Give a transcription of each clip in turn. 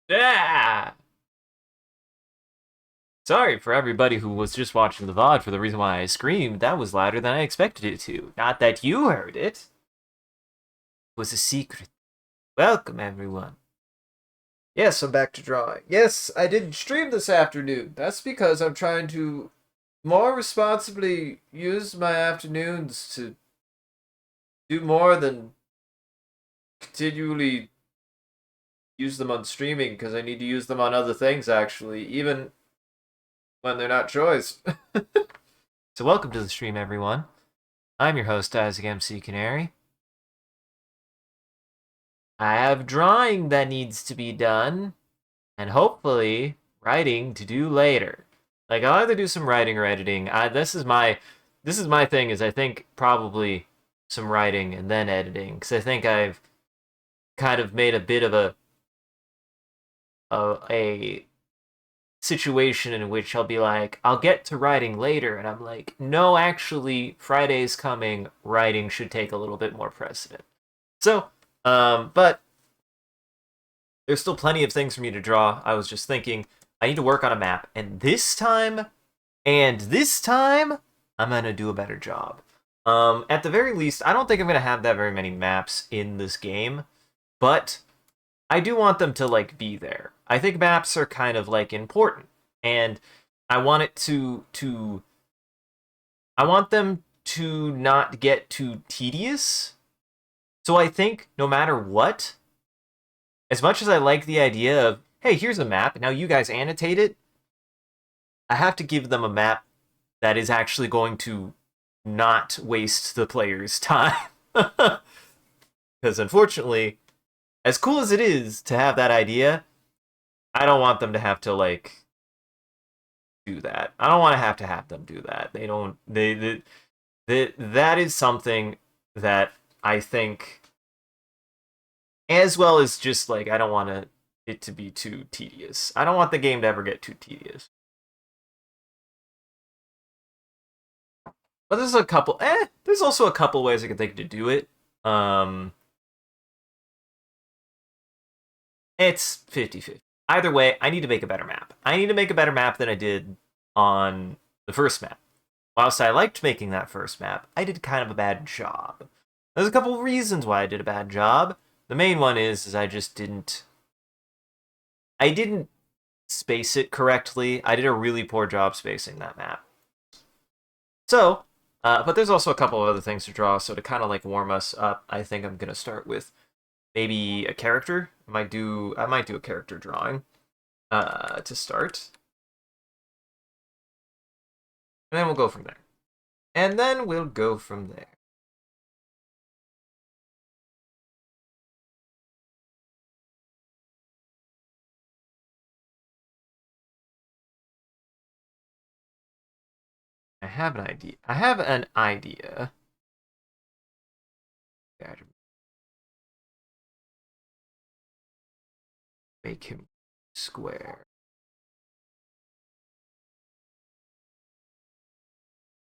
Yeah! Sorry for everybody who was just watching the VOD for the reason why I screamed. That was louder than I expected it to. Not that you heard it. It was a secret. Welcome, everyone. Yes, I'm back to drawing. Yes, I didn't stream this afternoon. That's because I'm trying to more responsibly use my afternoons to do more than continually use them on streaming because I need to use them on other things actually, even when they're not chores. So welcome to the stream, everyone. I'm your host, Isaac MCCanary. I have drawing that needs to be done, and hopefully writing to do later. Like I'll either do some writing or editing. This is my thing. Is I think probably some writing and then editing because I think I've kind of made a bit of a situation in which I'll be like, I'll get to writing later, and I'm like, no, actually, Friday's coming. Writing should take a little bit more precedent. So, but there's still plenty of things for me to draw. I was just thinking, I need to work on a map, and this time, I'm gonna do a better job. At the very least, I don't think I'm gonna have that very many maps in this game, but I do want them to like be there. I think maps are kind of like important, and I want it to I want them to not get too tedious. So I think no matter what, as much as I like the idea of hey, here's a map, now you guys annotate it, I have to give them a map that is actually going to not waste the player's time. Because unfortunately, as cool as it is to have that idea, I don't want them to have to like do that. I don't want to have them do that. They don't. That is something that I think, as well as just like I don't want it to be too tedious. I don't want the game to ever get too tedious. But there's a couple. There's also a couple ways I could think to do it. Um, it's 50-50. Either way, I need to make a better map. I need to make a better map than I did on the first map. Whilst I liked making that first map, I did kind of a bad job. There's a couple of reasons why I did a bad job. The main one is I didn't space it correctly. I did a really poor job spacing that map. So, but there's also a couple of other things to draw. So to kind of like warm us up, I think I'm gonna start with maybe a character. I might do a character drawing to start, and then we'll go from there. And then we'll go from there. I have an idea. I have an idea. Make him square.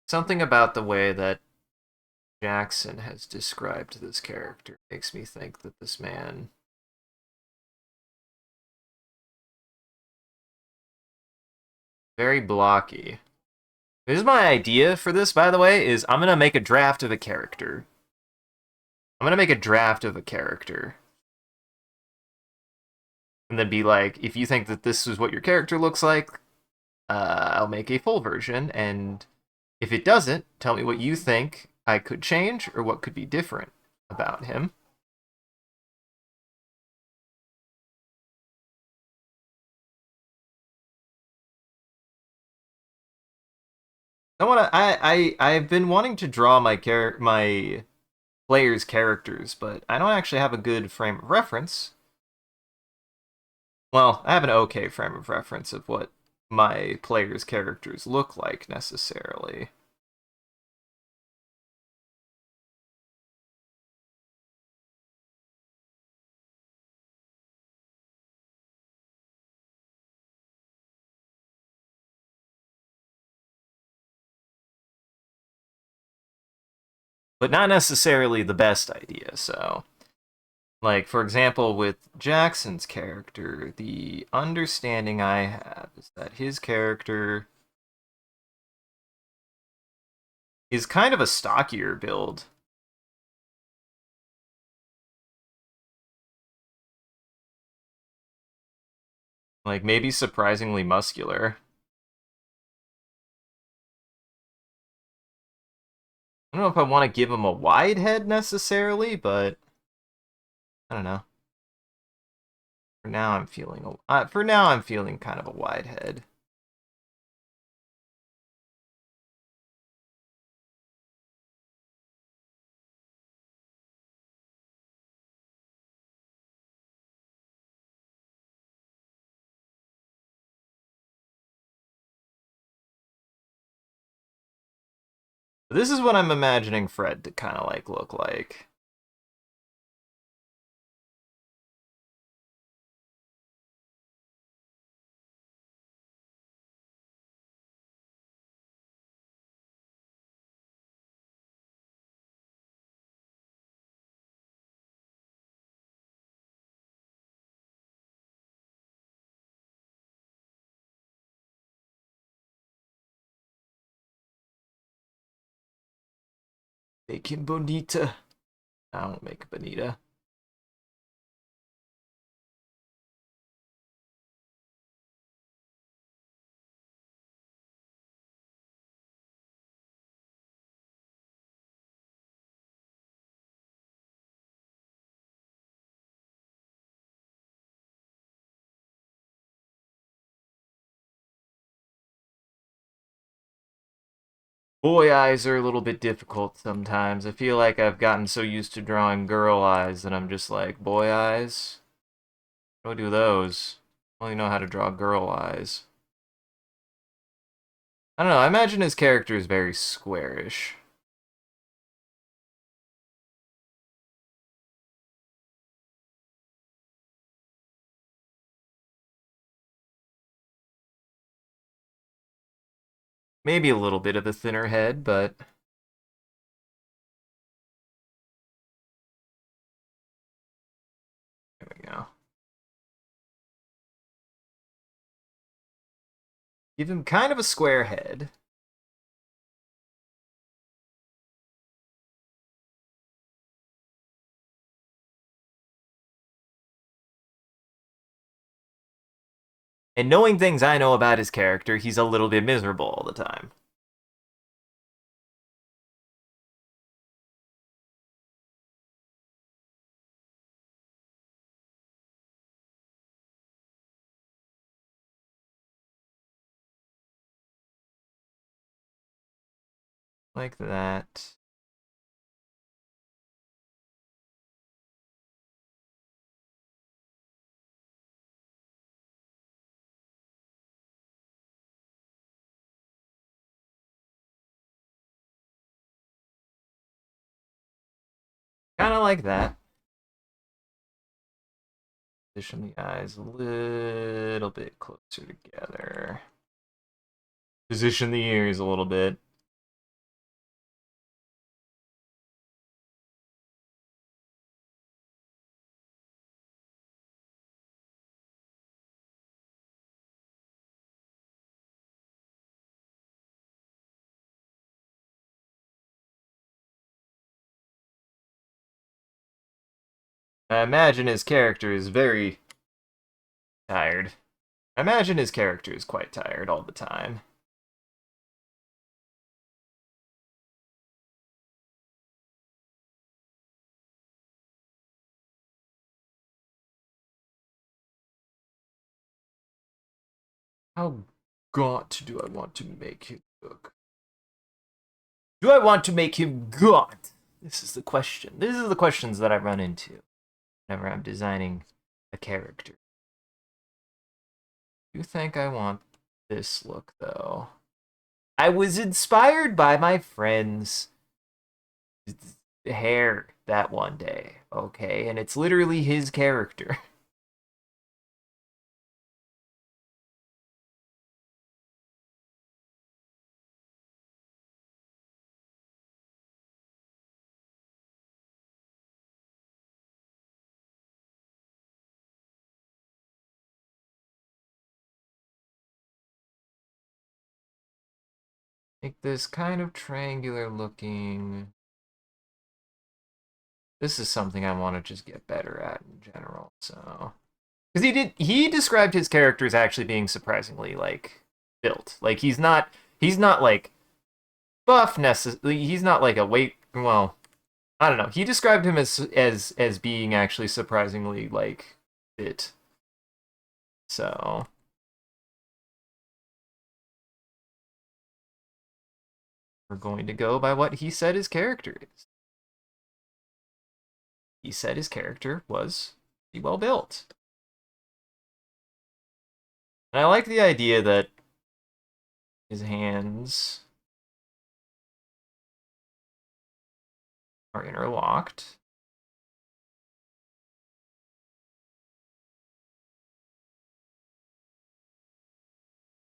Something about the way that Jackson has described this character makes me think that this man very blocky. This is my idea for this, by the way, is I'm gonna make a draft of a character. I'm gonna make a draft of a character. And then be like, if you think that this is what your character looks like, I'll make a full version. And if it doesn't, tell me what you think I could change or what could be different about him. I've been wanting to draw my players' characters, but I don't actually have a good frame of reference. Well, I have an okay frame of reference of what my players' characters look like necessarily. But not necessarily the best idea, so Like, for example, with Jackson's character, the understanding I have is that his character is kind of a stockier build. Like, maybe surprisingly muscular. I don't know if I want to give him a wide head necessarily, but I don't know. For now I'm feeling kind of a wide head. This is what I'm imagining Fred to kind of like look like. Make him bonita. I won't make bonita. Boy eyes are a little bit difficult sometimes. I feel like I've gotten so used to drawing girl eyes that I'm just like, boy eyes? How do I do those? I only know how to draw girl eyes. I don't know, I imagine his character is very squarish. Maybe a little bit of a thinner head, but there we go. Give him kind of a square head. And knowing things I know about his character, he's a little bit miserable all the time. Like that. Kind of like that. Position the eyes a little bit closer together. Position the ears a little bit. I imagine his character is very tired. I imagine his character is quite tired all the time. How gaunt do I want to make him look? Do I want to make him gaunt? This is the question. These are the questions that I run into whenever I'm designing a character. Do you think I want this look, though? I was inspired by my friend's hair that one day, okay? And it's literally his character. Make this kind of triangular looking. This is something I want to just get better at in general. So, because he described his character as actually being surprisingly like built. Like he's not like buff necessarily. He's not like a weight. Well, I don't know. He described him as being actually surprisingly like fit. So we're going to go by what he said his character is. He said his character was pretty well built. And I like the idea that his hands are interlocked.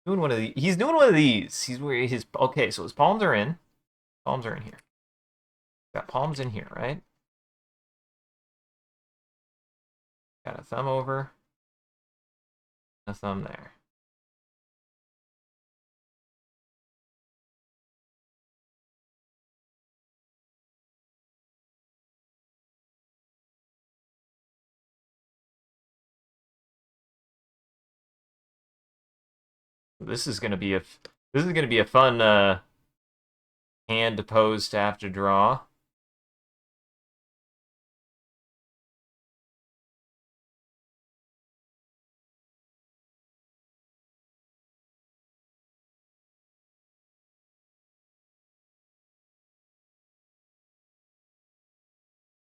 Doing one of these. He's doing one of these. He's where his okay. So his palms are in. Palms are in here. Got palms in here, right? Got a thumb over. A thumb there. This is gonna be a fun hand to pose to have to draw.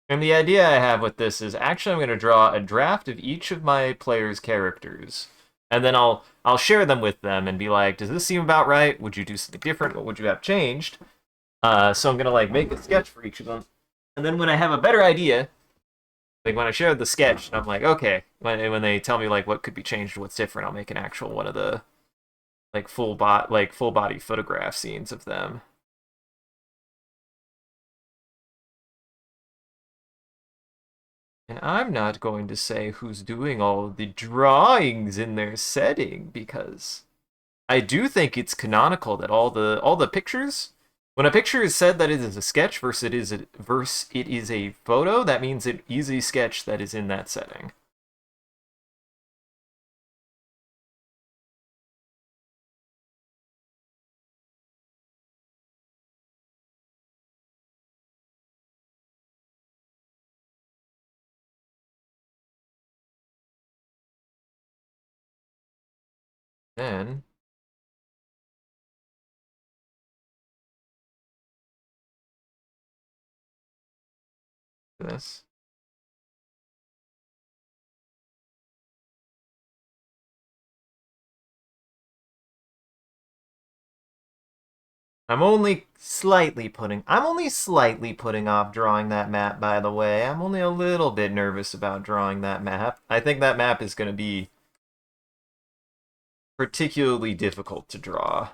And the idea I have with this is actually I'm going to draw a draft of each of my players' characters, and then I'll share them with them and be like, does this seem about right? Would you do something different? What would you have changed? So I'm gonna like make a sketch for each of them, and then when I have a better idea, like when I share the sketch, I'm like, okay. When they tell me like what could be changed, what's different, I'll make an actual one of the like full body photograph scenes of them. And I'm not going to say who's doing all the drawings in their setting because I do think it's canonical that all the pictures, when a picture is said that it is a sketch versus it is a photo, that means it is a sketch that is in that setting. Then this. I'm only slightly putting off drawing that map, by the way. I'm only a little bit nervous about drawing that map. I think that map is going to be particularly difficult to draw.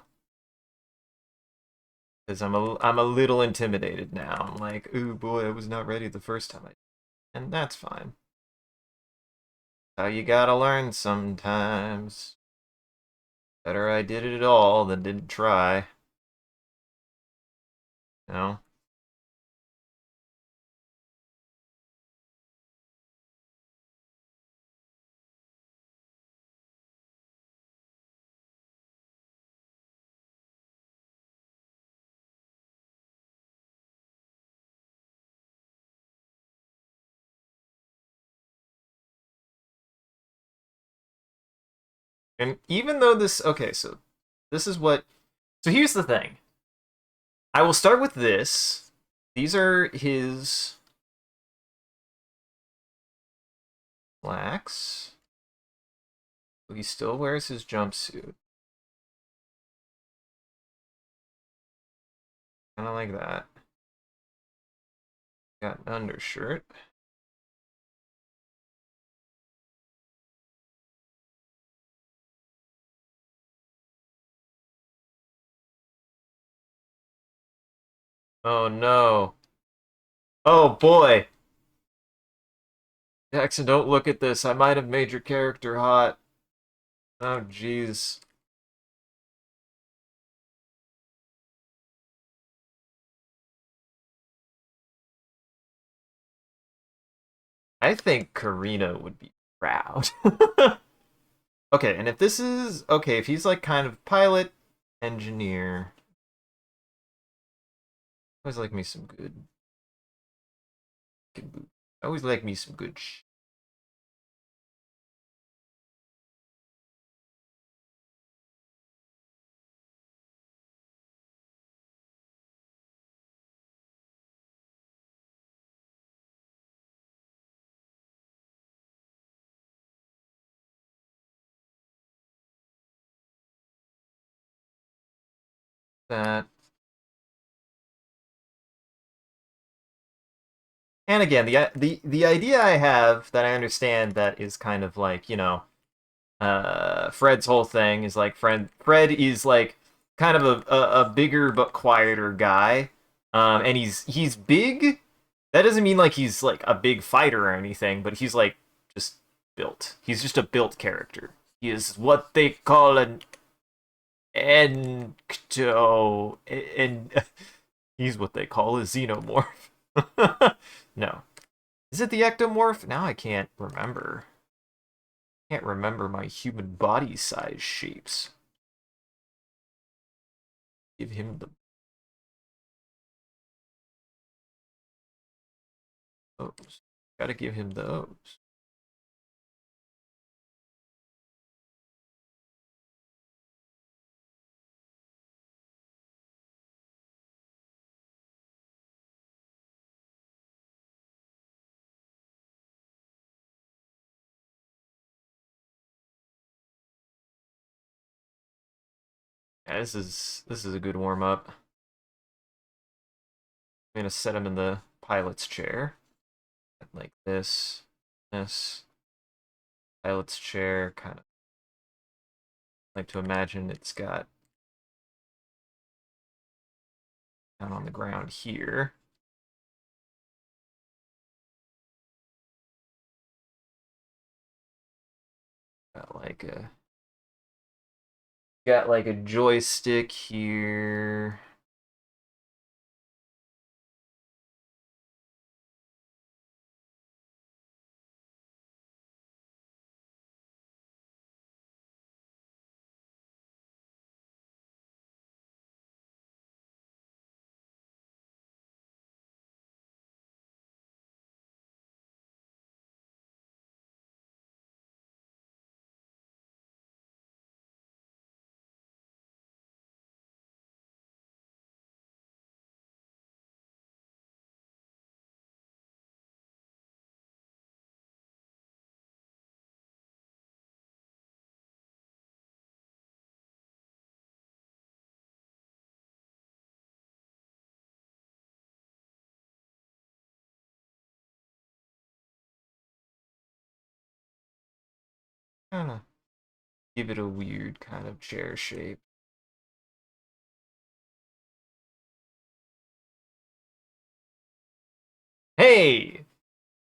Because I'm a little intimidated now. I'm like, ooh boy, I was not ready the first time. And that's fine. How you gotta learn sometimes. Better I did it at all than didn't try. You know? And even though this, okay, so this is what, so here's the thing. I will start with this. These are his slacks. He still wears his jumpsuit. Kind of like that. Got an undershirt. Oh no. Oh boy. Jackson, don't look at this. I might have made your character hot. Oh jeez. I think Karina would be proud. Okay, and if this is okay, if he's like kind of pilot, engineer, always like me some good boot. I always like me some good that. And again, the idea I have that I understand that is kind of like, Fred's whole thing is like Fred is like kind of a bigger but quieter guy. And he's big. That doesn't mean like he's like a big fighter or anything, but he's like just built. He's just a built character. He is what they call an ecto and he's what they call a xenomorph. No. Is it the ectomorph? Now I can't remember. Can't remember my human body size shapes. Give him those. Gotta give him those. Yeah, this is a good warm up. I'm gonna set him in the pilot's chair. Like this pilot's chair, kind of like to imagine it's got down on the ground here. Got like a joystick here. Kind of give it a weird kind of chair shape. Hey,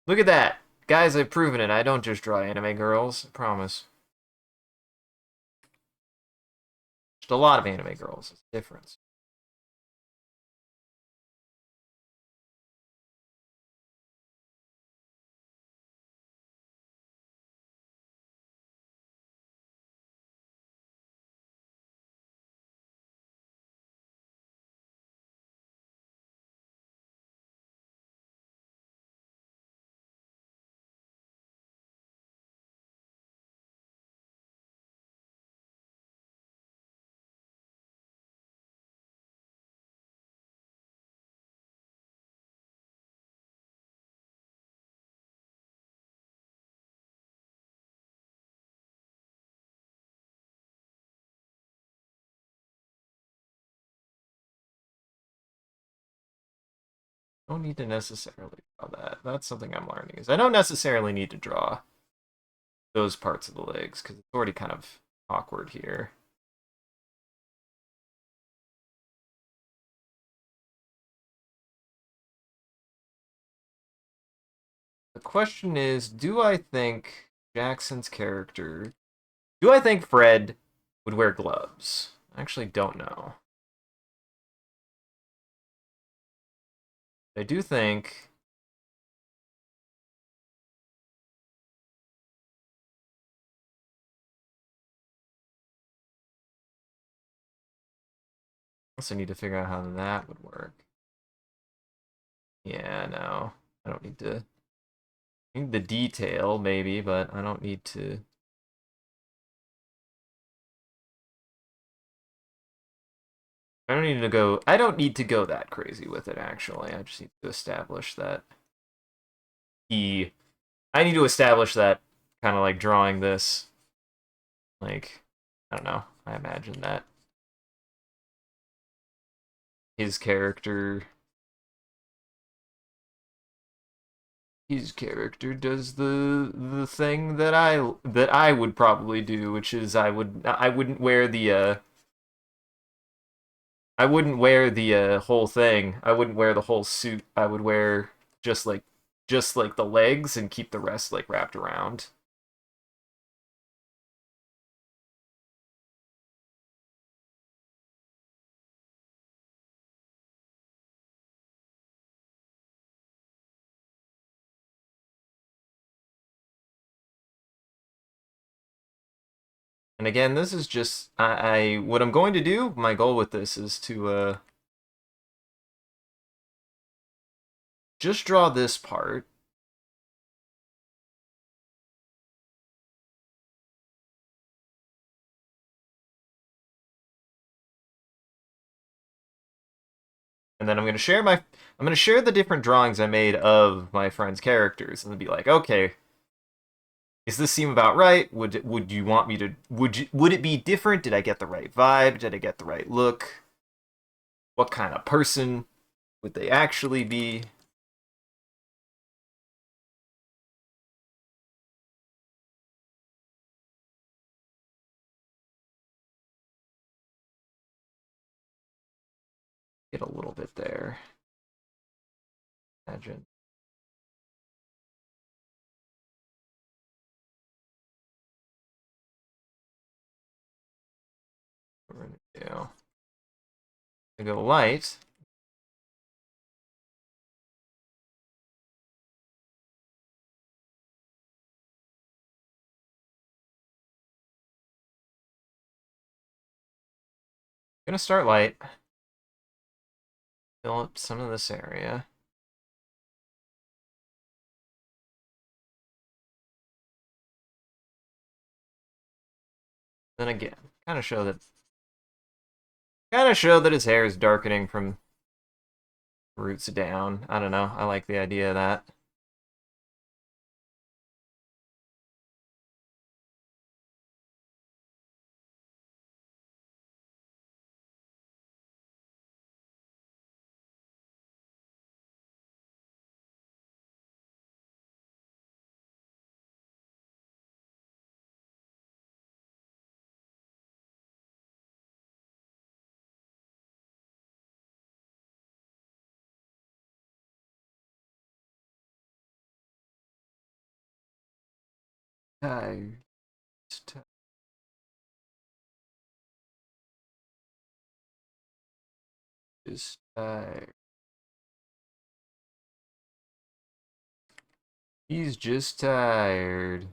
look at that. Guys, I've proven it. I don't just draw anime girls. I promise. Just a lot of anime girls. It's a difference. Don't need to necessarily draw that. That's something I'm learning. Is I don't necessarily need to draw those parts of the legs because it's already kind of awkward here. The question is, do I think Jackson's character, do I think Fred would wear gloves? I actually don't know. I do think Also need to figure out how that would work. Yeah, no. I don't need to. I need the detail, maybe, but I don't need to. I don't need to go that crazy with it, actually. I just need to establish that he. I need to establish that kind of like drawing this. Like, I don't know. I imagine that his character. His character does the thing that I would probably do, which is I wouldn't wear the I wouldn't wear the whole thing. I wouldn't wear the whole suit. I would wear just like just like the legs and keep the rest like wrapped around. And again, this is just I what I'm going to do. My goal with this is to just draw this part. And then I'm gonna share the different drawings I made of my friends' characters and be like, okay, does this seem about right? Would you want me to would it be different? Did I get the right vibe? Did I get the right look? What kind of person would they actually be? Get a little bit there. Imagine. What we're gonna do. I go light. I'm gonna start light. Fill up some of this area. Then again, kind of show that his hair is darkening from roots down. I don't know. I like the idea of that. Tired. Just tired. He's just tired.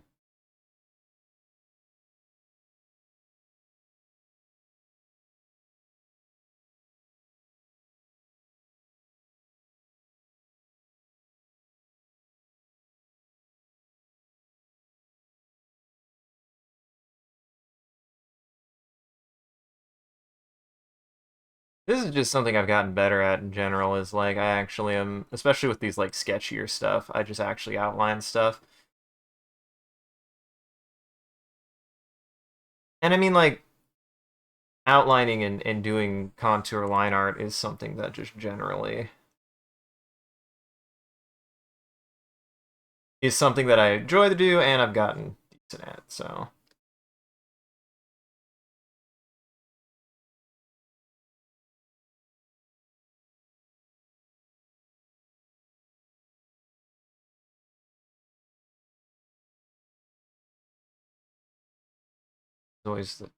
This is just something I've gotten better at in general, is like I actually am, especially with these like sketchier stuff, I just actually outline stuff. And I mean like outlining and doing contour line art is something that just generally is something that I enjoy to do and I've gotten decent at, so it's always the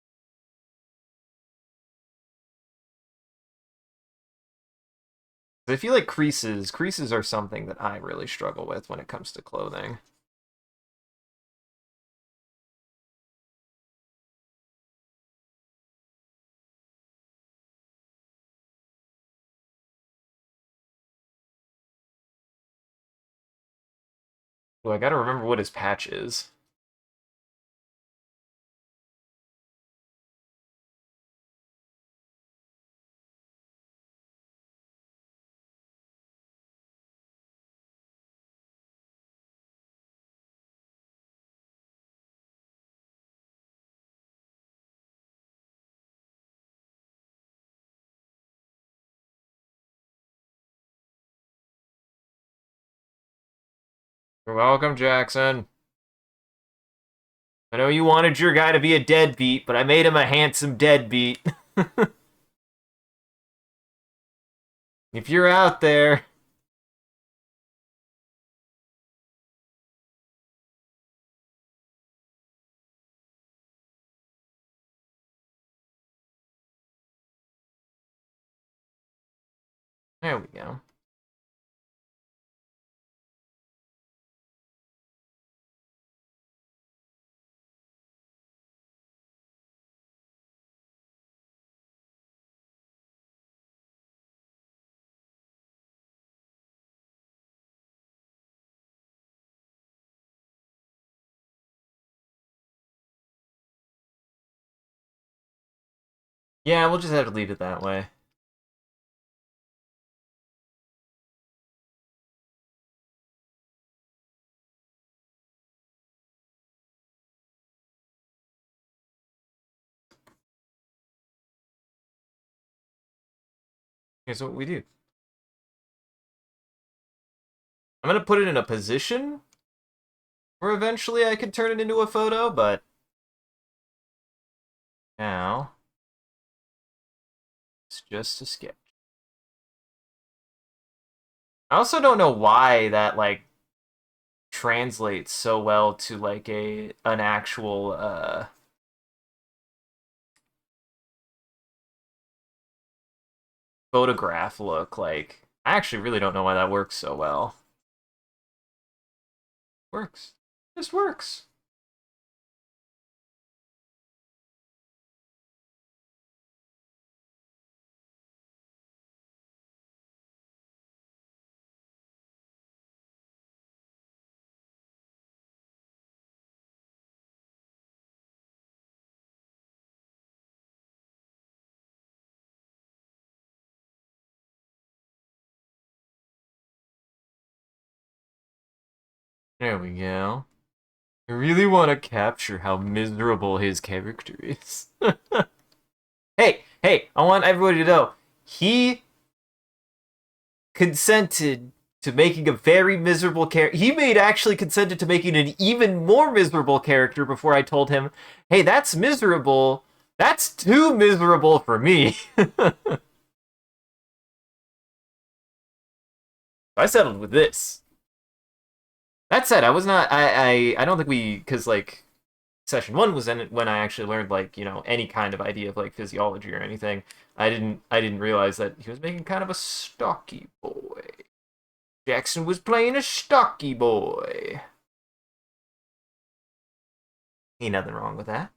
I feel like creases are something that I really struggle with when it comes to clothing. Ooh, I gotta remember what his patch is. You're welcome, Jackson. I know you wanted your guy to be a deadbeat, but I made him a handsome deadbeat. If you're out there. There we go. Yeah, we'll just have to leave it that way. Here's what we do. I'm gonna put it in a position where eventually I can turn it into a photo, but now it's just a sketch. I also don't know why that like translates so well to like an actual photograph look. Like I actually really don't know why that works so well. Works. Just works. There we go. I really want to capture how miserable his character is. Hey, I want everybody to know he consented to making a very miserable character. He made actually consented to making an even more miserable character before I told him, hey, that's miserable. That's too miserable for me. I settled with this. That said, I was not. I don't think we because like session one was when I actually learned like any kind of idea of like physiology or anything. I didn't realize that he was making kind of a stocky boy. Jackson was playing a stocky boy. Ain't nothing wrong with that.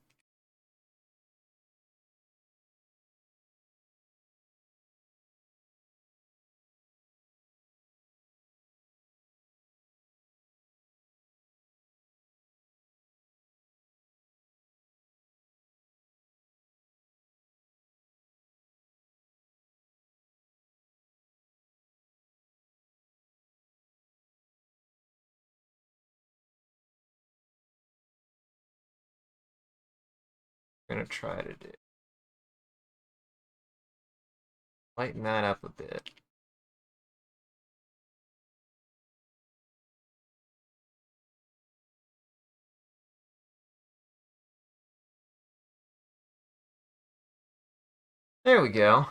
We're gonna try to lighten that up a bit. There we go.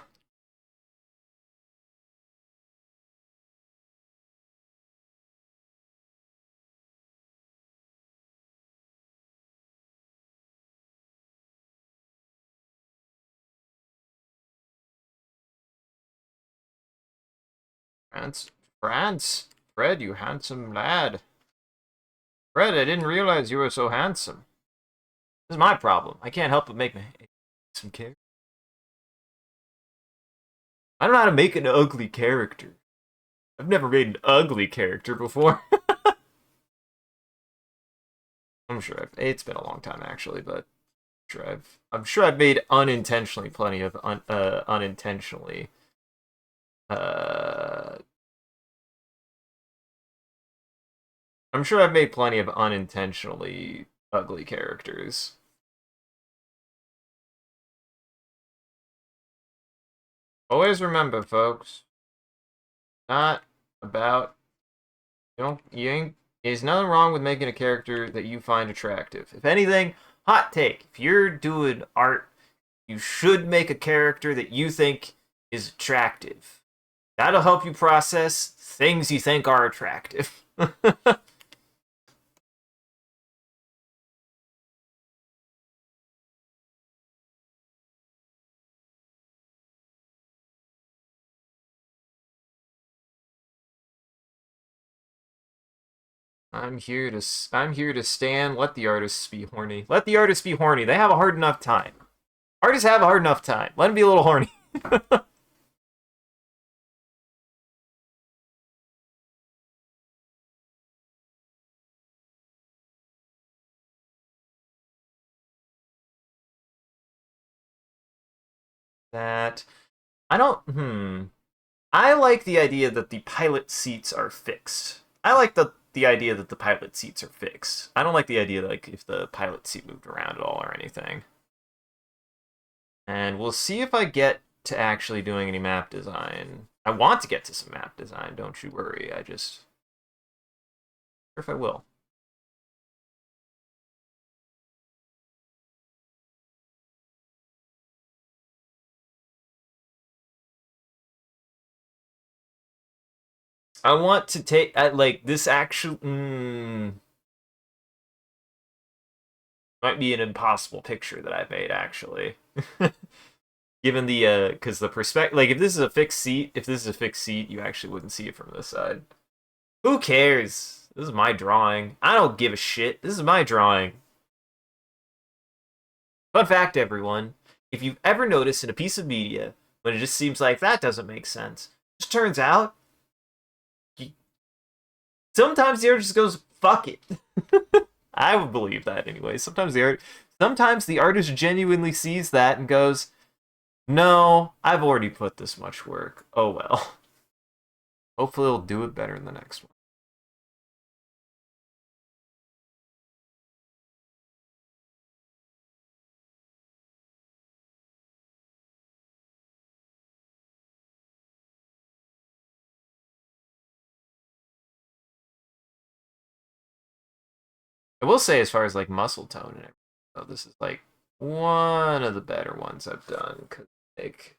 France, France, Fred, you handsome lad. Fred, I didn't realize you were so handsome. This is my problem. I can't help but make some character. I don't know how to make an ugly character. I've never made an ugly character before. It's been a long time actually, but I'm sure I've made unintentionally plenty of unintentionally uh I'm sure I've made plenty of unintentionally ugly characters. Always remember, folks, not about you ain't there's nothing wrong with making a character that you find attractive. If anything, hot take, if you're doing art, you should make a character that you think is attractive. That'll help you process things you think are attractive. I'm here to stand. Let the artists be horny. Let the artists be horny. They have a hard enough time. Artists have a hard enough time. Let them be a little horny. That I don't. I like the idea that the pilot seats are fixed. I like the idea that the pilot seats are fixed. I don't like the idea like if the pilot seat moved around at all or anything. And we'll see if I get to actually doing any map design. I want to get to some map design, don't you worry. I just if I will. I want to take like this actual might be an impossible picture that I've made actually. Given the because the perspective, like if this is a fixed seat, you actually wouldn't see it from this side. Who cares? This is my drawing. I don't give a shit. This is my drawing. Fun fact, everyone: if you've ever noticed in a piece of media when it just seems like that doesn't make sense, it just turns out sometimes the artist goes fuck it. I would believe that anyway. Sometimes the artist genuinely sees that and goes, "No, I've already put this much work. Oh well." Hopefully, they'll do it better in the next one. I will say, as far as like muscle tone and everything, though, this is like one of the better ones I've done. Cause like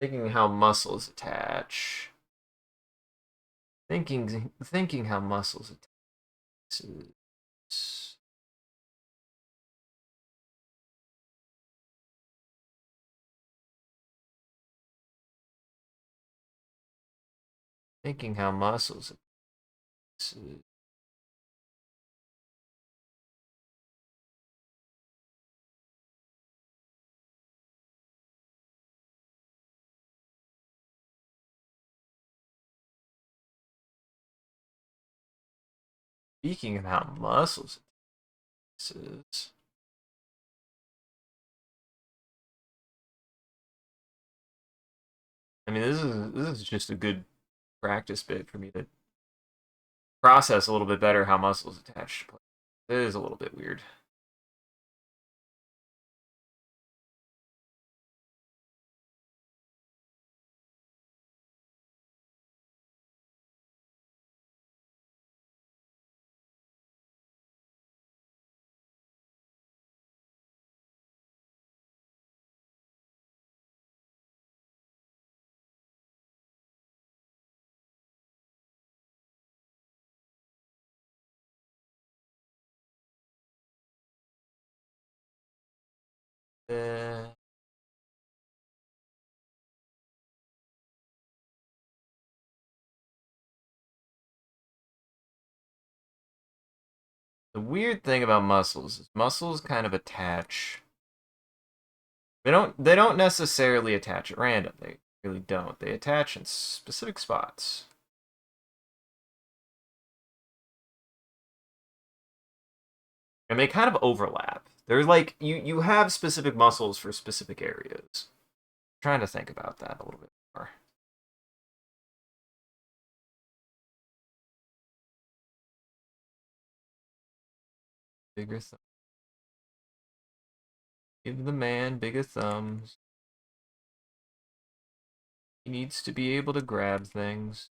thinking how muscles attach, thinking how muscles attach. Thinking how muscles. Speaking of how muscles. I mean, this is just a good practice bit for me to process a little bit better how muscles attach to play. It is a little bit weird. Uh, the weird thing about muscles is muscles kind of attach. They don't necessarily attach at random. They really don't. They attach in specific spots. and they kind of overlap. They're like you have specific muscles for specific areas. I'm trying to think about that a little bit more. Bigger thumb. Give the man bigger thumbs. He needs to be able to grab things.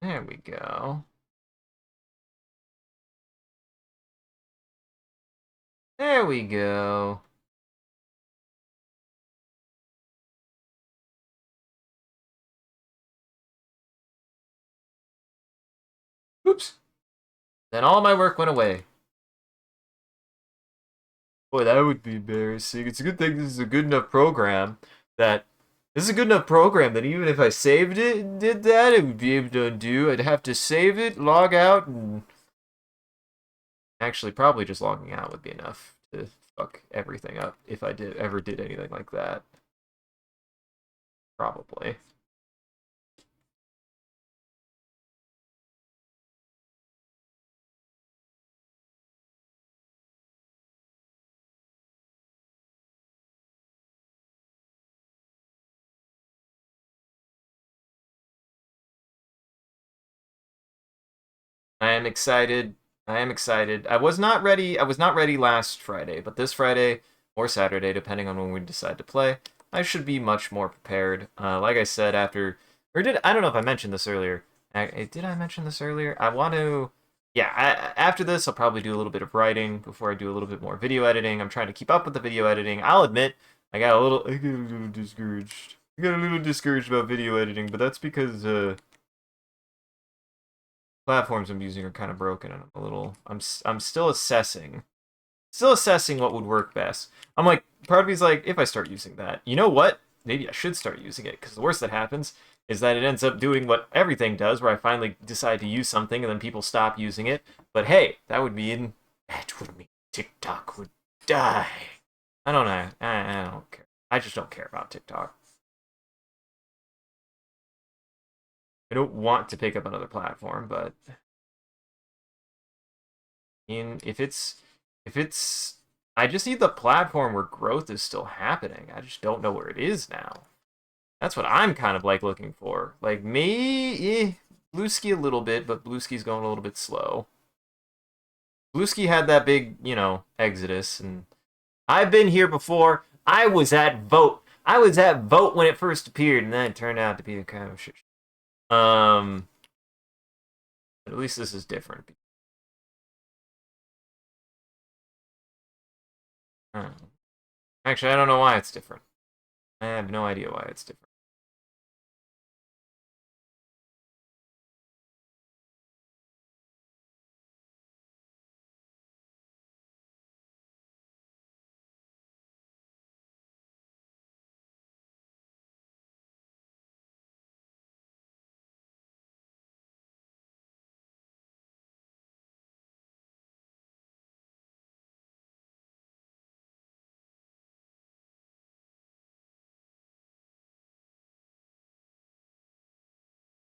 There we go. There we go. Oops. Then all my work went away. Boy, that would be embarrassing. It's a good thing this is a good enough program that even if I saved it and did that, it would be able to undo. I'd have to save it, log out, and actually probably just logging out would be enough to fuck everything up if I ever did anything like that. Probably. I am excited. I am excited. I was not ready. I was not ready last Friday, but this Friday or Saturday, depending on when we decide to play, I should be much more prepared. Like I said, I don't know if I mentioned this earlier. Did I mention this earlier? I want to. Yeah, after this, I'll probably do a little bit of writing before I do a little bit more video editing. I'm trying to keep up with the video editing. I'll admit, I get a little discouraged. I got a little discouraged about video editing, but that's because platforms I'm using are kind of broken, and I'm still assessing what would work best. I'm like, part of me's like, if I start using that, you know what? Maybe I should start using it, because the worst that happens is that it ends up doing what everything does, where I finally decide to use something and then people stop using it. But hey, that would mean TikTok would die. I don't know. I don't care. I just don't care about TikTok. I don't want to pick up another platform, but if it's I just need the platform where growth is still happening. I just don't know where it is now. That's what I'm kind of like looking for. Like me, Blueski a little bit, but Blueski's going a little bit slow. Blueski had that big, exodus, and I've been here before. I was at Vote. I was at Vote when it first appeared, and then it turned out to be a kind of shit. Um, but at least this is different. Actually, I don't know why it's different. I have no idea why it's different.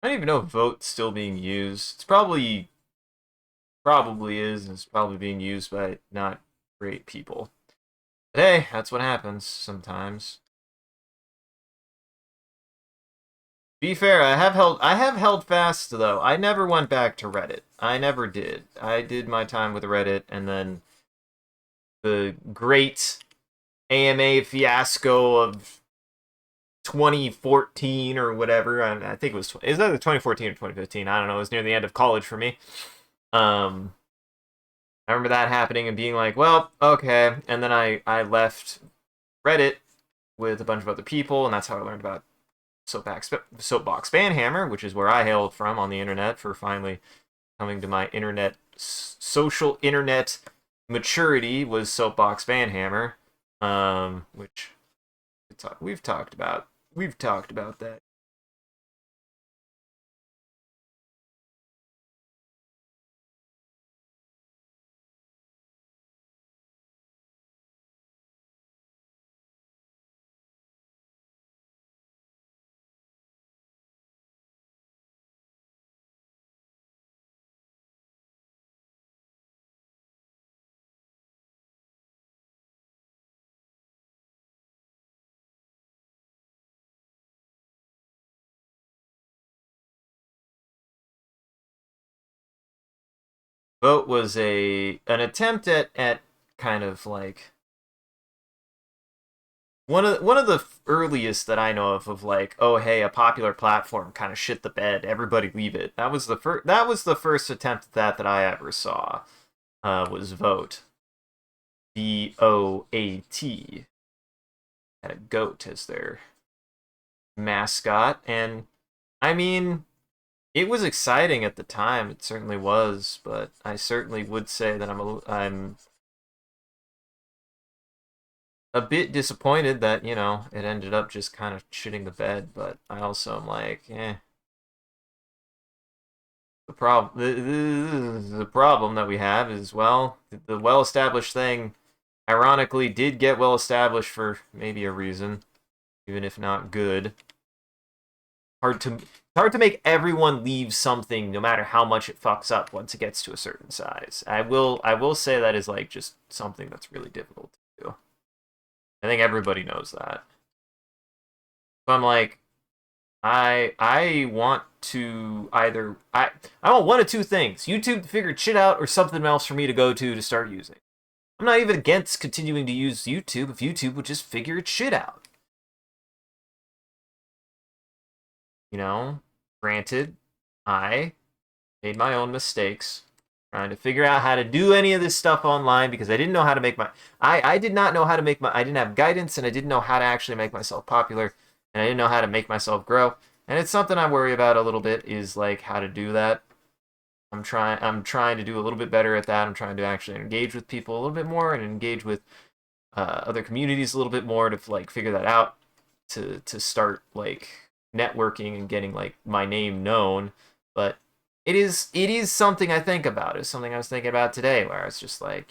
I don't even know if Vote's still being used. It's probably is, and it's probably being used by not great people. But hey, that's what happens sometimes. Be fair, I have held fast though. I never went back to Reddit. I never did. I did my time with Reddit, and then the great AMA fiasco of 2014 or whatever. I think it was is that 2014 or 2015? I don't know. It was near the end of college for me. Um, I remember that happening and being like, well, okay. And then I left Reddit with a bunch of other people, and that's how I learned about Soapbox Banhammer, which is where I hailed from on the internet for finally coming to my social internet maturity was Soapbox Banhammer, which we've talked about. We've talked about that. Vote was an attempt at kind of like one of the earliest that I know of like, oh hey, a popular platform kind of shit the bed, everybody leave it. That was the first attempt at that I ever saw. Was Vote. VOAT. Had a goat as their mascot, and I mean, it was exciting at the time. It certainly was, but I certainly would say that I'm a bit disappointed that it ended up just kind of shitting the bed. But I also am like, the problem that we have is, well, the well established thing, ironically, did get well established for maybe a reason, even if not good. Hard to make everyone leave something, no matter how much it fucks up once it gets to a certain size. I will say that is like just something that's really difficult to do. I think everybody knows that. So I'm like, I want to either I want one of two things: YouTube to figure shit out, or something else for me to go to start using. I'm not even against continuing to use YouTube if YouTube would just figure its shit out. You know, granted, I made my own mistakes trying to figure out how to do any of this stuff online because I didn't know how to make my I did not know how to make my I didn't have guidance, and I didn't know how to actually make myself popular, and I didn't know how to make myself grow. And it's something I worry about a little bit, is like how to do that. I'm trying to do a little bit better at that. I'm trying to actually engage with people a little bit more and engage with other communities a little bit more to like figure that out, to start like networking and getting like my name known. But it is something I think about. It's something I was thinking about today, where it's just like,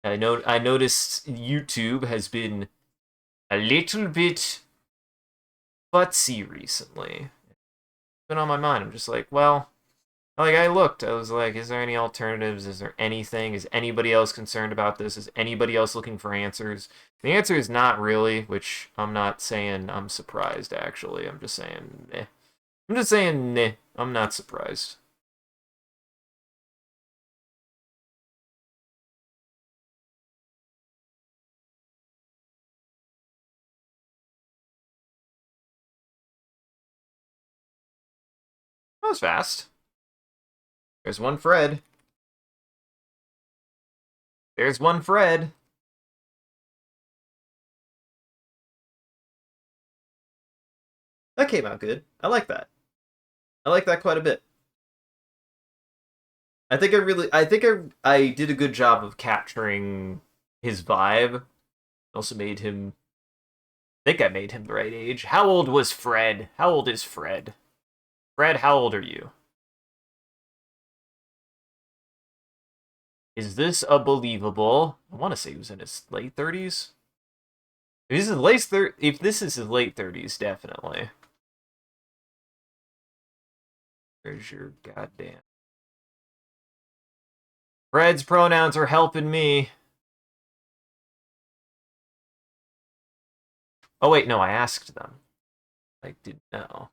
I noticed YouTube has been a little bit futzy recently. It's been on my mind. I'm just like, well, like I looked, I was like, is there any alternatives? Is there anything? Is anybody else concerned about this? Is anybody else looking for answers? The answer is not really, which I'm not saying I'm surprised, actually. I'm just saying, eh. I'm just saying, nah, I'm not surprised. That was fast. There's one Fred. There's one Fred. That came out good. I like that. I like that quite a bit. I think I did a good job of capturing his vibe. Also made him. I think I made him the right age. How old was Fred? How old is Fred? Fred, how old are you? Is this a believable? I want to say he was in his late 30s. If this is his late 30s, definitely. Where's your goddamn? Fred's pronouns are helping me. Oh wait, no, I asked them. I didn't know.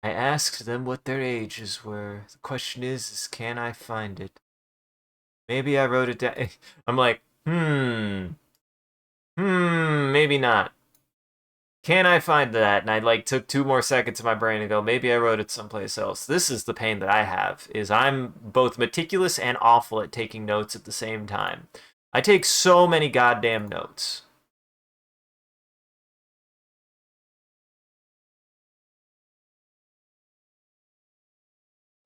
I asked them what their ages were. The question is can I find it? Maybe I wrote it down. I'm like, maybe not. Can I find that? And I like took 2 more seconds in my brain to go, maybe I wrote it someplace else. This is the pain that I have, is I'm both meticulous and awful at taking notes at the same time. I take so many goddamn notes.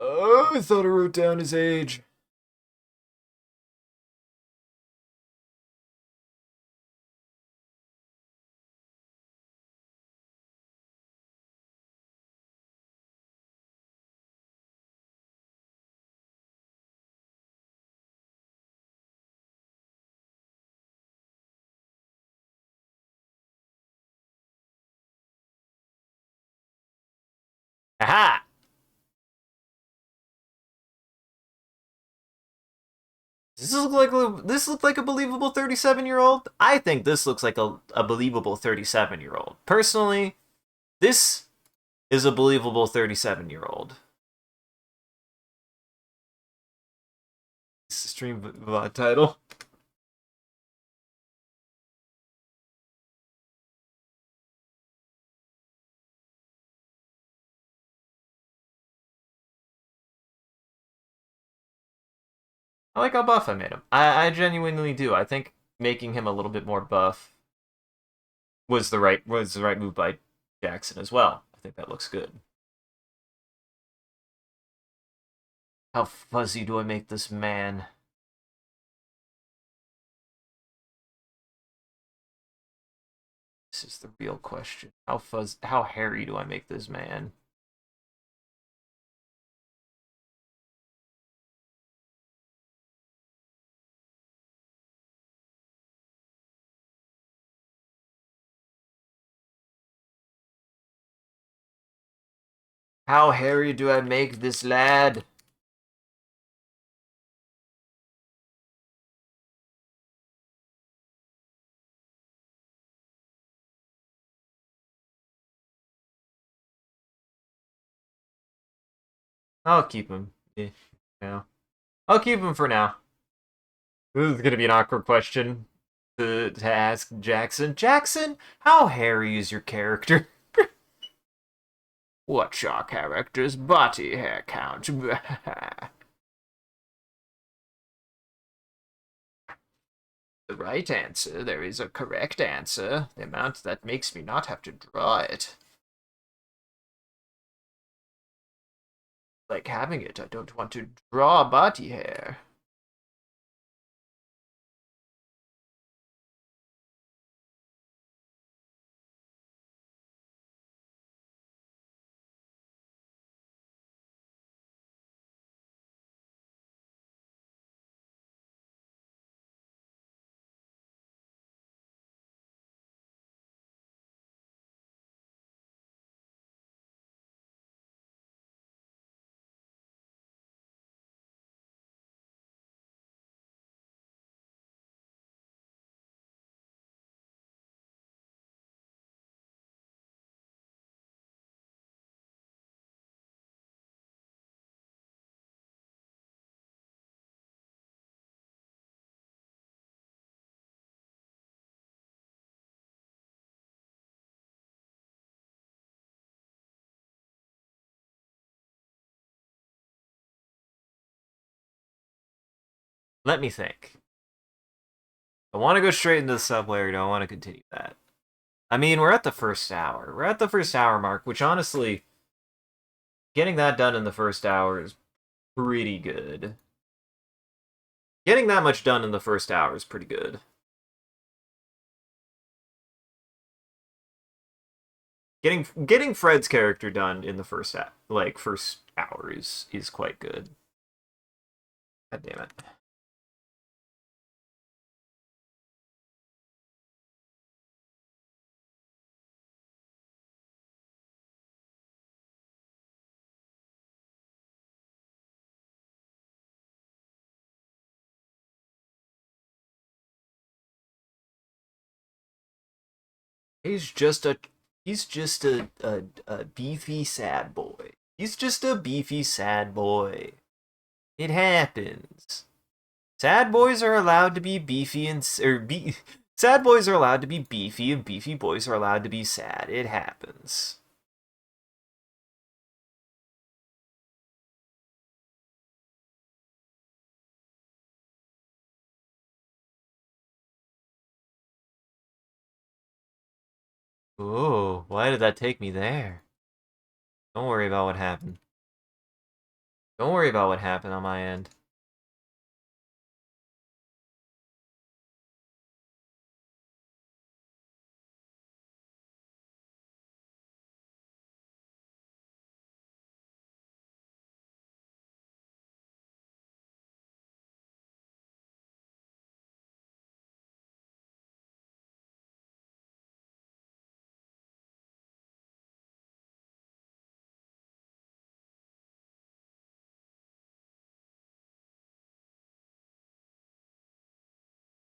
Oh, I thought I wrote down his age. Aha! Does this look like a believable 37-year-old? I think this looks like a believable 37-year-old. Personally, this is a believable 37-year-old. Stream VOD title. I like how buff I made him. I genuinely do. I think making him a little bit more buff was the right move by Jackson as well. I think that looks good. How fuzzy do I make this man? This is the real question. How hairy do I make this man? How hairy do I make this lad? I'll keep him. Yeah. I'll keep him for now. This is gonna be an awkward question to ask Jackson. Jackson, how hairy is your character? What's your character's body hair count? The right answer. There is a correct answer. The amount that makes me not have to draw it. Like having it, I don't want to draw body hair. Let me think. I want to go straight into the subway, or do I want to continue that? I mean, we're at the first hour. We're at the first hour mark, which honestly, getting that done in the first hour is pretty good. Getting that much done in the first hour is pretty good. Getting Fred's character done in the first hour is quite good. God damn it. He's just a beefy sad boy. He's just a beefy sad boy. It happens. Sad boys are allowed to be beefy and Sad boys are allowed to be beefy, and beefy boys are allowed to be sad. It happens. Oh, why did that take me there? Don't worry about what happened. Don't worry about what happened on my end.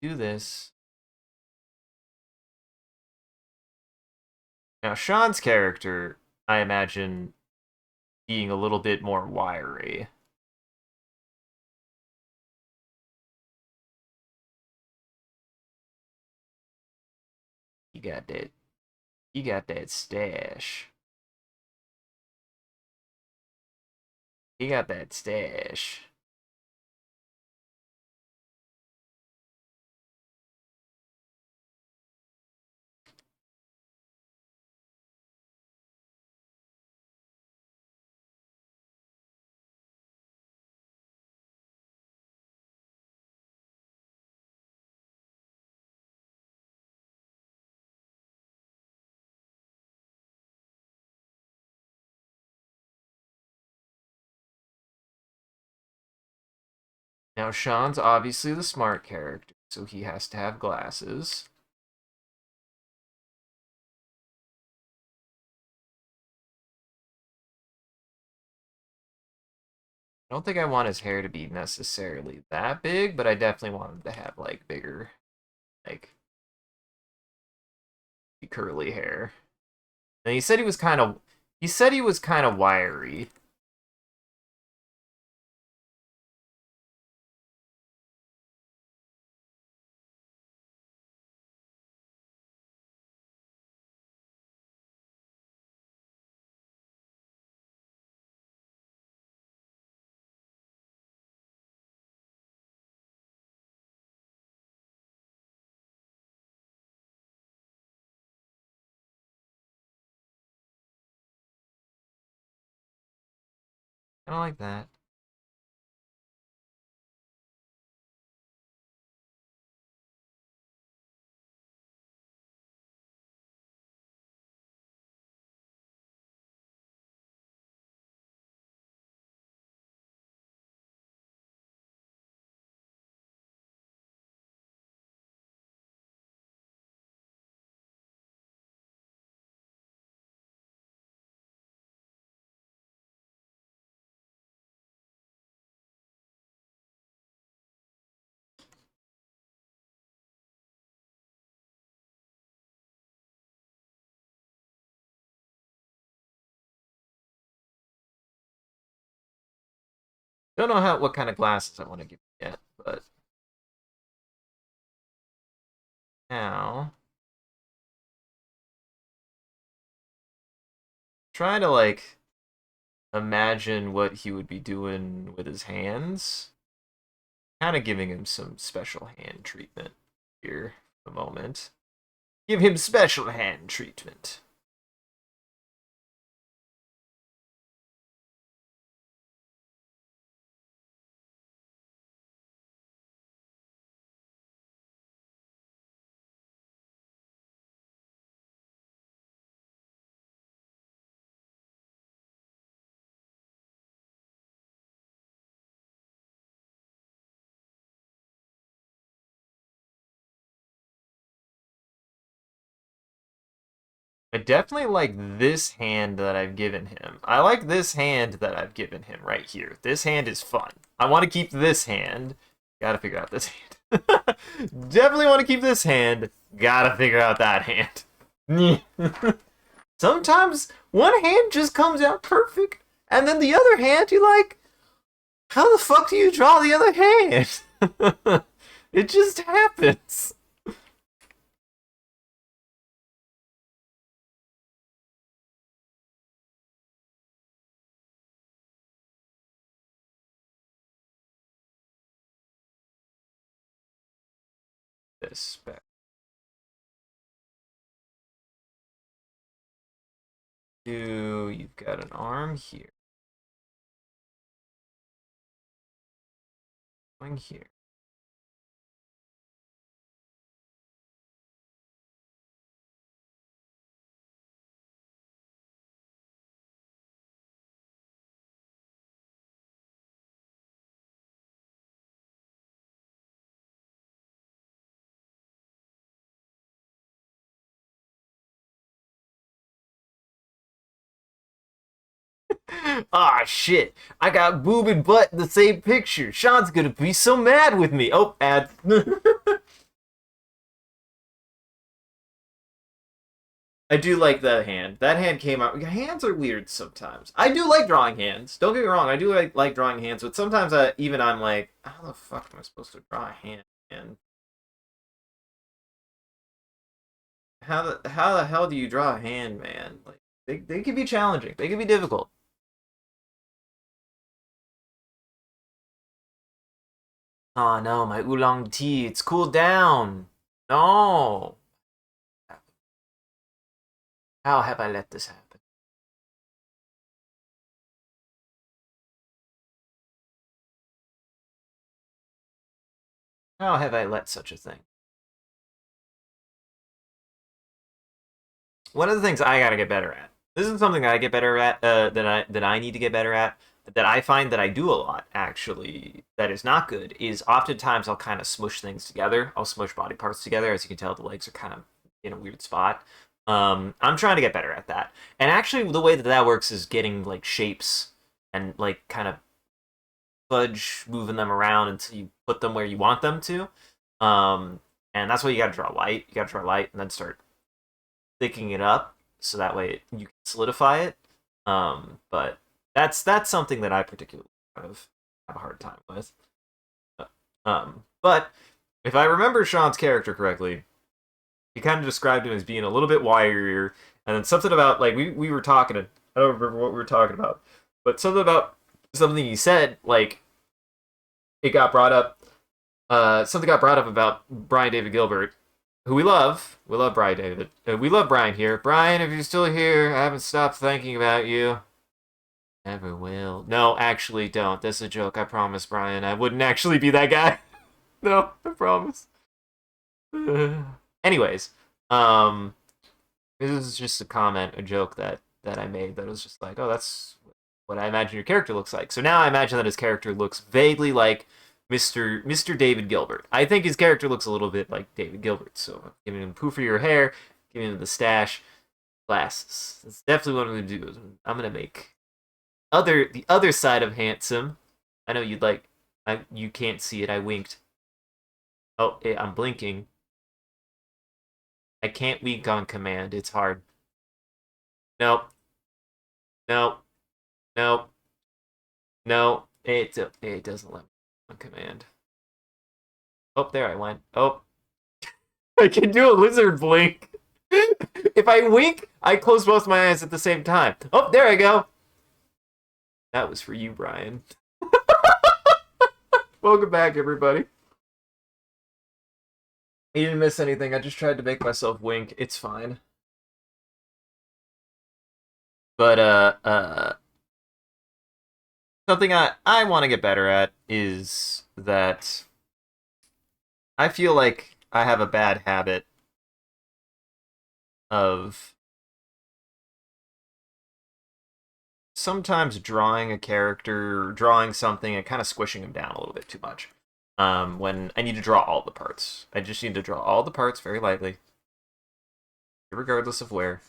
Do this. Now, Sean's character, I imagine, being a little bit more wiry. You got that. You got that stash. You got that stash. Now, Sean's obviously the smart character, so he has to have glasses. I don't think I want his hair to be necessarily that big, but I definitely want him to have, like, bigger, like, curly hair. And he said he was kind of, wiry. Kind of like that. Don't know what kind of glasses I want to give him yet, but now try to like imagine what he would be doing with his hands. Kind of giving him some special hand treatment here for the moment. Give him special hand treatment. I definitely like this hand that I've given him. I like this hand that I've given him right here. This hand is fun. I want to keep this hand. Gotta figure out this hand. Definitely want to keep this hand. Gotta figure out that hand. Sometimes one hand just comes out perfect, and then the other hand, you're like, how the fuck do you draw the other hand? It just happens. this back. You've got an arm here. Going here. Ah, shit. I got boob and butt in the same picture. Sean's gonna be so mad with me. Oh, ad. I do like that hand. That hand came out. Hands are weird sometimes. I do like drawing hands. Don't get me wrong. I do like drawing hands, but sometimes I'm like, how the fuck am I supposed to draw a hand? And how the hell do you draw a hand, man? Like they can be challenging. They can be difficult. Oh no, my oolong tea. It's cooled down. No. How have I let this happen? How have I let such a thing? One of the things I gotta get better at. This is something that I get better at. That I need to get better at. That I find that I do a lot actually. That is not good. Is oftentimes I'll kind of smush things together. I'll smush body parts together. As you can tell, the legs are kind of in a weird spot. I'm trying to get better at that. And actually, the way that that works is getting like shapes and like kind of fudge moving them around until you put them where you want them to. And that's why you got to draw light. You got to draw light and then start thickening it up so that way you can solidify it. But that's something that I particularly kind of have a hard time with. But if I remember Sean's character correctly, he kind of described him as being a little bit wirier, and then something about like we were talking. I don't remember what we were talking about, but something about something he said like it got brought up. Something got brought up about Brian David Gilbert, who we love. We love Brian David. We love Brian here. Brian, if you're still here, I haven't stopped thinking about you. Never will. No, actually, don't. That's a joke. I promise, Brian. I wouldn't actually be that guy. No, I promise. Anyways, um, this is just a comment, a joke that I made that was just like, oh, that's what I imagine your character looks like. So now I imagine that his character looks vaguely like Mr. David Gilbert. I think his character looks a little bit like David Gilbert. So I'm giving him poofrier hair, giving him the stash, glasses. That's definitely what I'm gonna do. I'm gonna make the other side of handsome. I know you'd like. You can't see it. I winked. Oh, I'm blinking. I can't wink on command. It's hard. Nope. Nope. Nope. No. It doesn't let me on command. Oh, there I went. Oh. I can do a lizard blink. If I wink, I close both my eyes at the same time. Oh, there I go. That was for you, Brian. Welcome back, everybody. You didn't miss anything. I just tried to make myself wink. It's fine. But something I want to get better at is that I feel like I have a bad habit of sometimes drawing a character, drawing something, and kind of squishing him down a little bit too much. When I need to draw all the parts, I just need to draw all the parts very lightly, regardless of where.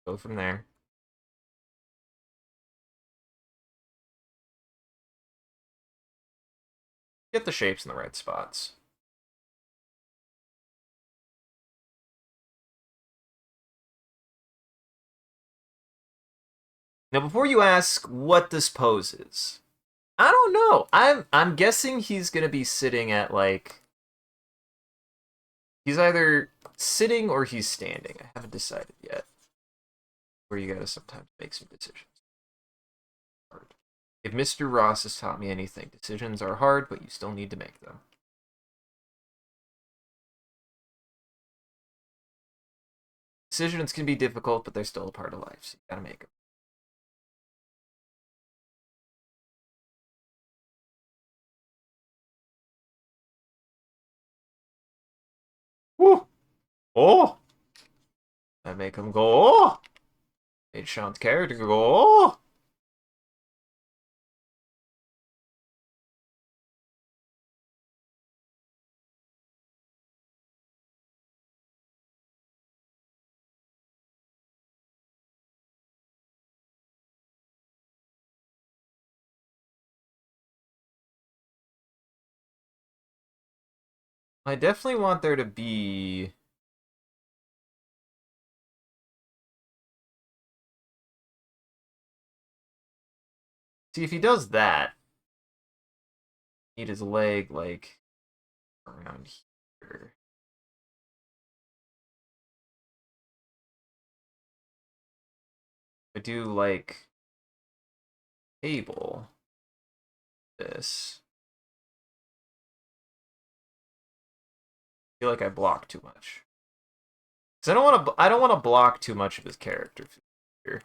Go from there. Get the shapes in the right spots. Now, before you ask what this pose is, I don't know. I'm guessing he's gonna be sitting at like he's either sitting or he's standing. I haven't decided yet. Where you gotta sometimes make some decisions. If Mr. Ross has taught me anything, decisions are hard, but you still need to make them. Decisions can be difficult, but they're still a part of life, so you gotta make them. Woo! Oh! I make him go, oh! Made Sean's character go, oh! I definitely want there to be... See, if he does that, need his leg, like, around here. I do, like, table this. I feel like I block too much. Because I don't want to block too much of his character here.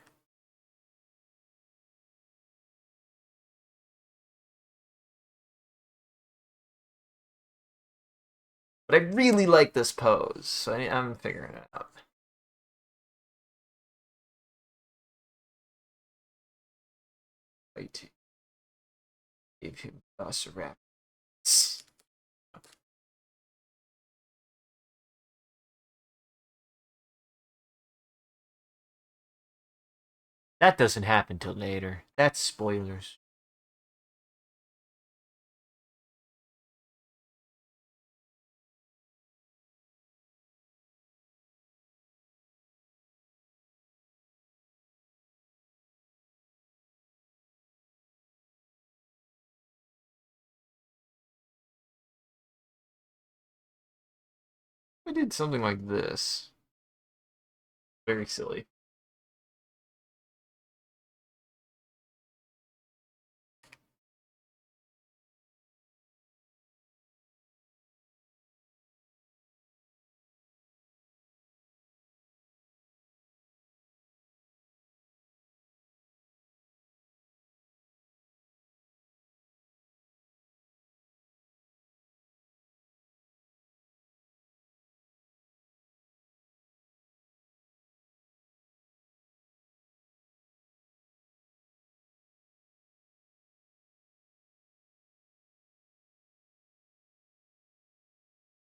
But I really like this pose, so I'm figuring it out. Wait. Give him us a rap. That doesn't happen till later. That's spoilers. I did something like this. Very silly.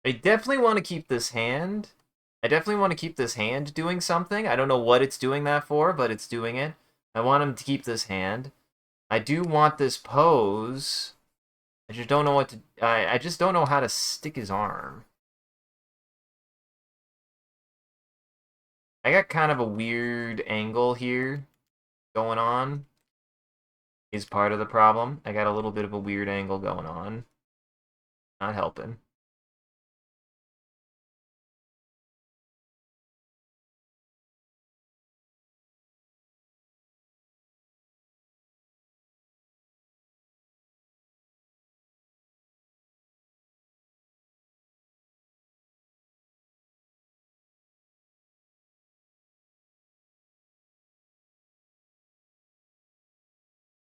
I definitely want to keep this hand. I definitely want to keep this hand doing something. I don't know what it's doing that for, but it's doing it. I want him to keep this hand. I do want this pose. I just don't know what to... I just don't know how to stick his arm. I got kind of a weird angle here going on. Is part of the problem. I got a little bit of a weird angle going on. Not helping.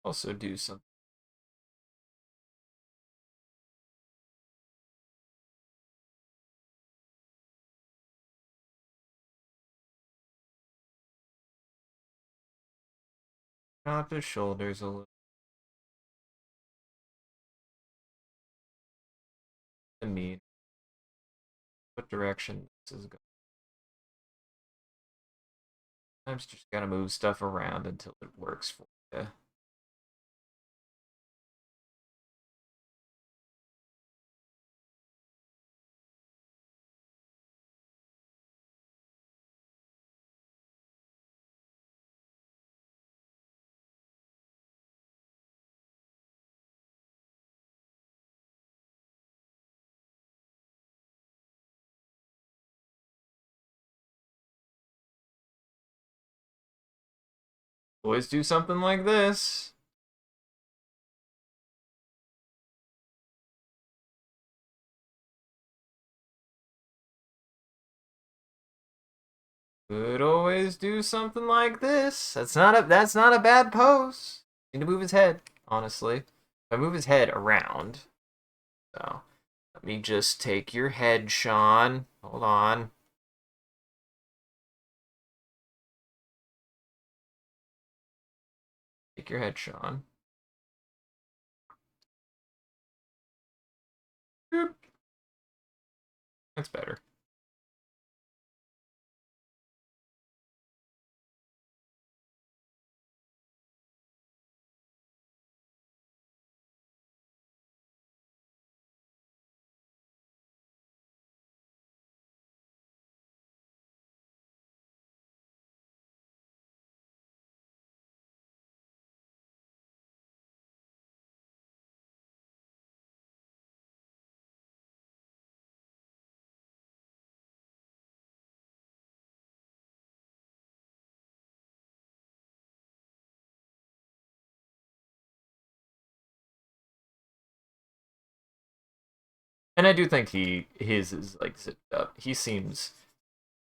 Also do some... Drop his shoulders a little. Me. What direction this is going. Sometimes you just gotta move stuff around until it works for you. Always do something like this. Could always do something like this. That's not a bad pose. Need to move his head, honestly. If I move his head around. So let me just take your head, Sean. Hold on. Take your head, Sean. Boop. That's better. And I do think his is like zipped up. He seems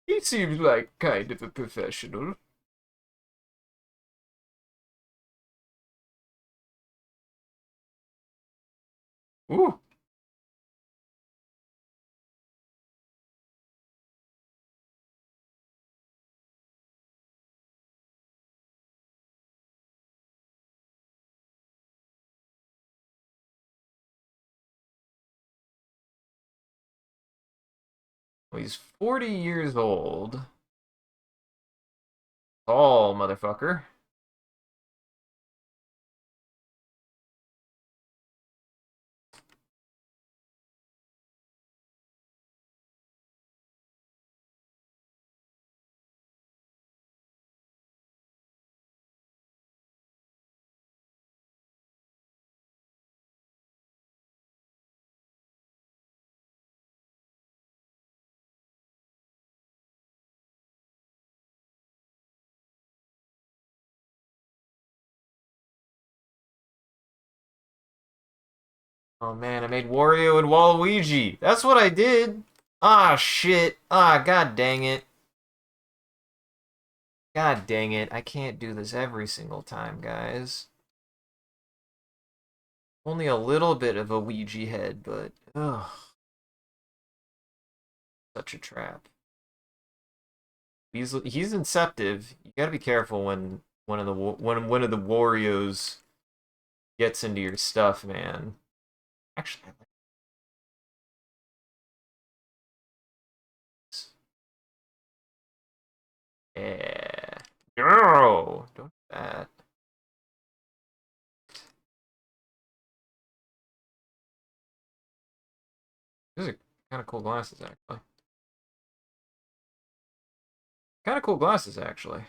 like kind of a professional. Ooh. Well, he's 40 years old. Tall motherfucker. Oh man, I made Wario and Waluigi. That's what I did. Ah shit. Ah, god dang it. God dang it. I can't do this every single time, guys. Only a little bit of a Ouija head, but ugh, such a trap. He's inceptive. You gotta be careful when one of the Warrios gets into your stuff, man. Actually, I like this. Yeah. No, don't do that. These are kind of cool glasses, actually. Kind of cool glasses, actually.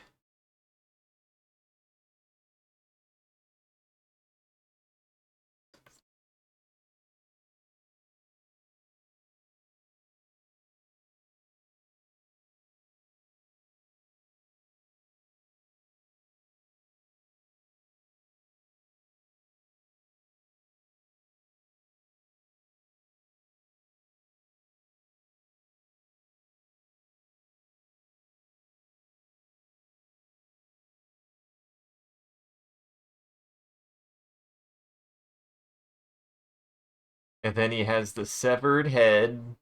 And then he has the severed head.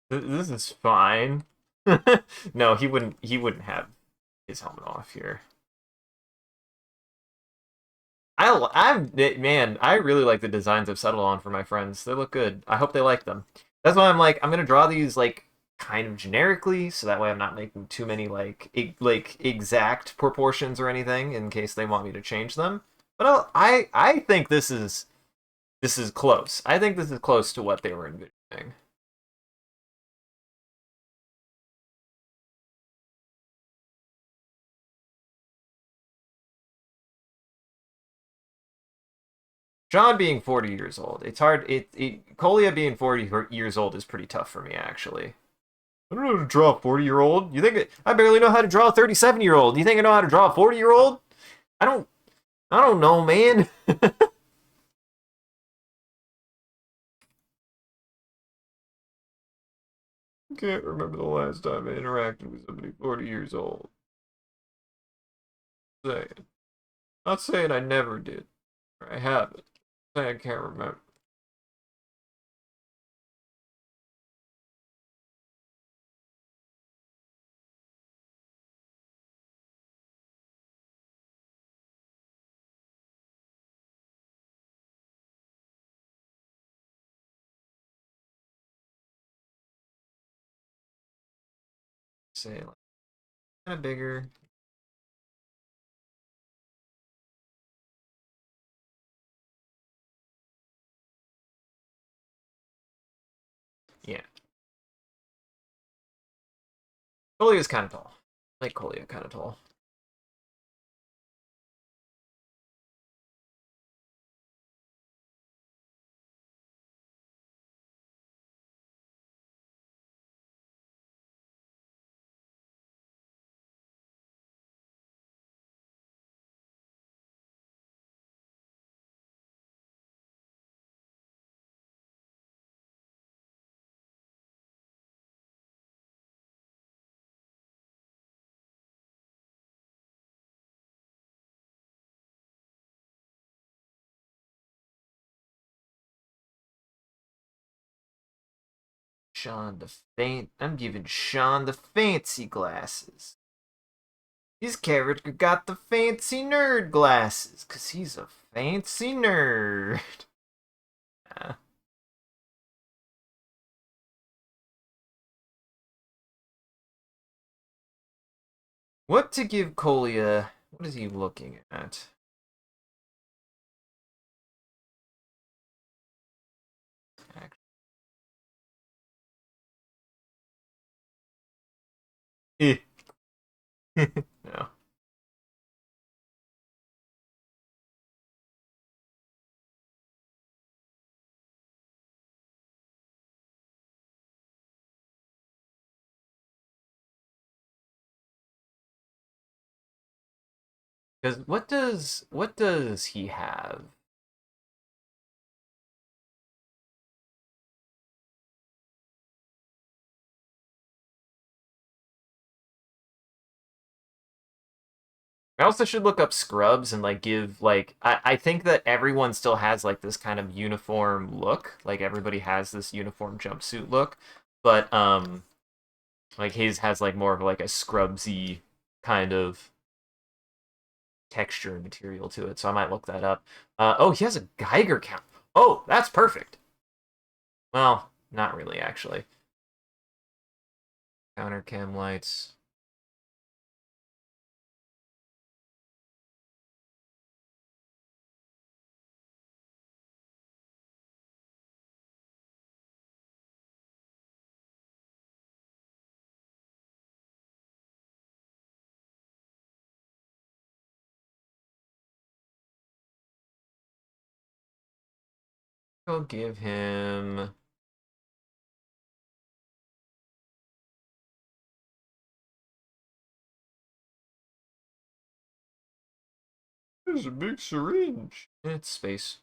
This is fine. No, he wouldn't have his helmet off here. Man, I really like the designs I've settled on for my friends. They look good. I hope they like them. That's why I'm like, I'm gonna draw these like kind of generically, so that way I'm not making too many like exact proportions or anything in case they want me to change them. But I think this is close. I think this is close to what they were envisioning. John being 40 years old, it's hard. Colia being 40 years old is pretty tough for me, actually. I don't know how to draw a 40-year-old. You think I barely know how to draw a 37-year-old? You think I know how to draw a 40-year-old? I don't. I don't know, man. Can't remember the last time I interacted with somebody 40 years old. Saying. Not saying I never did. Or I haven't. Saying I can't remember. Say like kind of bigger. Yeah. Colia's kind of tall. Like Colia kind of tall. Sean the Faint. I'm giving Sean the fancy glasses. His character got the fancy nerd glasses, cause he's a fancy nerd. What to give Colia? What is he looking at? No. Because what does he have? I also should look up scrubs and like give like I think that everyone still has like this kind of uniform look. Like everybody has this uniform jumpsuit look. But like his has like more of like a scrubsy kind of texture and material to it. So I might look that up. Oh, he has a Geiger count. Oh, that's perfect. Well, not really actually. Counter cam lights. I'll give him. There's a big syringe. It's space.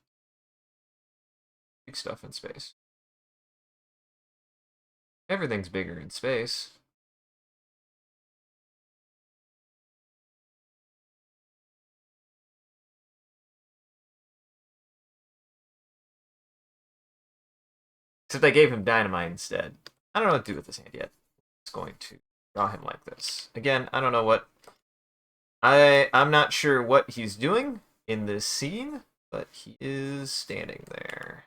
Big stuff in space. Everything's bigger in space. Except I gave him dynamite instead. I don't know what to do with this hand yet. It's going to draw him like this. Again, I don't know what. I'm not sure what he's doing in this scene, but he is standing there.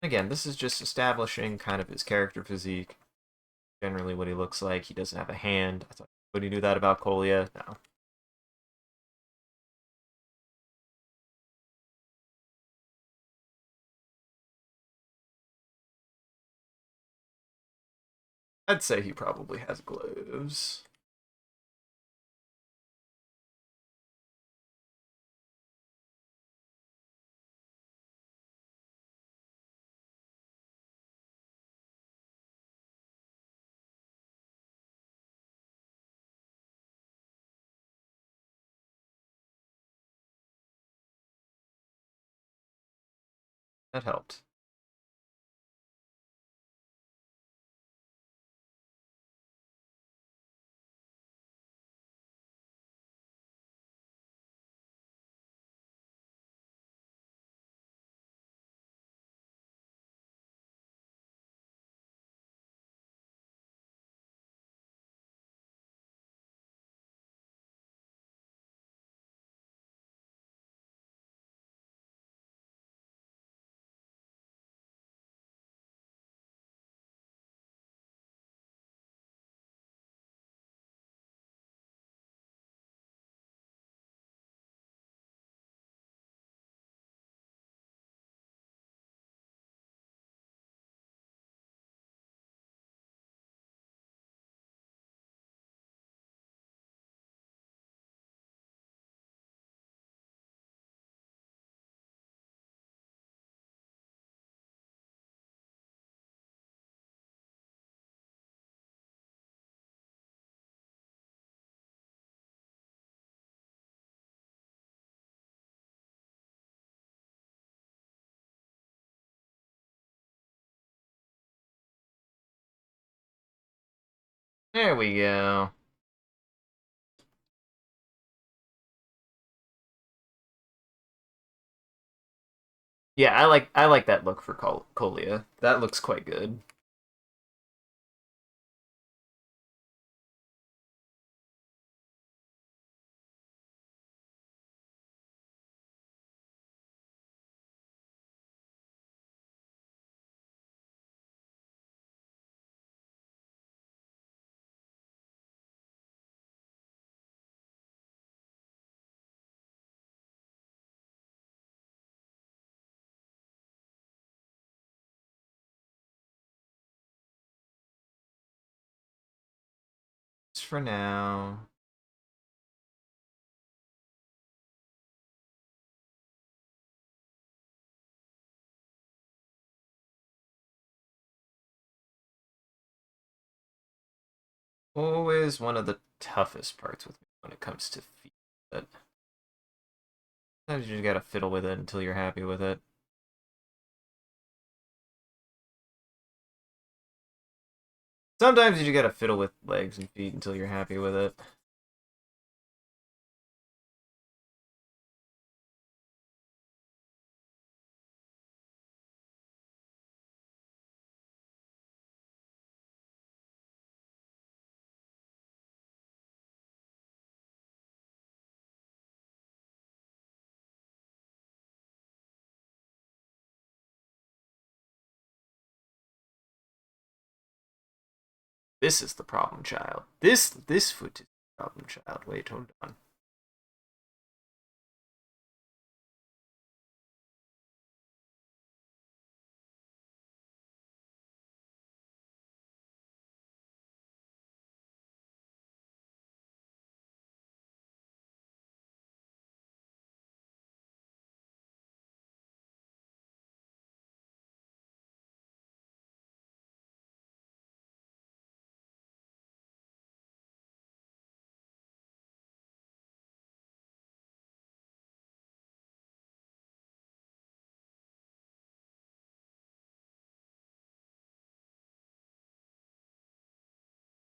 Again, this is just establishing kind of his character physique, generally what he looks like. He doesn't have a hand. I thought, would he do that about Colia? No. I'd say he probably has gloves. That helped. There we go. Yeah, I like that look for Colia. That looks quite good. Just for now. Always one of the toughest parts with me when it comes to feet. But sometimes you just gotta fiddle with it until you're happy with it. Sometimes you just gotta fiddle with legs and feet until you're happy with it. This is the problem child. This foot is the problem child. Wait, hold on.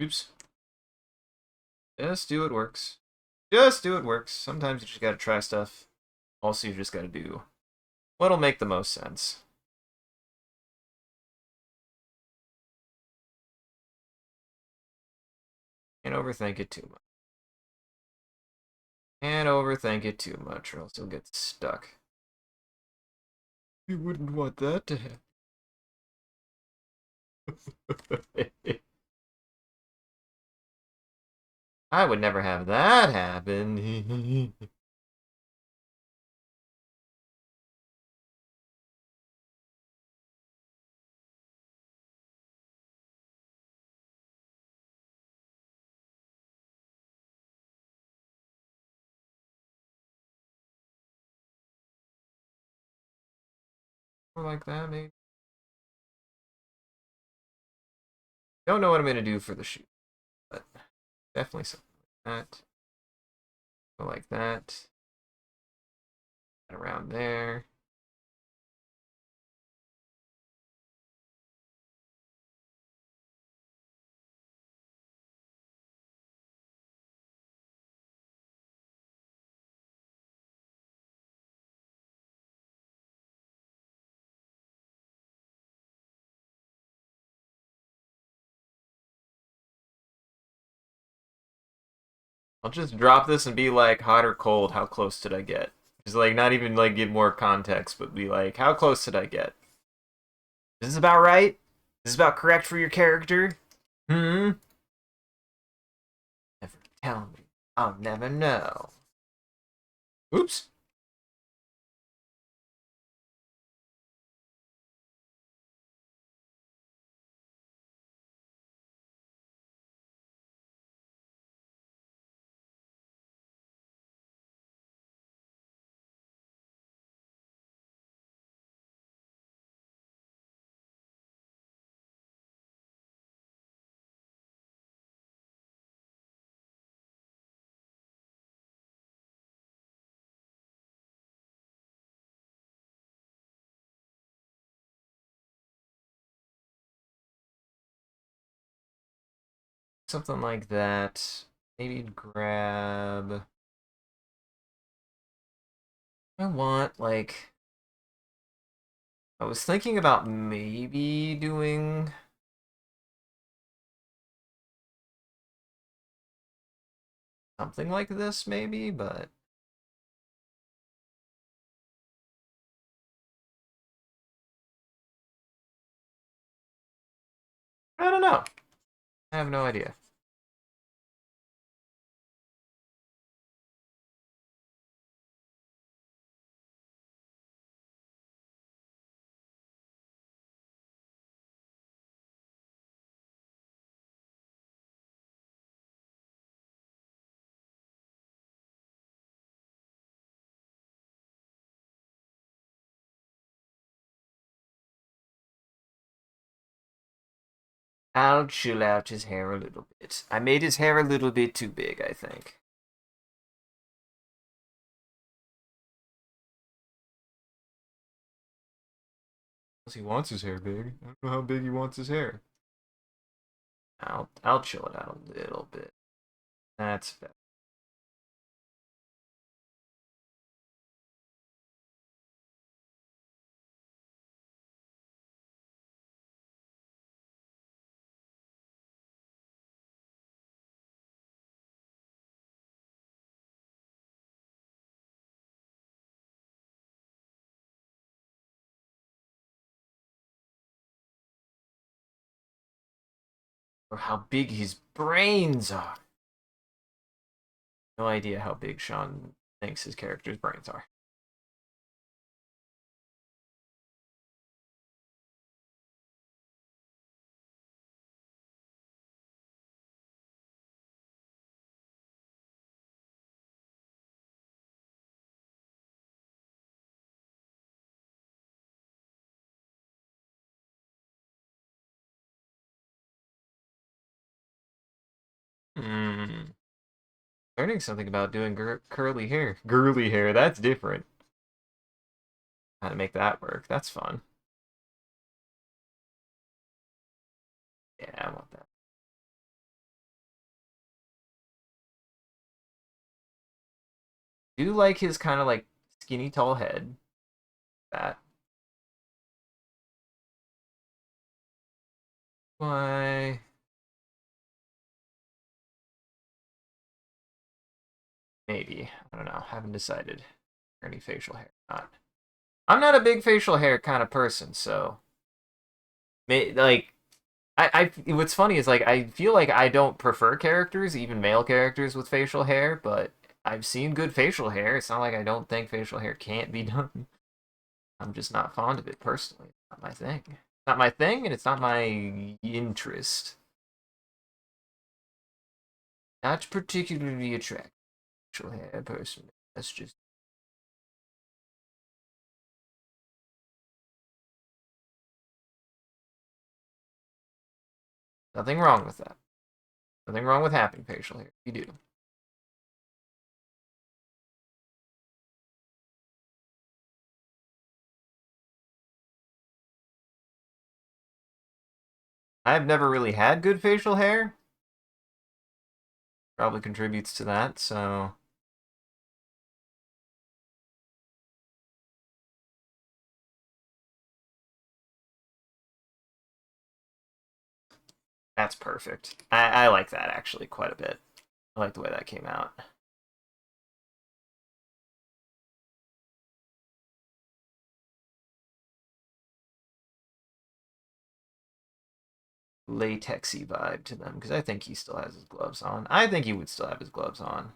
Oops. Just do what works. Just do what works. Sometimes you just gotta try stuff. Also, you just gotta do what'll make the most sense. Can't overthink it too much. Can't overthink it too much, or else you'll get stuck. You wouldn't want that to happen. I would never have that happen. Or like that, maybe. Don't know what I'm gonna do for the shoot, but definitely something like that. Go like that. Around there. I'll just drop this and be like, hot or cold, how close did I get? Just like, not even like give more context, but be like, how close did I get? Is this about right? Is this about correct for your character? Hmm? Never tell me. I'll never know. Oops. something like that. Maybe grab. I want like. I was thinking about maybe doing something like this, maybe, but I don't know. I have no idea. I'll chill out his hair a little bit. I made his hair a little bit too big, I think. Unless he wants his hair big. I don't know how big he wants his hair. I'll chill it out a little bit. That's better. Or how big his brains are. No idea how big Sean thinks his character's brains are. Hmm. Learning something about doing curly hair. Girly hair, that's different. How to make that work. That's fun. Yeah, I want that. Do like his kind of like skinny tall head. That. Why? Maybe. I don't know. Haven't decided. Any facial hair. Not. I'm not a big facial hair kind of person, so like what's funny is like I feel like I don't prefer characters, even male characters with facial hair, but I've seen good facial hair. It's not like I don't think facial hair can't be done. I'm just not fond of it personally. It's not my thing. It's not my thing, and it's not my interest. Not particularly attractive facial hair personally. That's just nothing wrong with that. Nothing wrong with having facial hair. You do. I've never really had good facial hair. Probably contributes to that, so that's perfect. I like that actually quite a bit. I like the way that came out. Latexy vibe to them because I think he still has his gloves on. I think he would still have his gloves on.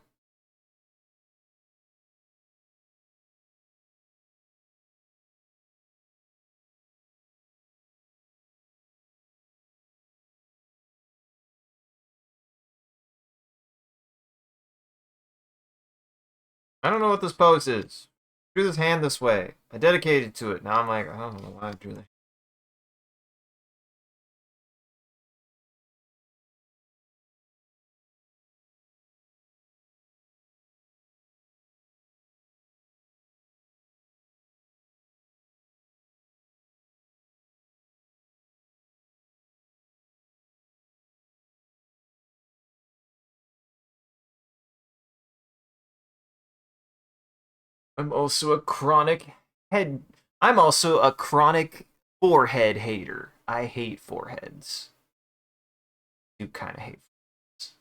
I don't know what this pose is. Drew this hand this way. I dedicated to it. Now I'm like, I don't know why I drew that. I'm also a chronic head. I'm also a chronic forehead hater. I hate foreheads. You kind of hate foreheads.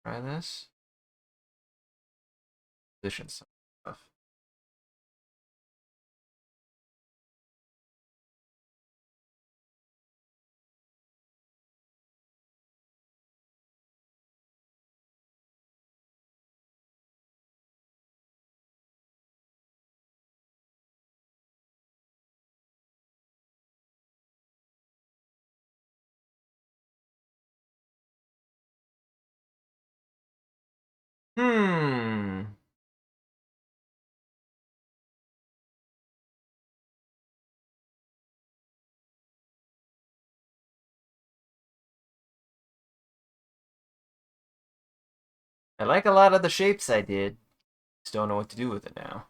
Try this. Position stuff. Hmm. I like a lot of the shapes I did. Just don't know what to do with it now.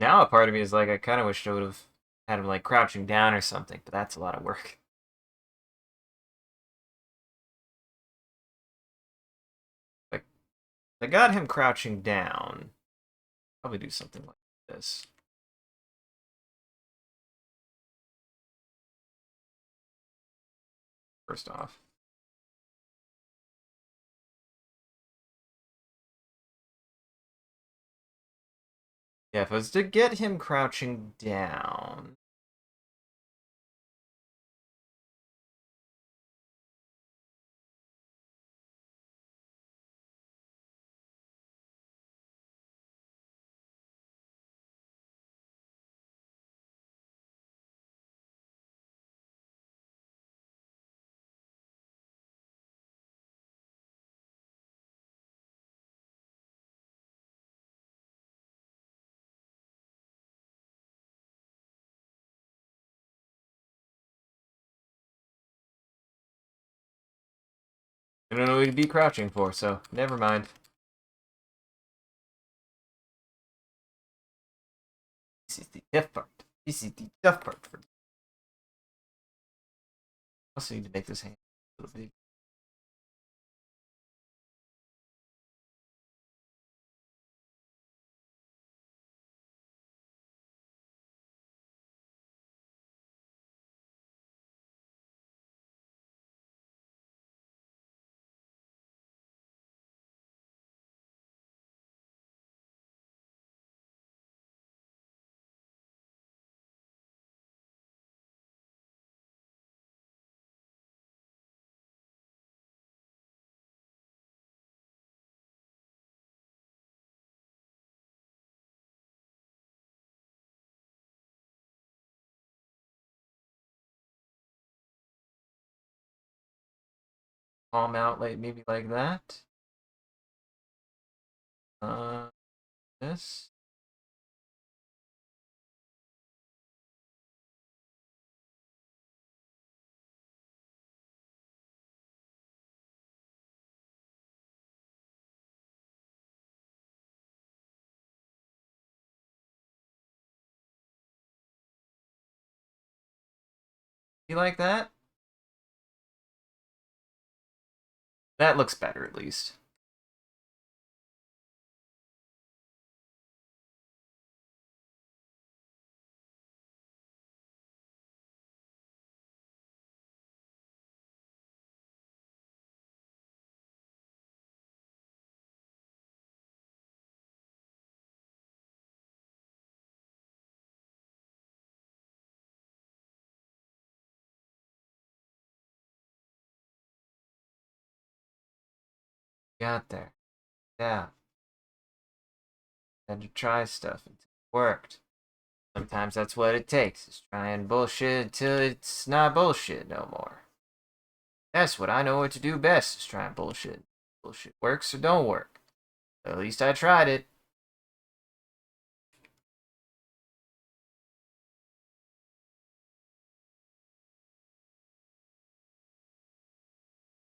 Now a part of me is like, I kind of wish I would have had him like crouching down or something, but that's a lot of work. Like, I got him crouching down. Probably do something like this. First off. Yeah, if I was to get him crouching down. I don't know what he'd be crouching for, so never mind. This is the tough part. This is the tough part for me. I also need to make this hand a little big. Palm out like maybe like that. Uh, this. You like that? That looks better at least. Got there. Yeah. Had to try stuff until it worked. Sometimes that's what it takes, is trying bullshit until it's not bullshit no more. That's what I know what to do best, is trying bullshit. Bullshit works or don't work. At least I tried it.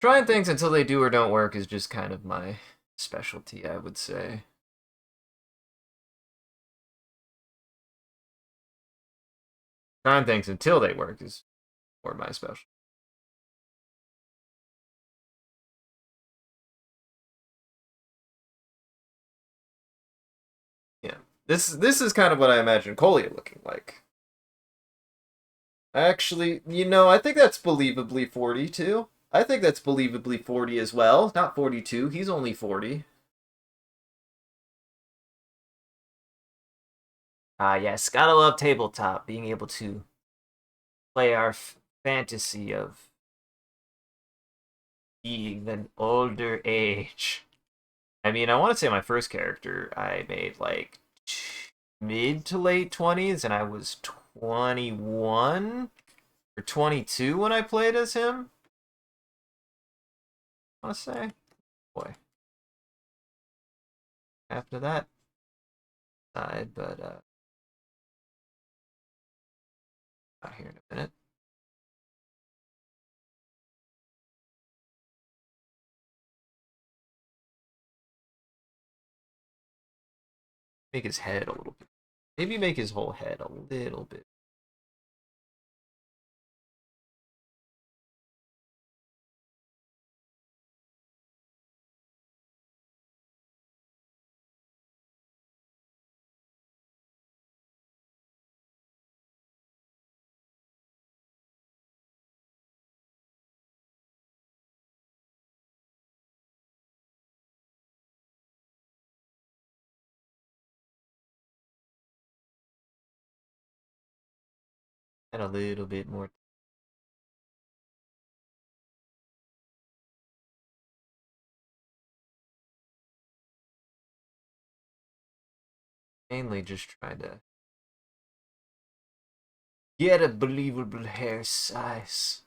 Trying things until they do or don't work is just kind of my specialty, I would say. Trying things until they work is more my specialty. Yeah. This is kind of what I imagine Colia looking like. Actually, I think that's believably 40 too. I think that's believably 40 as well. Not 42. He's only 40. Yes, gotta love tabletop. Being able to play our fantasy of being an older age. I mean, I want to say my first character I made like mid to late 20s, and I was 21 or 22 when I played as him. I want to say, boy, after that died, but out here in a minute. Make his head a little bit. Maybe make his whole head a little bit. And a little bit more. Mainly just trying to get a believable hair size.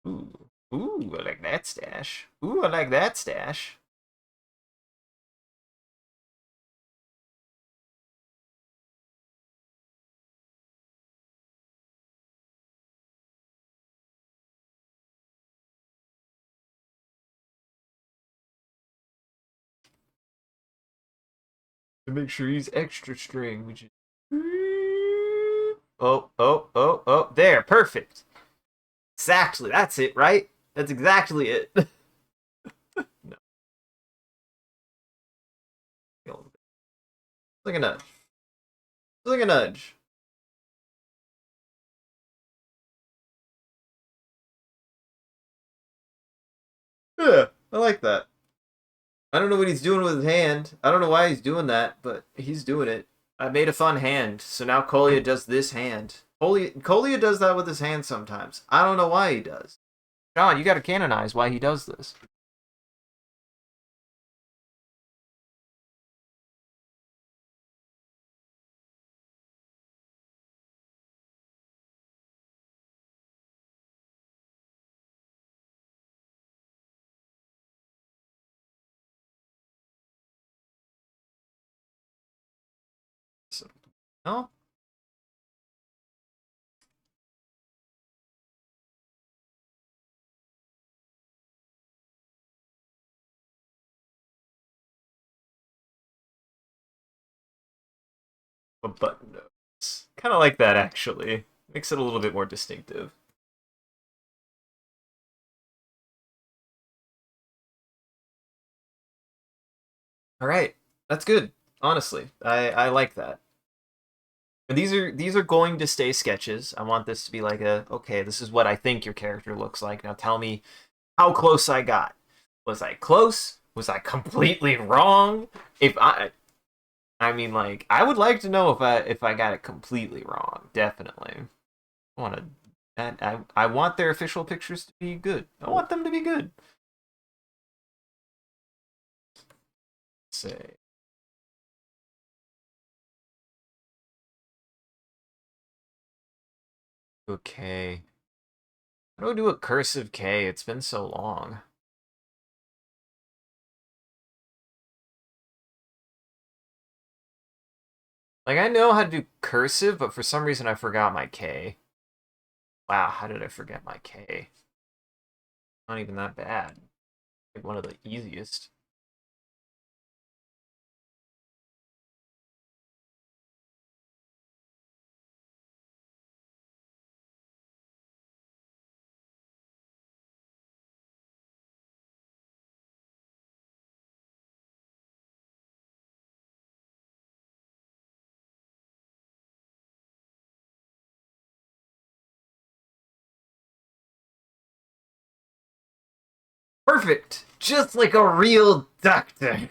Ooh. Ooh, I like that stash. Ooh, I like that stash. To make sure he's extra string, which is. Oh, oh, oh, oh. There, perfect. Exactly. That's it, right? That's exactly it. No. Like a nudge. Like a nudge. Yeah, I like that. I don't know what he's doing with his hand. I don't know why he's doing that, but he's doing it. I made a fun hand, so now Colia does this hand. Colia does that with his hand sometimes. I don't know why he does. John, you gotta canonize why he does this. So, no? A button nose. Kind of like that, actually. Makes it a little bit more distinctive. All right, that's good. Honestly, I like that. And these are going to stay sketches. I want this to be like a okay. This is what I think your character looks like. Now tell me how close I got. Was I close? Was I completely wrong? If I I mean, like, I would like to know if I got it completely wrong. Definitely. I want to. I want their official pictures to be good. I want them to be good. Let's say. Okay. How do I do a cursive K? It's been so long. Like, I know how to do cursive, but for some reason I forgot my K. Wow, how did I forget my K? Not even that bad. Like one of the easiest. Perfect! Just like a real doctor.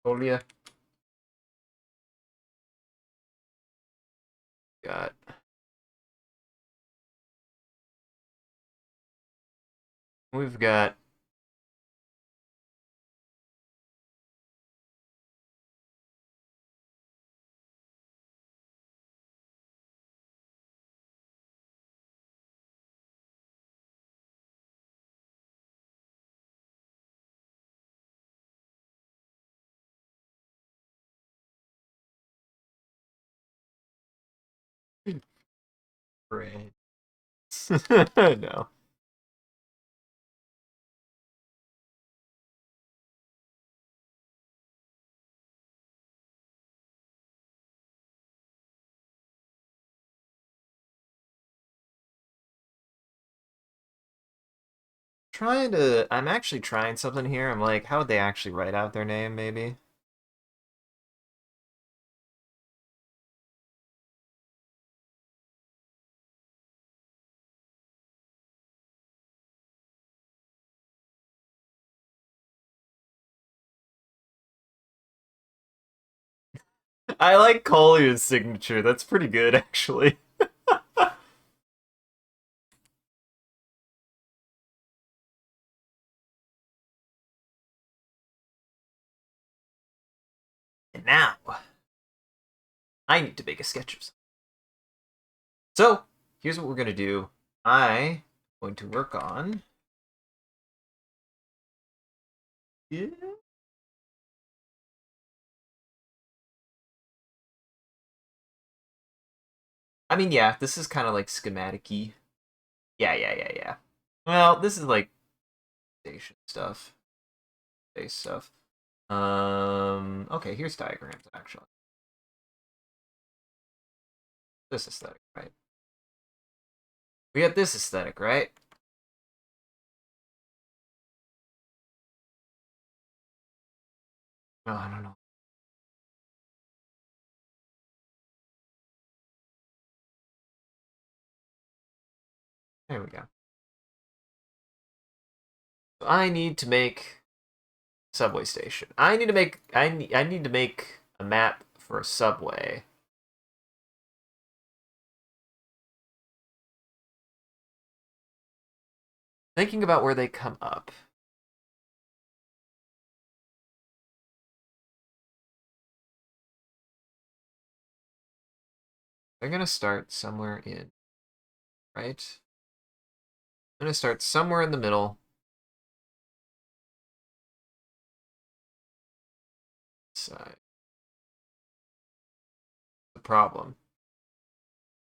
Folia. Got. We've got. Bread. No. I'm actually trying something here. I'm like, how would they actually write out their name, maybe? I like Collier's signature. That's pretty good, actually. And now, I need to make a sketch of something. So, here's what we're going to do. I'm going to work on. Yeah. I mean, yeah, this is kind of like schematic-y. Yeah. Well, this is like station stuff, base stuff. Okay, here's diagrams, actually. This aesthetic, right? We got this aesthetic, right? Oh, I don't know. There we go. So I need to make subway station. I need to make a map for a subway. Thinking about where they come up. They're gonna start somewhere in, right? I'm gonna start somewhere in the middle. Side. The problem.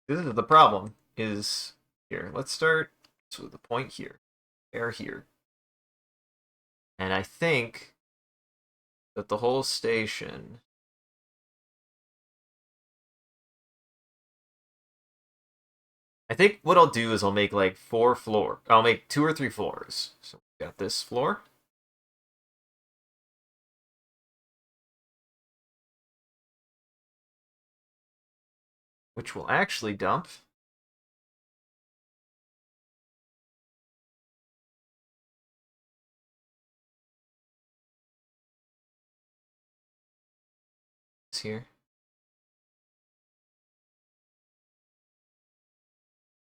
This is the problem. Is here. Let's start with the point here. They're here. And I think that the whole station. I think what I'll do is I'll make like I'll make 2 or 3 floors. So we got this floor. Which will actually dump here.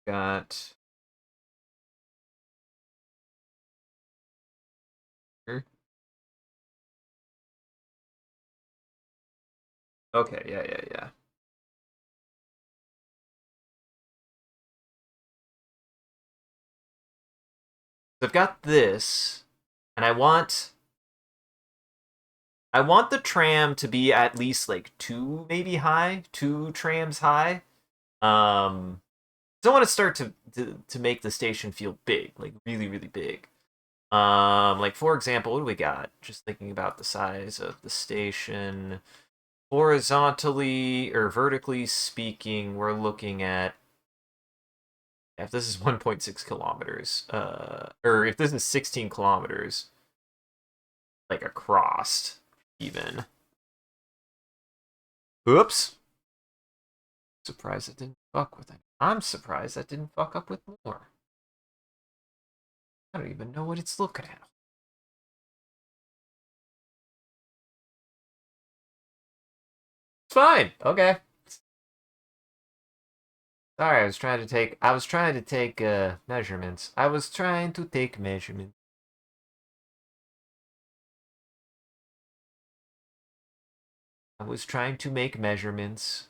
Got here. Okay, yeah. So I've got this, and I want the tram to be at least like maybe high, 2 trams high. Don't want to start to make the station feel big, like really, really big. Like for example, what do we got? Just thinking about the size of the station. Horizontally or vertically speaking, we're looking at if this is 1.6 kilometers, or if this is 16 kilometers, like across, even. Oops. Surprised it didn't fuck with it. I'm surprised that didn't fuck up with more. I don't even know what it's looking at. It's fine. Okay. Sorry, I was trying to take measurements. I was trying to take measurements. I was trying to make measurements.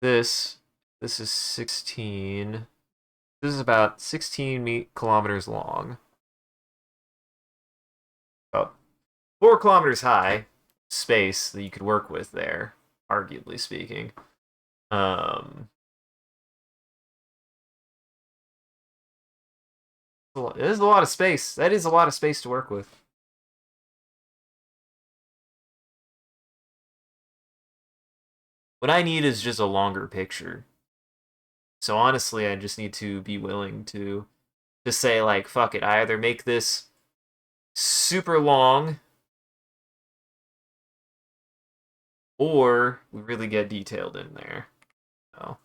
This is 16. This is about 16 kilometers long. About 4 kilometers high space that you could work with there, arguably speaking. It is a lot of space. That is a lot of space to work with. What I need is just a longer picture. So honestly, I just need to be willing to just say like, fuck it. I either make this super long, or we really get detailed in there. Oh.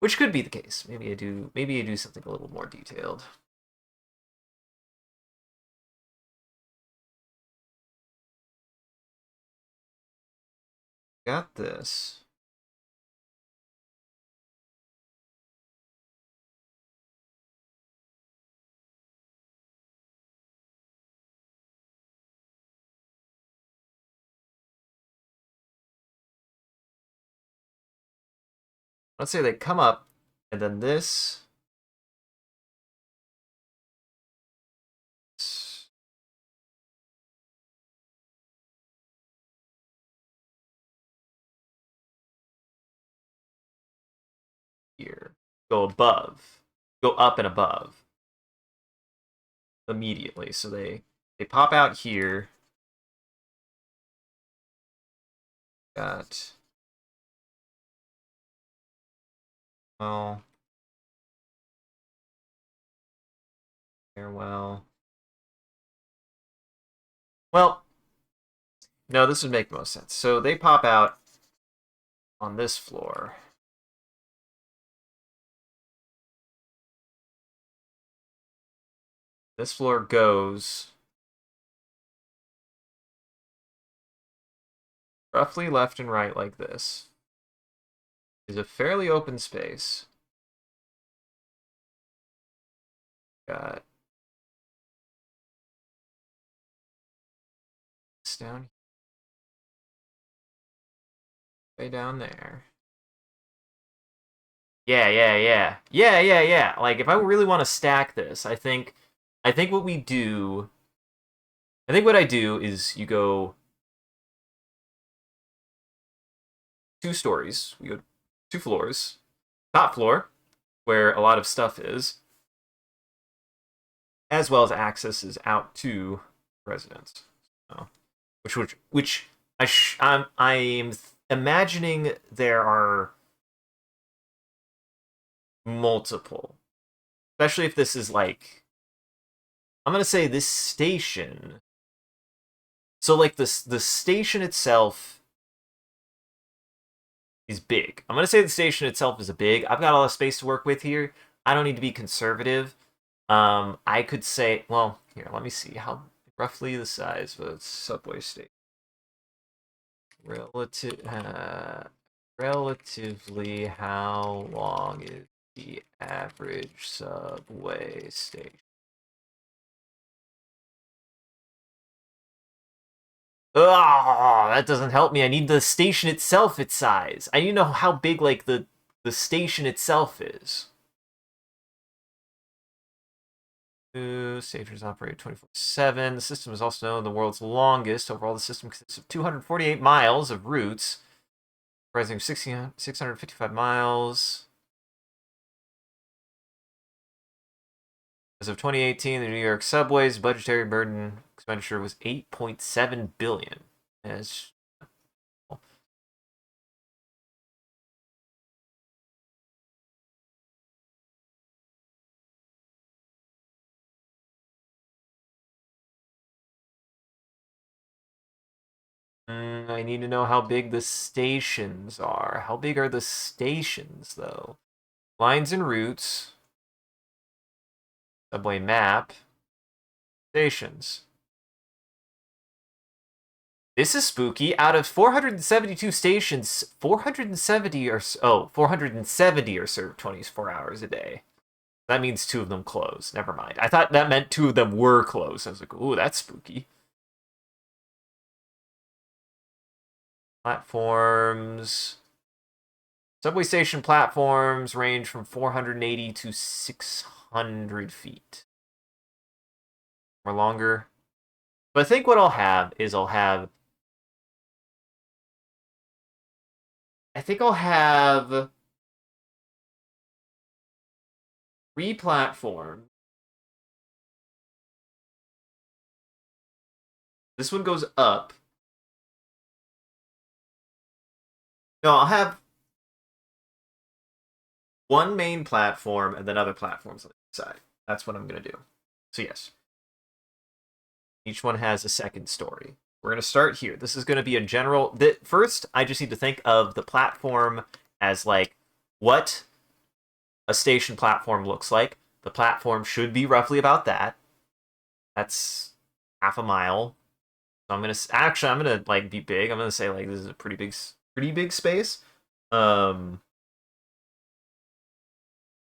Which could be the case. Maybe I do something a little more detailed. Got this. Let's say they come up, and then this. Here. Go above. Go up and above. Immediately. So they pop out here. Got. Well. Farewell. Well, no, this would make most sense. So they pop out on this floor. This floor goes roughly left and right like this. Is a fairly open space. Got this down way down there. Yeah. Like if I really want to stack this, I think what we do I think what I do is you go 2 stories, we go 2 floors. Top floor, where a lot of stuff is, as well as accesses out to residents. So, which I'm imagining there are multiple, especially if this is like, I'm gonna say this station. So like the station itself is big. I'm gonna say the station itself is big. I've got a lot of space to work with here. I don't need to be conservative. I could say, well, here, let me see how roughly the size of a subway station. Relatively, how long is the average subway station? Oh, that doesn't help me. I need the station itself, its size. I need to know how big, like, the station itself is. Stations operate 24/7. The system is also known the world's longest. Overall, the system consists of 248 miles of routes, comprising 655 miles. As of 2018, the New York subway's budgetary burden expenditure was 8.7 billion. As I need to know how big the stations are. How big are the stations, though? Lines and routes. Subway map. Stations. This is spooky. Out of 472 stations, 470 are 470 are served 24 hours a day. That means 2 of them close. Never mind. I thought that meant 2 of them were closed. I was like, ooh, that's spooky. Platforms. Subway station platforms range from 480 to 600 feet. Or longer. But I think what I'll have is I think I'll have 3 platforms. This one goes up. No, I'll have one main platform and then other platforms on the side. That's what I'm going to do. So, yes. Each one has a second story. We're going to start here. This is going to be a general. First, I just need to think of the platform as like what a station platform looks like. The platform should be roughly about that. That's half a mile. So I'm gonna like be big. I'm gonna say like this is a pretty big space. Um,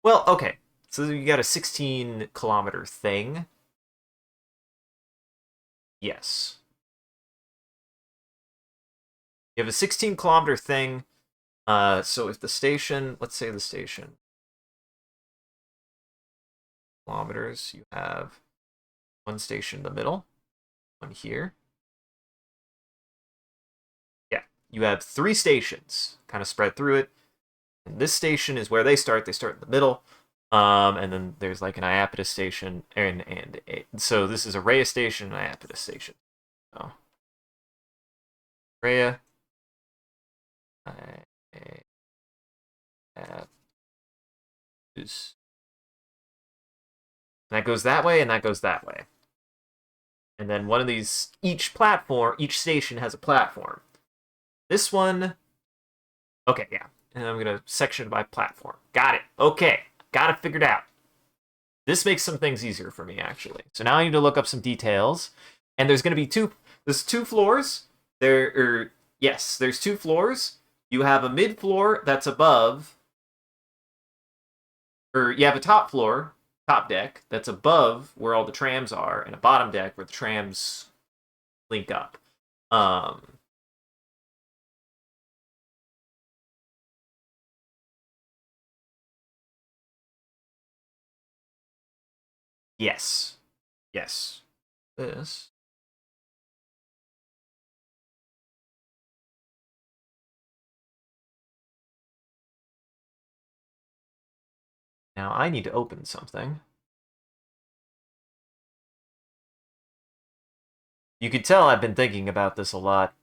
well, okay. So you got a 16-kilometer thing. Yes. You have a 16-kilometer thing. So if the station, let's say the station, kilometers, you have one station in the middle, one here. Yeah, you have 3 stations kind of spread through it. And this station is where they start. They start in the middle. And then there's like an Iapetus station, so this is a Rhea station, and Iapetus station. So Rhea, Iapetus. That goes that way, and that goes that way. And then one of these, each station has a platform. This one, okay, yeah. And I'm gonna section by platform. Got it. Okay, got it figured out. This makes some things easier for me, actually. So now I need to look up some details. And there's going to be there's 2 floors. Yes, there's 2 floors. You have a mid floor that's above, or you have a top floor, top deck, that's above where all the trams are, and a bottom deck where the trams link up. Yes. Yes. This. Now I need to open something. You could tell I've been thinking about this a lot.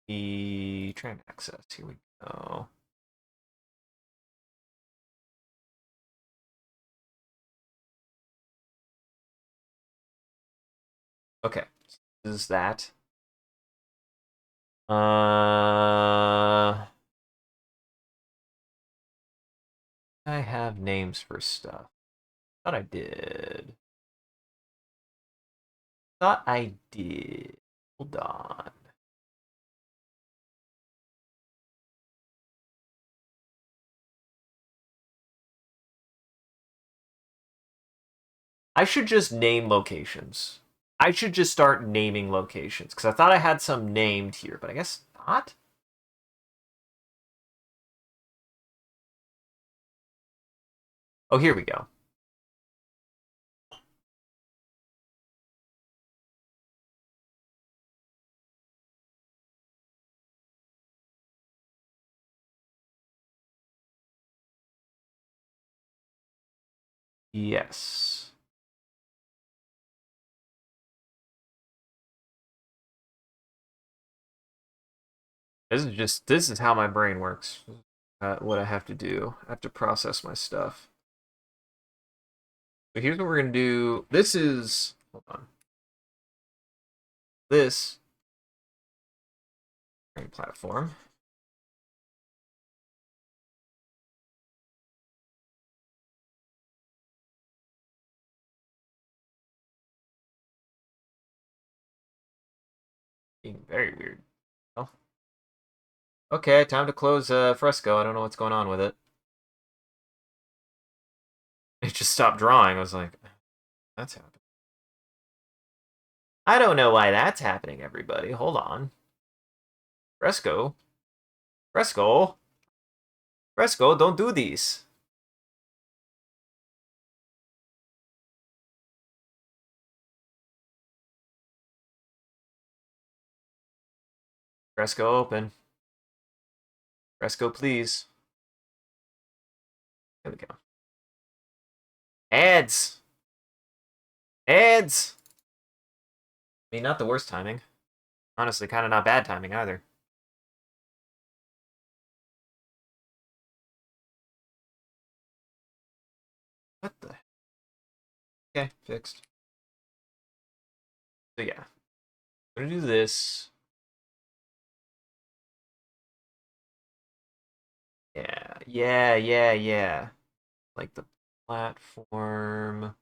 The tram access. Here we go. Okay. This is that. Uh, I have names for stuff. Thought I did. Thought I did. Hold on. I should just name locations. I should just start naming locations because I thought I had some named here, but I guess not. Oh, here we go. Yes. This is how my brain works. What I have to do. I have to process my stuff. So here's what we're gonna do. This is, hold on. This platform. Being very weird. Oh. Okay, time to close Fresco. I don't know what's going on with it. It just stopped drawing. I was like, that's happening. I don't know why that's happening, everybody. Hold on. Fresco. Fresco. Fresco, don't do these. Fresco open. Fresco, please. There we go. Ads. Ads. I mean, not the worst timing. Honestly, kind of not bad timing either. What the? Okay, fixed. So yeah, I'm gonna do this. Yeah. Like the platform.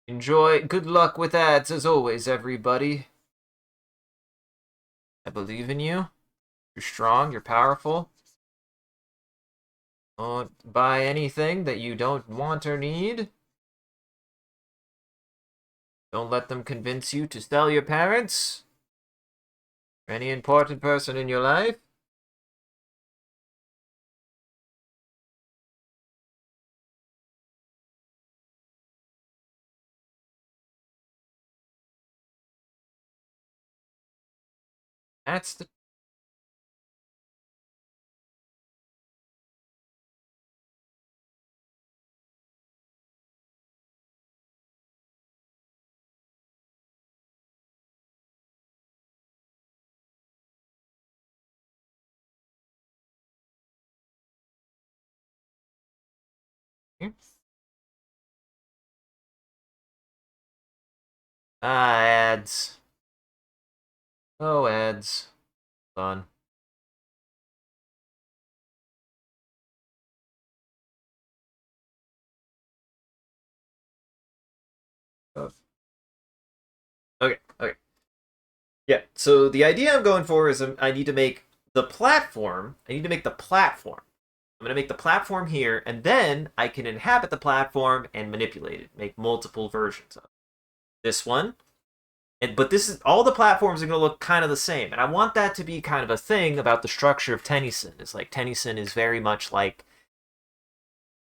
Enjoy. Good luck with ads as always, everybody. I believe in you. You're strong. You're powerful. Don't buy anything that you don't want or need. Don't let them convince you to sell your parents or any important person in your life. That's the ads. Oh, ads. Hold on. Oh. Okay. Yeah, so the idea I'm going for is I need to make the platform. I need to make the platform. I'm going to make the platform here, and then I can inhabit the platform and manipulate it, make multiple versions of it. This one. But this is all the platforms are going to look kind of the same, and I want that to be kind of a thing about the structure of Tennyson. It's like Tennyson is very much like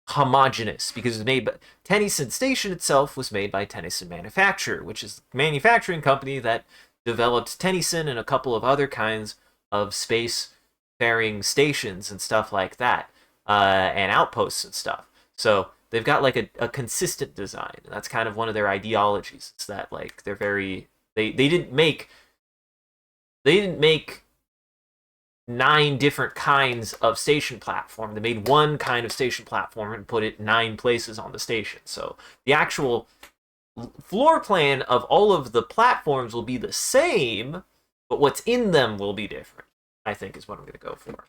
homogenous because it's made by Tennyson Station itself was made by Tennyson Manufacturer, which is a manufacturing company that developed Tennyson and a couple of other kinds of space faring stations and stuff like that. and outposts and stuff. So they've got like a consistent design. And that's kind of one of their ideologies. It's that like they're very they didn't make 9 different kinds of station platform. They made one kind of station platform and put it 9 places on the station. So the actual floor plan of all of the platforms will be the same, but what's in them will be different, I think is what I'm going to go for.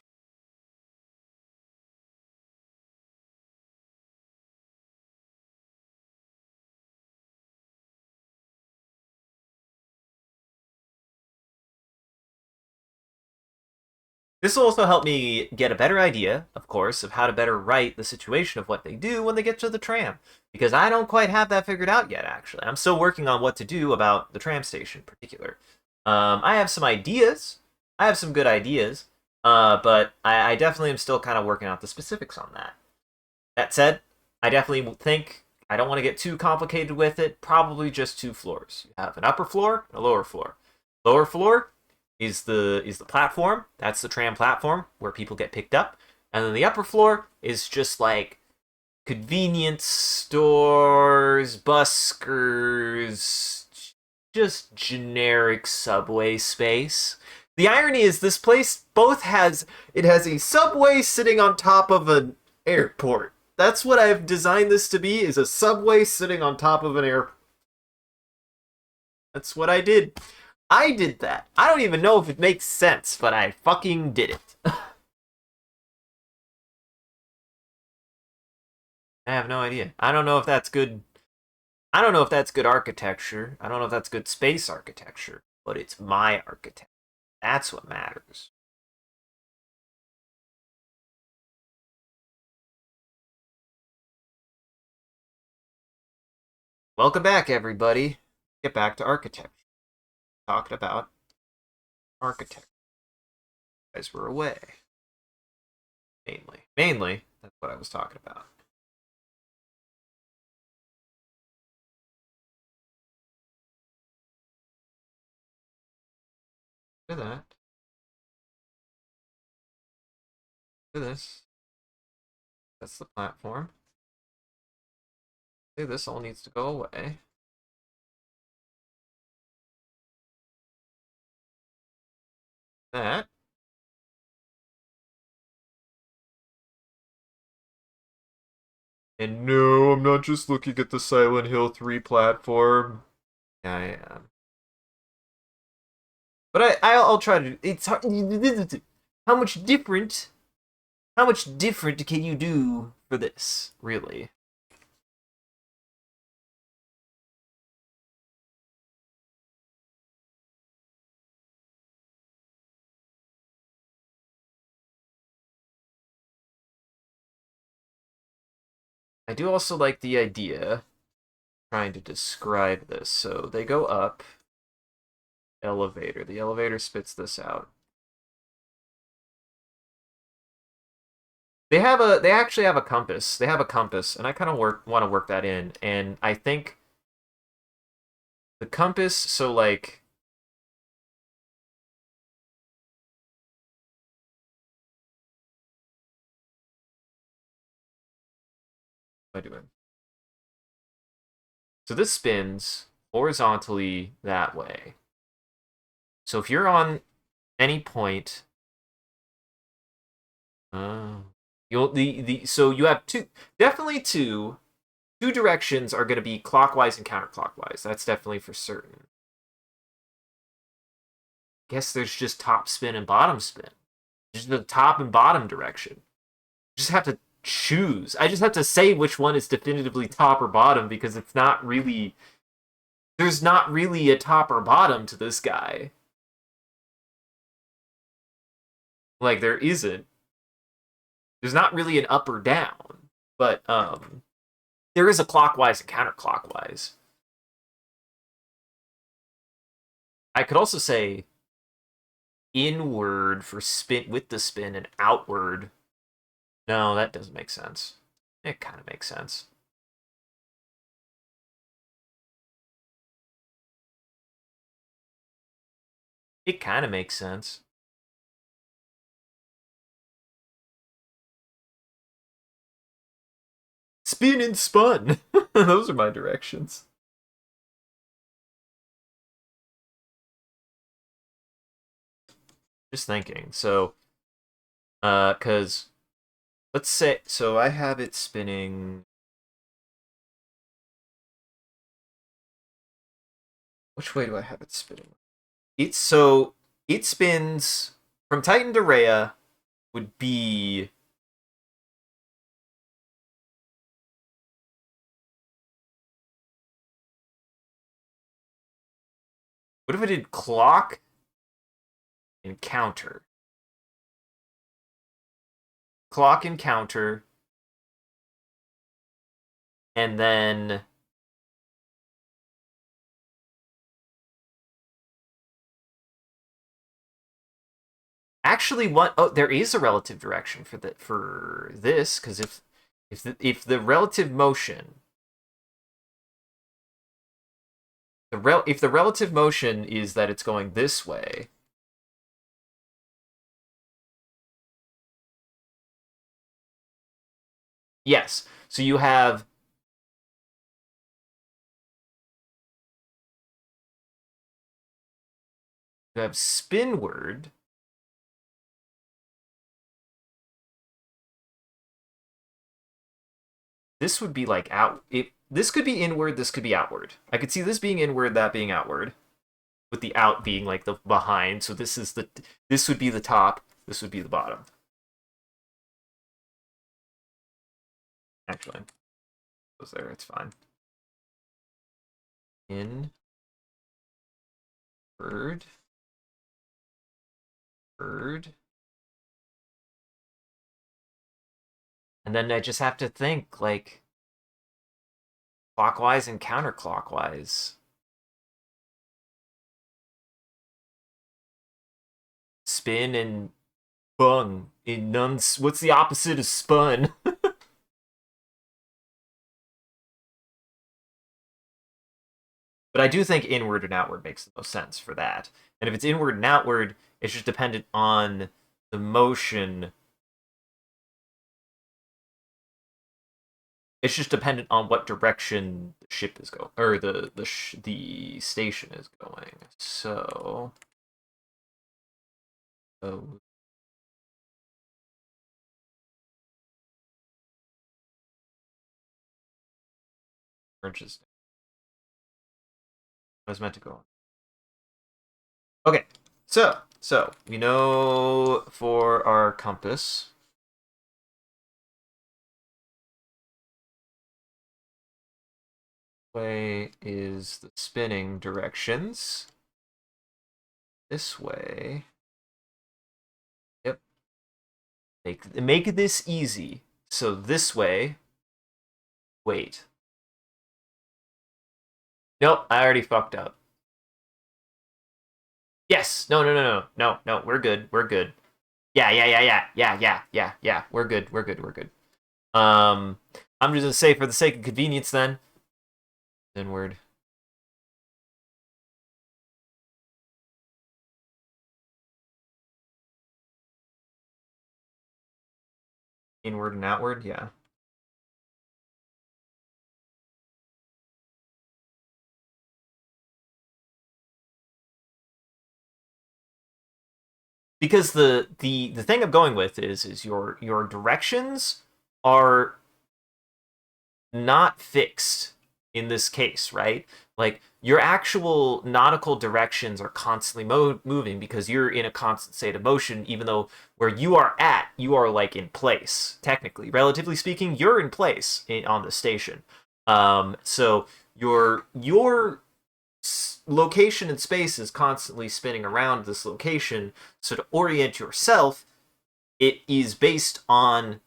This will also help me get a better idea, of course, of how to better write the situation of what they do when they get to the tram. Because I don't quite have that figured out yet, actually. I'm still working on what to do about the tram station in particular. I have some ideas. I have some good ideas. But I definitely am still kind of working out the specifics on that. That said, I definitely think I don't want to get too complicated with it. Probably just 2 floors. You have an upper floor and a lower floor. Lower floor is the platform. That's the tram platform where people get picked up. And then the upper floor is just like convenience stores, buskers, just generic subway space. The irony is this place both has a subway sitting on top of an airport. That's what I've designed this to be, is a subway sitting on top of an airport. That's what I did. I did that. I don't even know if it makes sense, but I fucking did it. I have no idea. I don't know if that's good. I don't know if that's good architecture. I don't know if that's good space architecture, but it's my architecture. That's what matters. Welcome back, everybody. Get back to architecture. Talking about architecture. As we're away. Mainly, that's what I was talking about. Look at that. Look at this. That's the platform. See, this all needs to go away. That. And no, I'm not just looking at the Silent Hill 3 platform. Yeah, I am. But I'll try to. It's hard. How much different? How much different can you do for this, really? I do also like the idea, trying to describe this. So they go up, elevator. The elevator spits this out. They actually have a compass. They have a compass, and I kind of want to work that in. And I think the compass, so like what am I doing? So this spins horizontally that way. So if you're on any point, you'll the so you have definitely two directions are going to be clockwise and counterclockwise. That's definitely for certain. Guess there's just top spin and bottom spin. Just the top and bottom direction. You just have to choose. I just have to say which one is definitively top or bottom because it's not really. There's not really a top or bottom to this guy. Like there isn't. There's not really an up or down, but there is a clockwise and counterclockwise. I could also say inward for spin with the spin and outward. No, that doesn't make sense. It kind of makes sense. It kind of makes sense. Spin and spun. Those are my directions. Just thinking. So, cause let's say so I have it spinning. Which way do I have it spinning? It spins from Titan to Rhea would be what if I did clock and counter? Clock and counter, and then actually what oh there is a relative direction for this because if the relative motion if the relative motion is that it's going this way. Yes. So you have spinward. This would be like out. This could be inward. This could be outward. I could see this being inward, that being outward, with the out being like the behind. So this would be the top. This would be the bottom. Actually, goes there. It's fine. In bird, bird, and then I just have to think like clockwise and counterclockwise. Spin and bung. In nuns, what's the opposite of spun? But I do think inward and outward makes the most sense for that. And if it's inward and outward, it's just dependent on the motion. It's just dependent on what direction the ship is going, or the station is going. So, oh, interesting. I was meant to go on. Okay, so we know for our compass. Way is the spinning directions. This way. Yep. Make this easy. So this way. Wait. Nope, I already fucked up. Yes. No, no, no, no. No, no, we're good. We're good. Yeah, yeah, yeah, yeah. Yeah, yeah, yeah, yeah. We're good. We're good. We're good. Um I'm just gonna say for the sake of convenience then. Inward. Inward and outward, yeah. Because the thing I'm going with is your directions are not fixed in this case, right? Like your actual nautical directions are constantly moving because you're in a constant state of motion, even though where you are at, you are like in place. Technically, relatively speaking, you're in place on the station. So your location in space is constantly spinning around this location. So to orient yourself, it is based on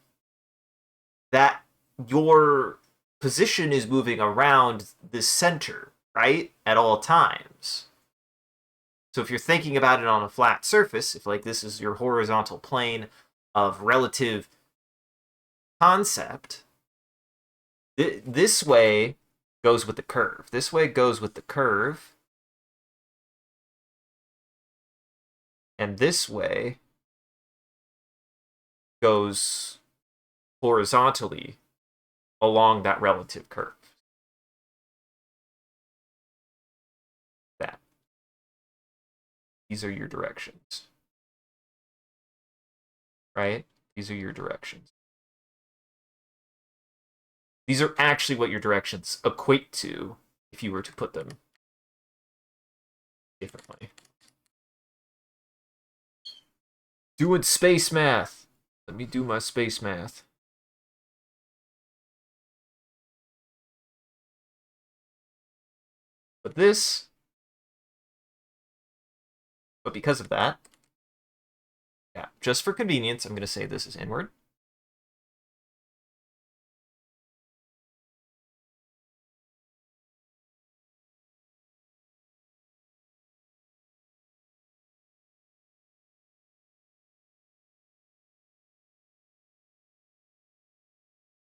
that your position is moving around the center, right? At all times. So if you're thinking about it on a flat surface, if like this is your horizontal plane of relative concept, this way goes with the curve. This way goes with the curve. And this way goes horizontally along that relative curve. That. These are your directions. Right? These are your directions. These are actually what your directions equate to if you were to put them differently. Doing space math. Let me do my space math. But because of that, yeah, just for convenience, I'm going to say this is inward.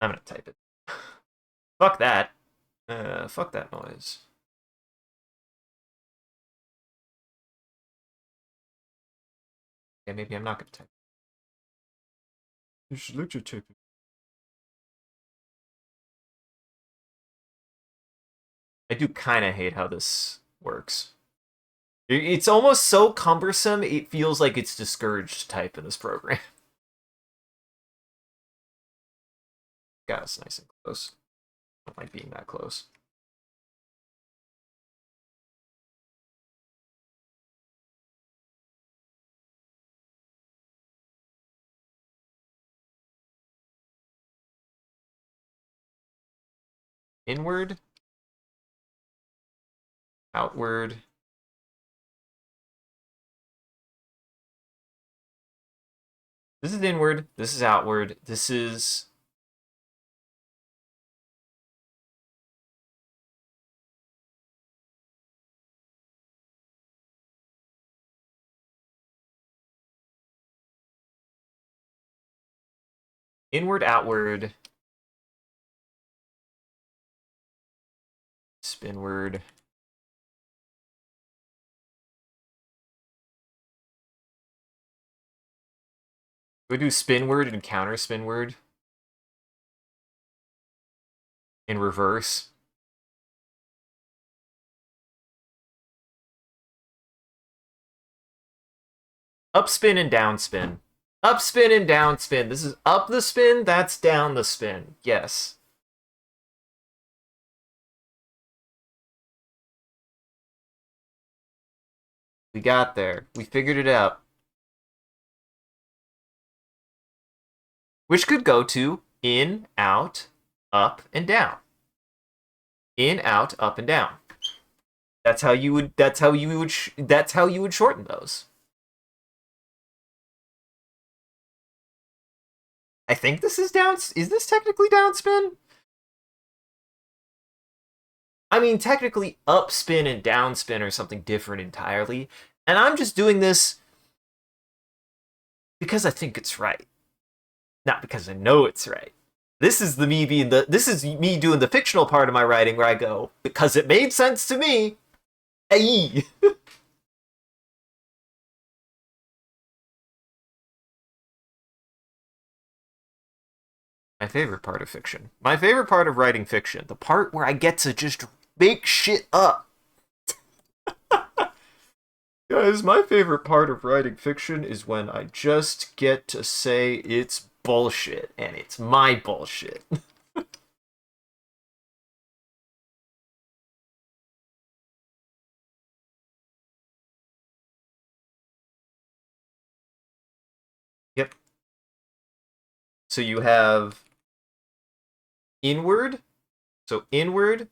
I'm going to type it. Fuck that. Fuck that noise. Okay, maybe I'm not going to type it. You should literally type it. I do kind of hate how this works. It's almost so cumbersome, it feels like it's discouraged to type in this program. God, it's nice and close. I don't like being that close. Inward. Outward. This is inward. This is outward. This is... inward, outward. Spinward. Do I do spinward and counter spinward? In reverse? Upspin and downspin. Upspin and downspin. This is up the spin, that's down the spin. Yes. We got there. We figured it out. Which could go to in, out, up, and down. In, out, up, and down. That's how you would shorten those. I think this is down. Is this technically downspin? I mean, technically upspin and downspin are something different entirely. And I'm just doing this because I think it's right. Not because I know it's right. This is me doing the fictional part of my writing where I go, because it made sense to me. Hey. My favorite part of fiction. My favorite part of writing fiction. The part where I get to just make shit up. Guys, my favorite part of writing fiction is when I just get to say it's bullshit, and it's my bullshit. Yep. So you have inward, so inward,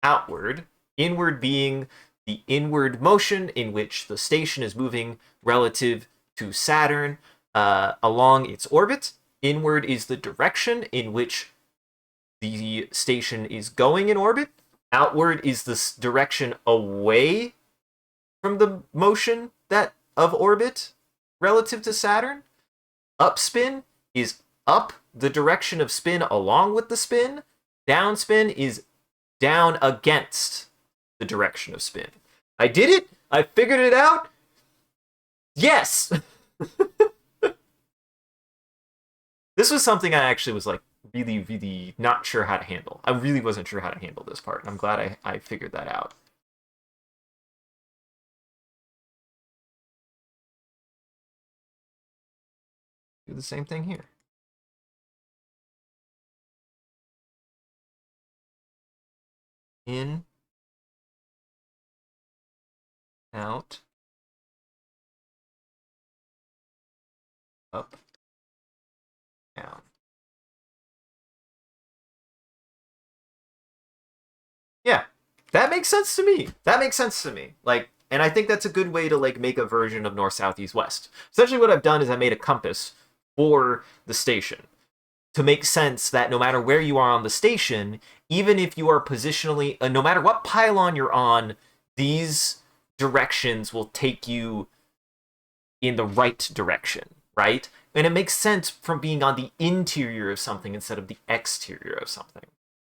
outward, inward being the inward motion in which the station is moving relative to Saturn along its orbit. Inward is the direction in which the station is going in orbit. Outward is the direction away from the motion that of orbit relative to Saturn. Upspin is up the direction of spin along with the spin. Downspin is down against the direction of spin. I did it. I figured it out. Yes. This was something I actually was like really, really not sure how to handle. I really wasn't sure how to handle this part, and I'm glad I figured that out. Do the same thing here. In, out, up, down. Yeah, that makes sense to me. That makes sense to me. Like, and I think that's a good way to like make a version of north, south, east, west. Essentially, what I've done is I made a compass for the station to make sense that no matter where you are on the station, even if you are positionally, no matter what pylon you're on, these directions will take you in the right direction, right? And it makes sense from being on the interior of something instead of the exterior of something.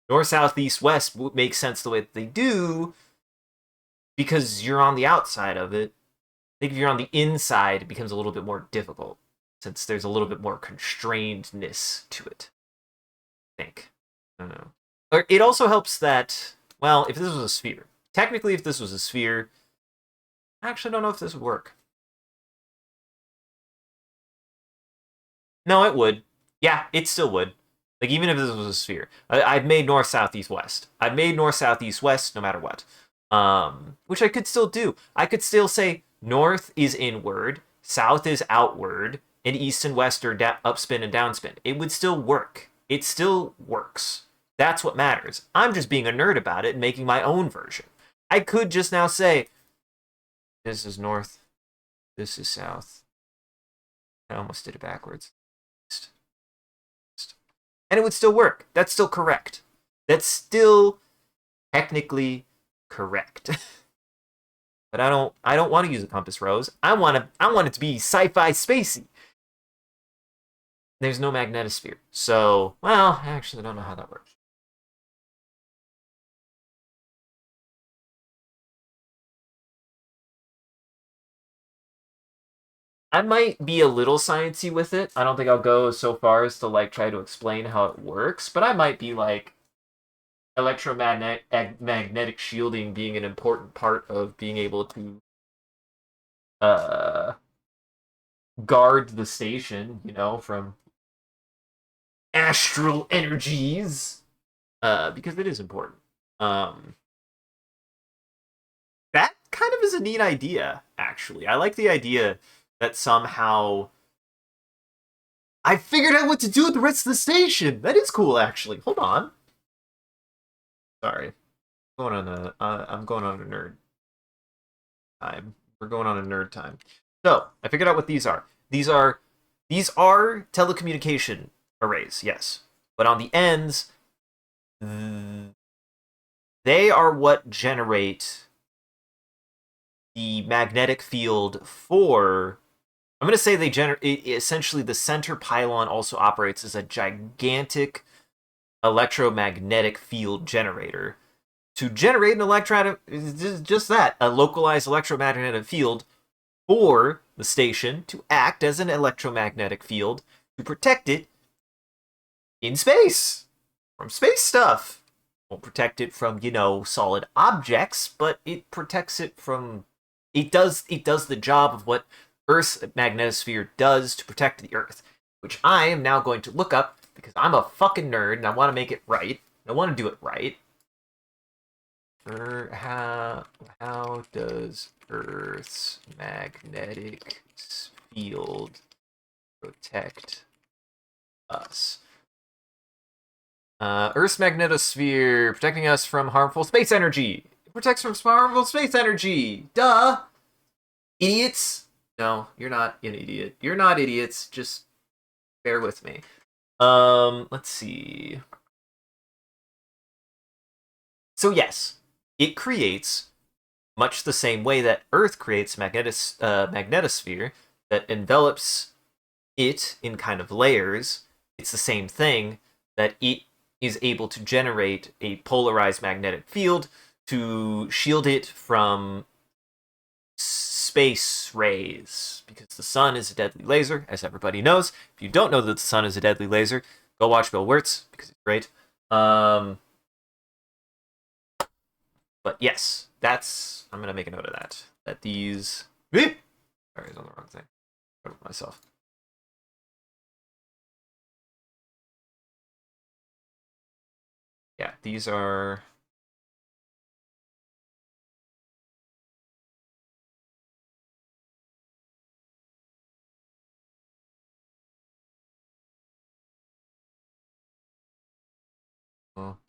North, south, east, west makes sense the way that they do because you're on the outside of it. I think if you're on the inside, it becomes a little bit more difficult since there's a little bit more constrainedness to it. I think. I don't know. Or it also helps that, well, if this was a sphere, technically, if this was a sphere, I actually don't know if this would work. No, it would. Yeah, it still would. Like, even if this was a sphere. I've made north, south, east, west. I've made north, south, east, west, no matter what. Which I could still do. I could still say north is inward, south is outward, and east and west are upspin and downspin. It would still work. It still works. That's what matters. I'm just being a nerd about it and making my own version. I could just now say, this is north, this is south. I almost did it backwards. And it would still work. That's still correct. That's still technically correct. But I don't want to use a compass rose. I want it to be sci-fi spacey. There's no magnetosphere. So, well, actually I don't know how that works. I might be a little sciencey with it. I don't think I'll go so far as to like try to explain how it works, but I might be like magnetic shielding being an important part of being able to uh guard the station, from astral energies. Because it is important. Um that kind of is a neat idea, actually. I like the idea that somehow I figured out what to do with the rest of the station. That is cool, actually. Hold on. Sorry, I'm going on a nerd time. We're going on a nerd time. So I figured out what these are. These are telecommunication arrays, yes, but on the ends, they are what generate the magnetic field for. I'm going to say they generate. Essentially, the center pylon also operates as a gigantic electromagnetic field generator to generate an just that, a localized electromagnetic field for the station to act as an electromagnetic field to protect it in space from space stuff. Won't protect it from, solid objects, but it protects it from. It does the job of what Earth's magnetosphere does to protect the Earth, which I am now going to look up because I'm a fucking nerd and I want to make it right. I want to do it right. How does Earth's magnetic field protect us? Earth's magnetosphere protecting us from harmful space energy. It protects from harmful space energy. Duh. Idiots. No, you're not an idiot. You're not idiots. Just bear with me. Let's see. So yes, it creates much the same way that Earth creates magnetosphere that envelops it in kind of layers. It's the same thing that it is able to generate a polarized magnetic field to shield it from space rays, because the sun is a deadly laser, as everybody knows. If you don't know that the sun is a deadly laser, Go watch Bill Wirtz because he's great. But yes, that's. I'm gonna make a note of that. That these. Sorry, I was on the wrong thing. Myself. Yeah, these are. Well,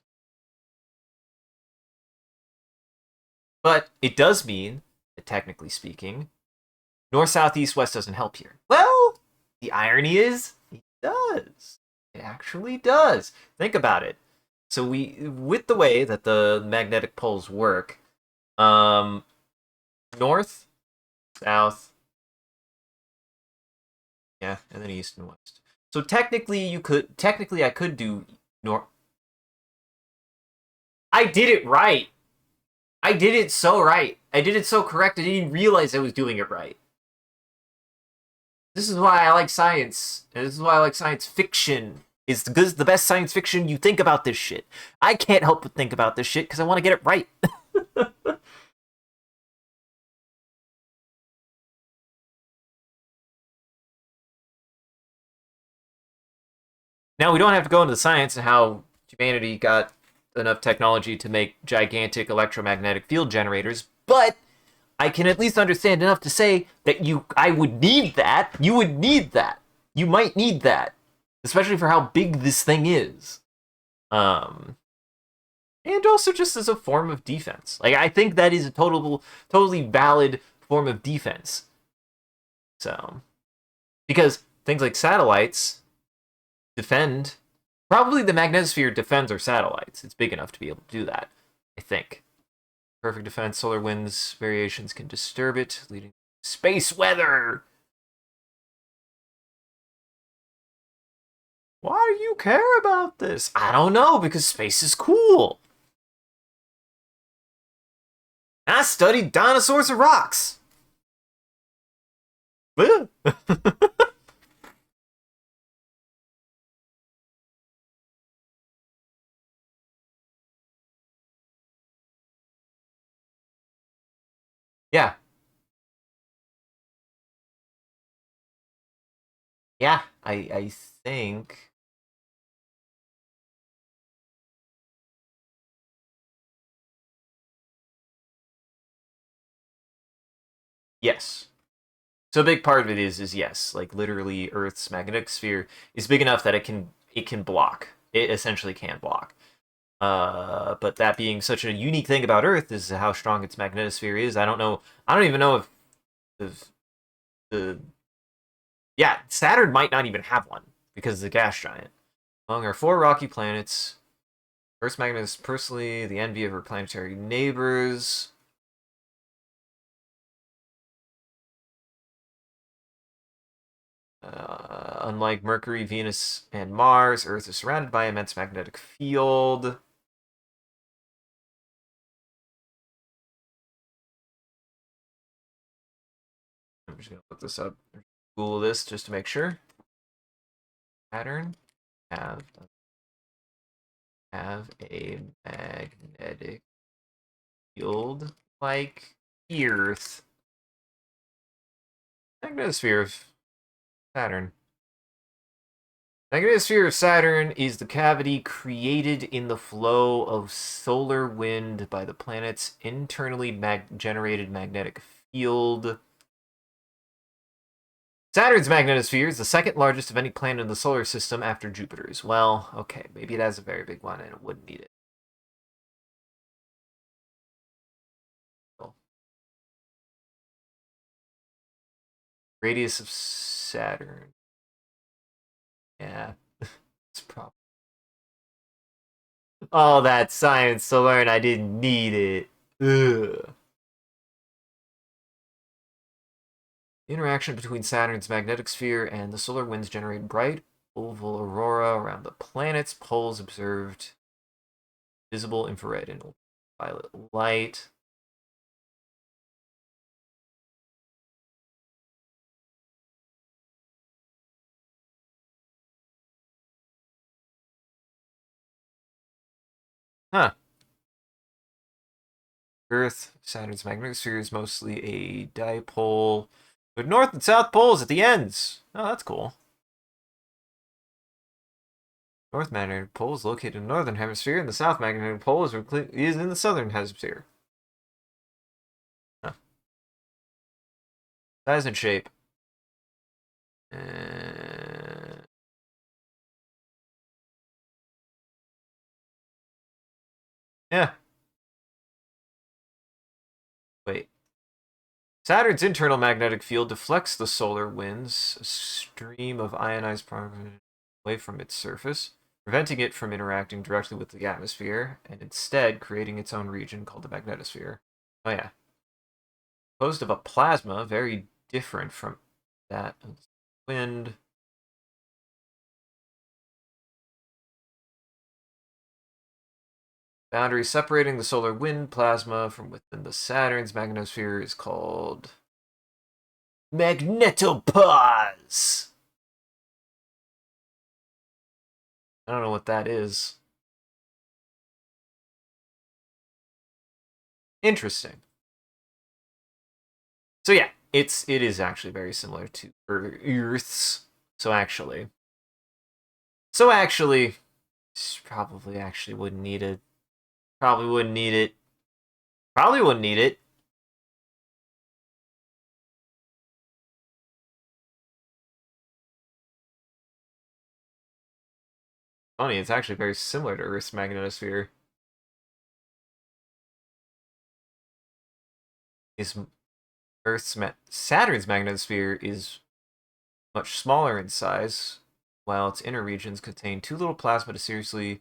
but it does mean that technically speaking, north, south, east, west doesn't help here. Well, the irony is it does. It actually does. Think about it. So with the way that the magnetic poles work, north, south, yeah, and then east and west. So technically I could do north. I did it right. I did it so right. I did it so correct. I didn't realize I was doing it right. This is why I like science. And this is why I like science fiction. Is because the best science fiction you think about this shit. I can't help but think about this shit because I want to get it right. Now we don't have to go into the science and how humanity got enough technology to make gigantic electromagnetic field generators, but I can at least understand enough to say that I would need that. You would need that. You might need that, especially for how big this thing is. Um, and also just as a form of defense. Like I think that is a totally valid form of defense. So, because things like satellites defend, probably the magnetosphere defends our satellites. It's big enough to be able to do that, I think. Perfect defense, solar winds variations can disturb it, leading to space weather. Why do you care about this? I don't know, because space is cool. I studied dinosaurs and rocks. Yeah, yeah. I think yes. So a big part of it is yes, like literally Earth's magnetic sphere is big enough that it can block. It essentially can block. But that being such a unique thing about Earth is how strong its magnetosphere is. I don't know. I don't even know if the yeah, Saturn might not even have one because it's a gas giant. Among our four rocky planets, Earth's magnet is personally the envy of her planetary neighbors. Unlike Mercury, Venus, and Mars, Earth is surrounded by immense magnetic field. I'm just gonna look this up, Google this just to make sure. Saturn have a magnetic field like Earth. Magnetosphere of Saturn. Magnetosphere of Saturn is the cavity created in the flow of solar wind by the planet's internally generated magnetic field. Saturn's magnetosphere is the second largest of any planet in the solar system after Jupiter's. Well, okay, maybe it has a very big one and it wouldn't need it. Radius of Saturn. Yeah, it's probably. All that science to learn, I didn't need it. Ugh. The interaction between Saturn's magnetic sphere and the solar winds generate bright oval aurora around the planet's poles observed visible infrared and ultraviolet light. Huh. Earth, Saturn's magnetic sphere is mostly a dipole, with north and south poles at the ends. Oh, that's cool. North magnetic pole is located in the northern hemisphere, and the south magnetic pole is in the southern hemisphere. Huh. Size and shape. Yeah. Wait. Saturn's internal magnetic field deflects the solar winds, a stream of ionized particles away from its surface, preventing it from interacting directly with the atmosphere, and instead creating its own region called the magnetosphere. Oh yeah. Composed of a plasma very different from that of the wind. Boundary separating the solar wind plasma from within the Saturn's magnetosphere is called magnetopause. I don't know what that is. Interesting. So yeah, it is actually very similar to Earth's. So actually, probably actually wouldn't need it. Probably wouldn't need it. Probably wouldn't need it. Funny, it's actually very similar to Earth's magnetosphere. Is Saturn's magnetosphere is much smaller in size, while its inner regions contain too little plasma to seriously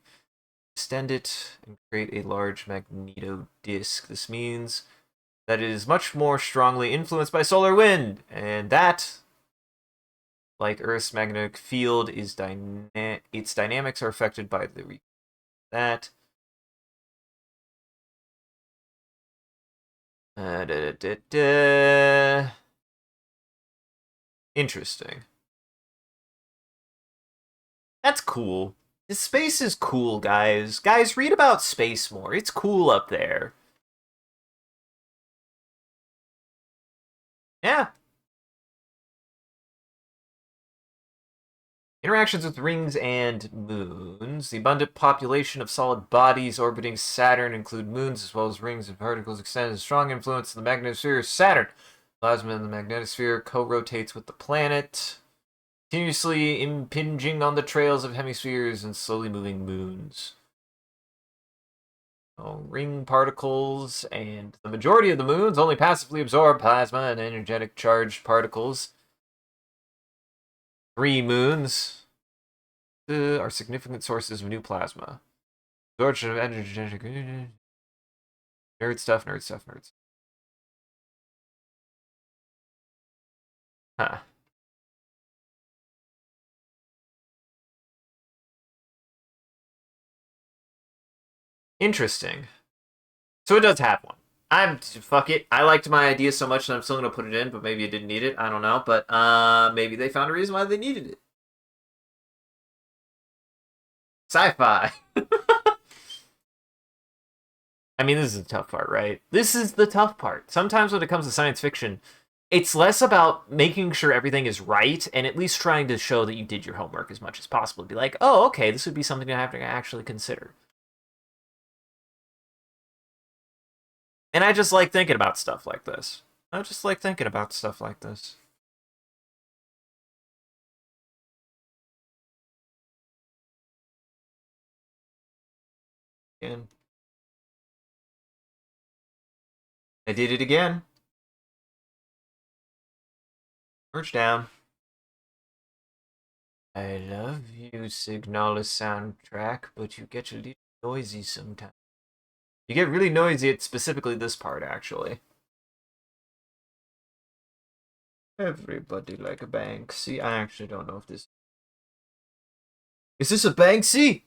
extend it and create a large magneto disk. This means that it is much more strongly influenced by solar wind, and that, like Earth's magnetic field, is its dynamics are affected by that. Da, da, da, da. Interesting. That's cool. This space is cool, guys. Guys, read about space more. It's cool up there. Yeah. Interactions with rings and moons. The abundant population of solid bodies orbiting Saturn include moons as well as rings and particles extend a strong influence on the magnetosphere of Saturn. Plasma in the magnetosphere co-rotates with the planet, continuously impinging on the trails of hemispheres and slowly moving moons. Ring particles and the majority of the moons only passively absorb plasma and energetic charged particles. 3 moons are significant sources of new plasma. Absorption of energetic. Nerd stuff, nerd stuff, nerds. Huh. Interesting. So it does have one. Fuck it. I liked my idea so much that I'm still gonna put it in, but maybe it didn't need it. I don't know. But maybe they found a reason why they needed it. Sci-fi. I mean, this is the tough part, right? This is the tough part. Sometimes when it comes to science fiction, it's less about making sure everything is right and at least trying to show that you did your homework as much as possible. Be like, oh, okay, this would be something I have to actually consider. And I just like thinking about stuff like this. I just like thinking about stuff like this. And I did it again. Merge down. I love you, Signala soundtrack, but you get a little noisy sometimes. You get really noisy at specifically this part, actually. Everybody like a Banksy. I actually don't know if this... Is this a Banksy?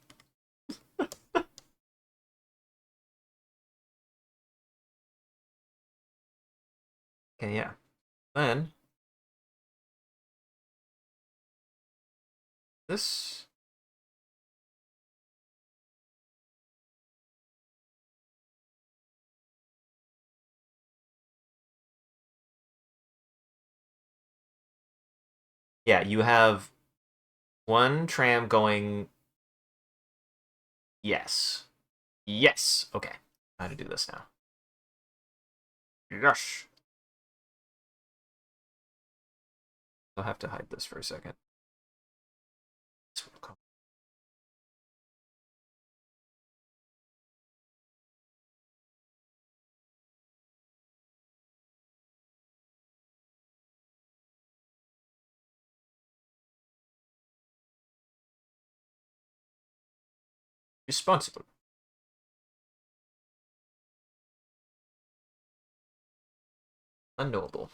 Okay, yeah. Then... This... Yeah, you have one tram going. Yes. Yes. Okay. How to do this now. Yes. I'll have to hide this for a second. This will come. Responsible. Unknowable.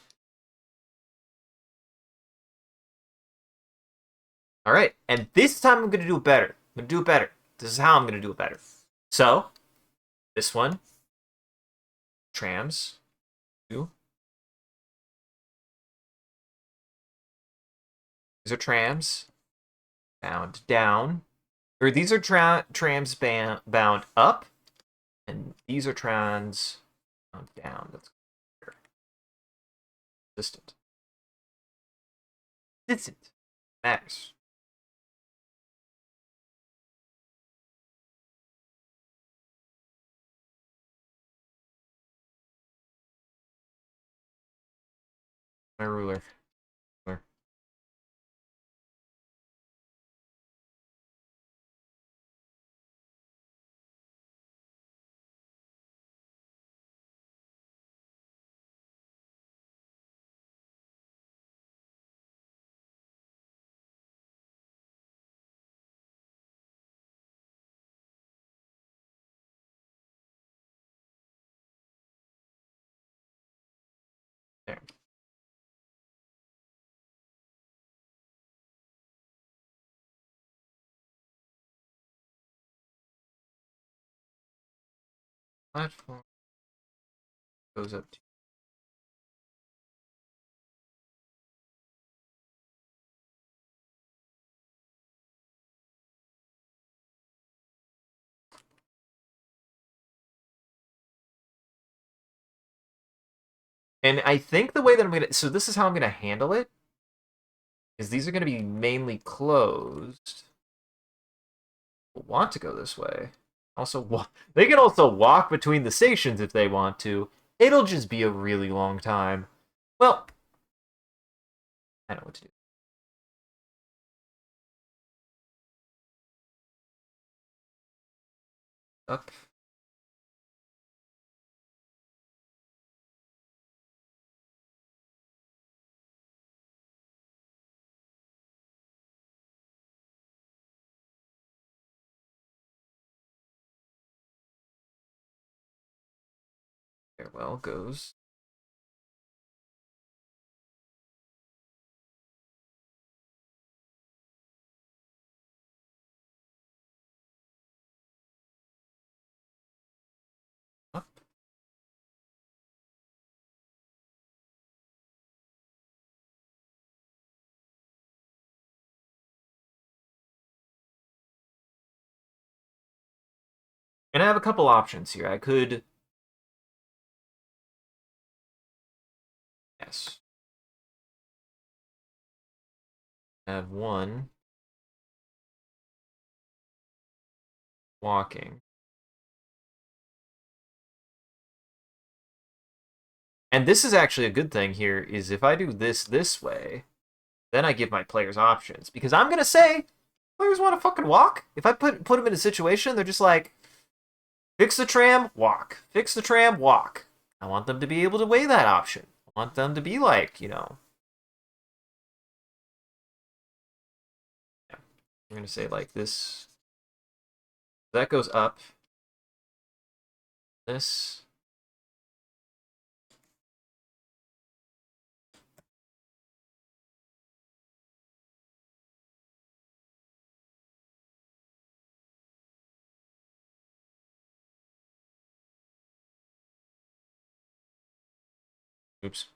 All right, and this time I'm gonna do it better. I'm gonna do it better. This is how I'm gonna do it better. So, this one, trams, two. These are trams, bound down. Or these are trams bound up, and these are trams bound down. That's consistent. Consistent. Matters. My ruler. There. Platform goes up to. And I think the way that I'm gonna, so this is how I'm gonna handle it, is these are gonna be mainly closed. We'll want to go this way. Also, they can also walk between the stations if they want to. It'll just be a really long time. Well, I know what to do. Up. Farewell goes. Up. And I have a couple options here. I could. Yes. Have one walking. And this is actually a good thing here, is if I do this way, then I give my players options. Because I'm gonna say, players want to fucking walk. If I put them in a situation, they're just like, fix the tram, walk. Fix the tram, walk. I want them to be able to weigh that option. I want them to be like, yeah, I'm gonna say like this. That goes up. This. Oops.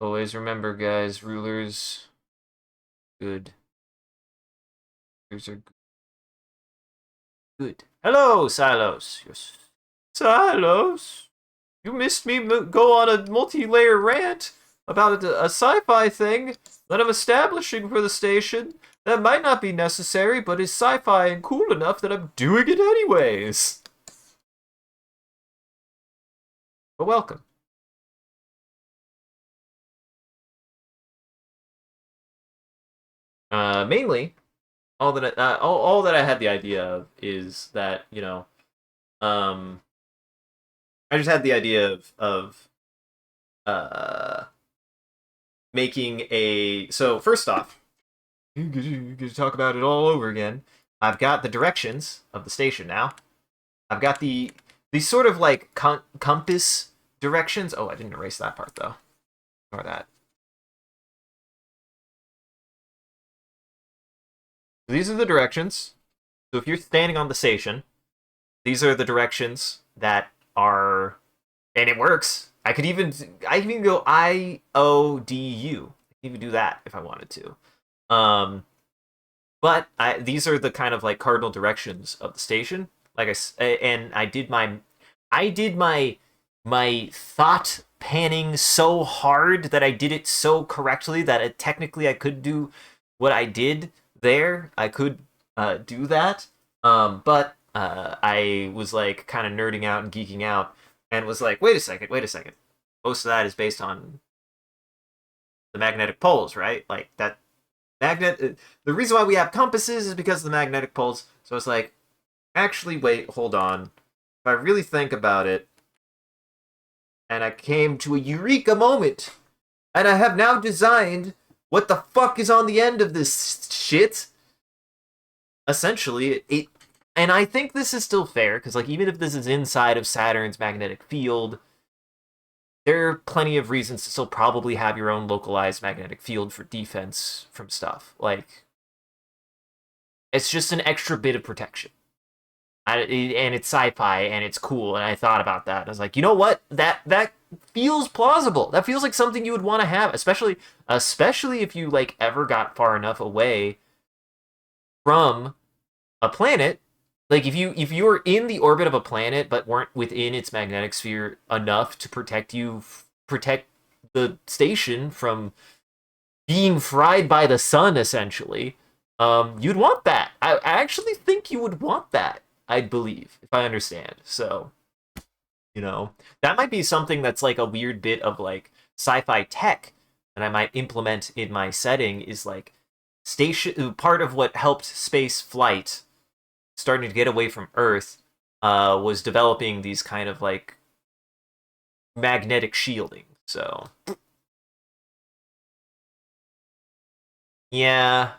Always remember, guys, rulers good. Rulers are good. Hello, Silos. Yes. Silos, you missed me go on a multi-layer rant about a sci-fi thing that I'm establishing for the station that might not be necessary, but is sci-fi and cool enough that I'm doing it anyways. But welcome. Mainly, all that I had the idea of is that um, I just had the idea of uh making a. So first off, you get to talk about it all over again. I've got the directions of the station now. I've got these sort of like compass directions. Oh, I didn't erase that part though. Ignore that. These are the directions. So if you're standing on the station, these are the directions that are, and it works. I can even go IODU. I can even do that if I wanted to. But these are the kind of like cardinal directions of the station. And I did my thought panning so hard that I did it so correctly that technically I could do what I did there. I could do that. But I was like kind of nerding out and geeking out and was like, wait a second. Most of that is based on the magnetic poles, right? Like that the reason why we have compasses is because of the magnetic poles. So it's like, actually, wait, hold on. If I really think about it, and I came to a eureka moment, and I have now designed what the fuck is on the end of this shit. Essentially, and I think this is still fair, because like even if this is inside of Saturn's magnetic field, there are plenty of reasons to still probably have your own localized magnetic field for defense from stuff. Like, it's just an extra bit of protection. And it's sci-fi and it's cool, and I thought about that. And I was like, you know what? That feels plausible. That feels like something you would want to have, especially if you like ever got far enough away from a planet. Like if you were in the orbit of a planet but weren't within its magnetic sphere enough to protect the station from being fried by the sun, essentially, you'd want that. I actually think you would want that. I believe, if I understand. So, that might be something that's like a weird bit of like sci-fi tech that I might implement in my setting is like station part of what helped space flight starting to get away from Earth was developing these kind of like magnetic shielding. So, yeah,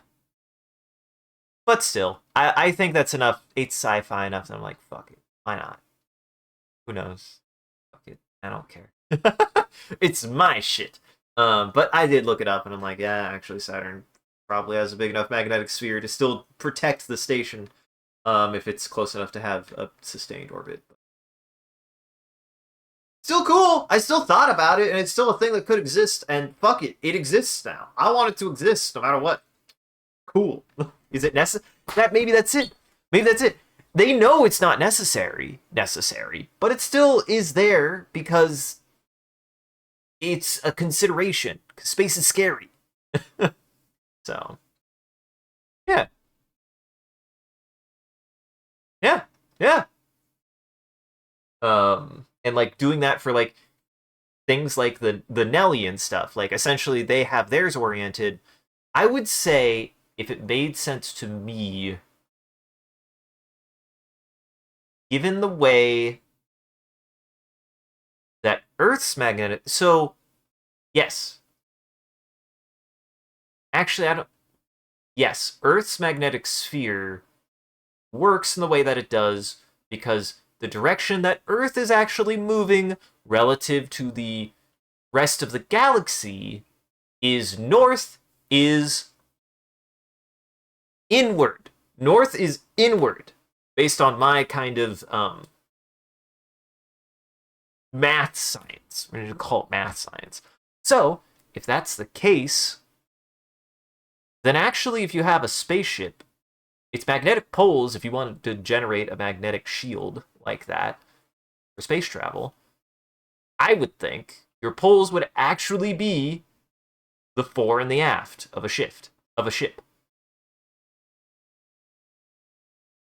but still, I think that's enough. It's sci-fi enough that I'm like, fuck it, why not? Who knows? Fuck it, I don't care. It's my shit. But I did look it up, and I'm like, yeah, actually, Saturn probably has a big enough magnetic sphere to still protect the station, if it's close enough to have a sustained orbit. Still cool. I still thought about it, and it's still a thing that could exist. And fuck it, it exists now. I want it to exist no matter what. Cool. Is it necessary? Maybe that's it. Maybe that's it. They know it's not necessary, but it still is there because it's a consideration. Because space is scary. So, yeah, yeah, yeah. And like doing that for like things like the Nellian stuff. Like essentially, they have theirs oriented. I would say if it made sense to me, given the way that Earth's magnetic. So, yes. Actually, I don't. Yes, Earth's magnetic sphere works in the way that it does because the direction that Earth is actually moving relative to the rest of the galaxy is north is inward. North is inward based on my kind of math science. We're going to call it math science. So, if that's the case, then actually if you have a spaceship, its magnetic poles, if you wanted to generate a magnetic shield like that for space travel, I would think your poles would actually be the fore and the aft of a ship.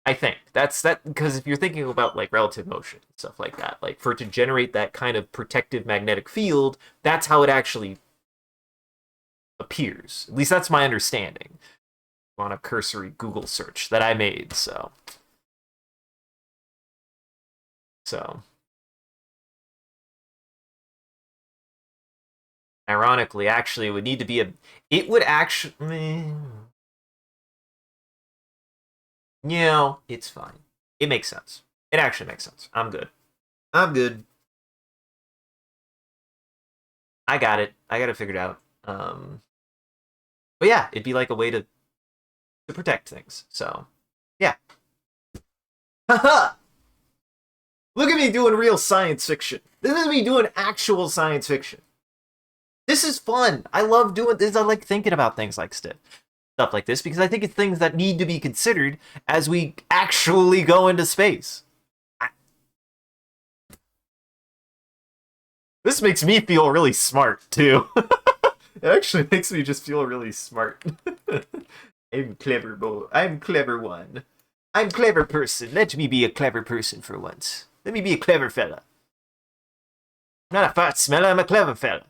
I think that's that because if you're thinking about like relative motion and stuff like that, like for it to generate that kind of protective magnetic field, that's how it actually appears. At least that's my understanding on a cursory Google search that I made. So ironically, actually, it would need to be a. It would actually. It's fine. It makes sense. It actually makes sense. I'm good. I'm good. I got it. I got it figured out. But yeah, it'd be like a way to protect things. So yeah. Haha! Look at me doing real science fiction. This is me doing actual science fiction. This is fun. I love doing this. I like thinking about things like stuff like this because I think it's things that need to be considered as we actually go into space. This makes me feel really smart too. It actually makes me just feel really smart. I'm clever, boy. I'm clever one. I'm clever person. Let me be a clever person for once. Let me be a clever fella. I'm not a fart smeller, I'm a clever fella.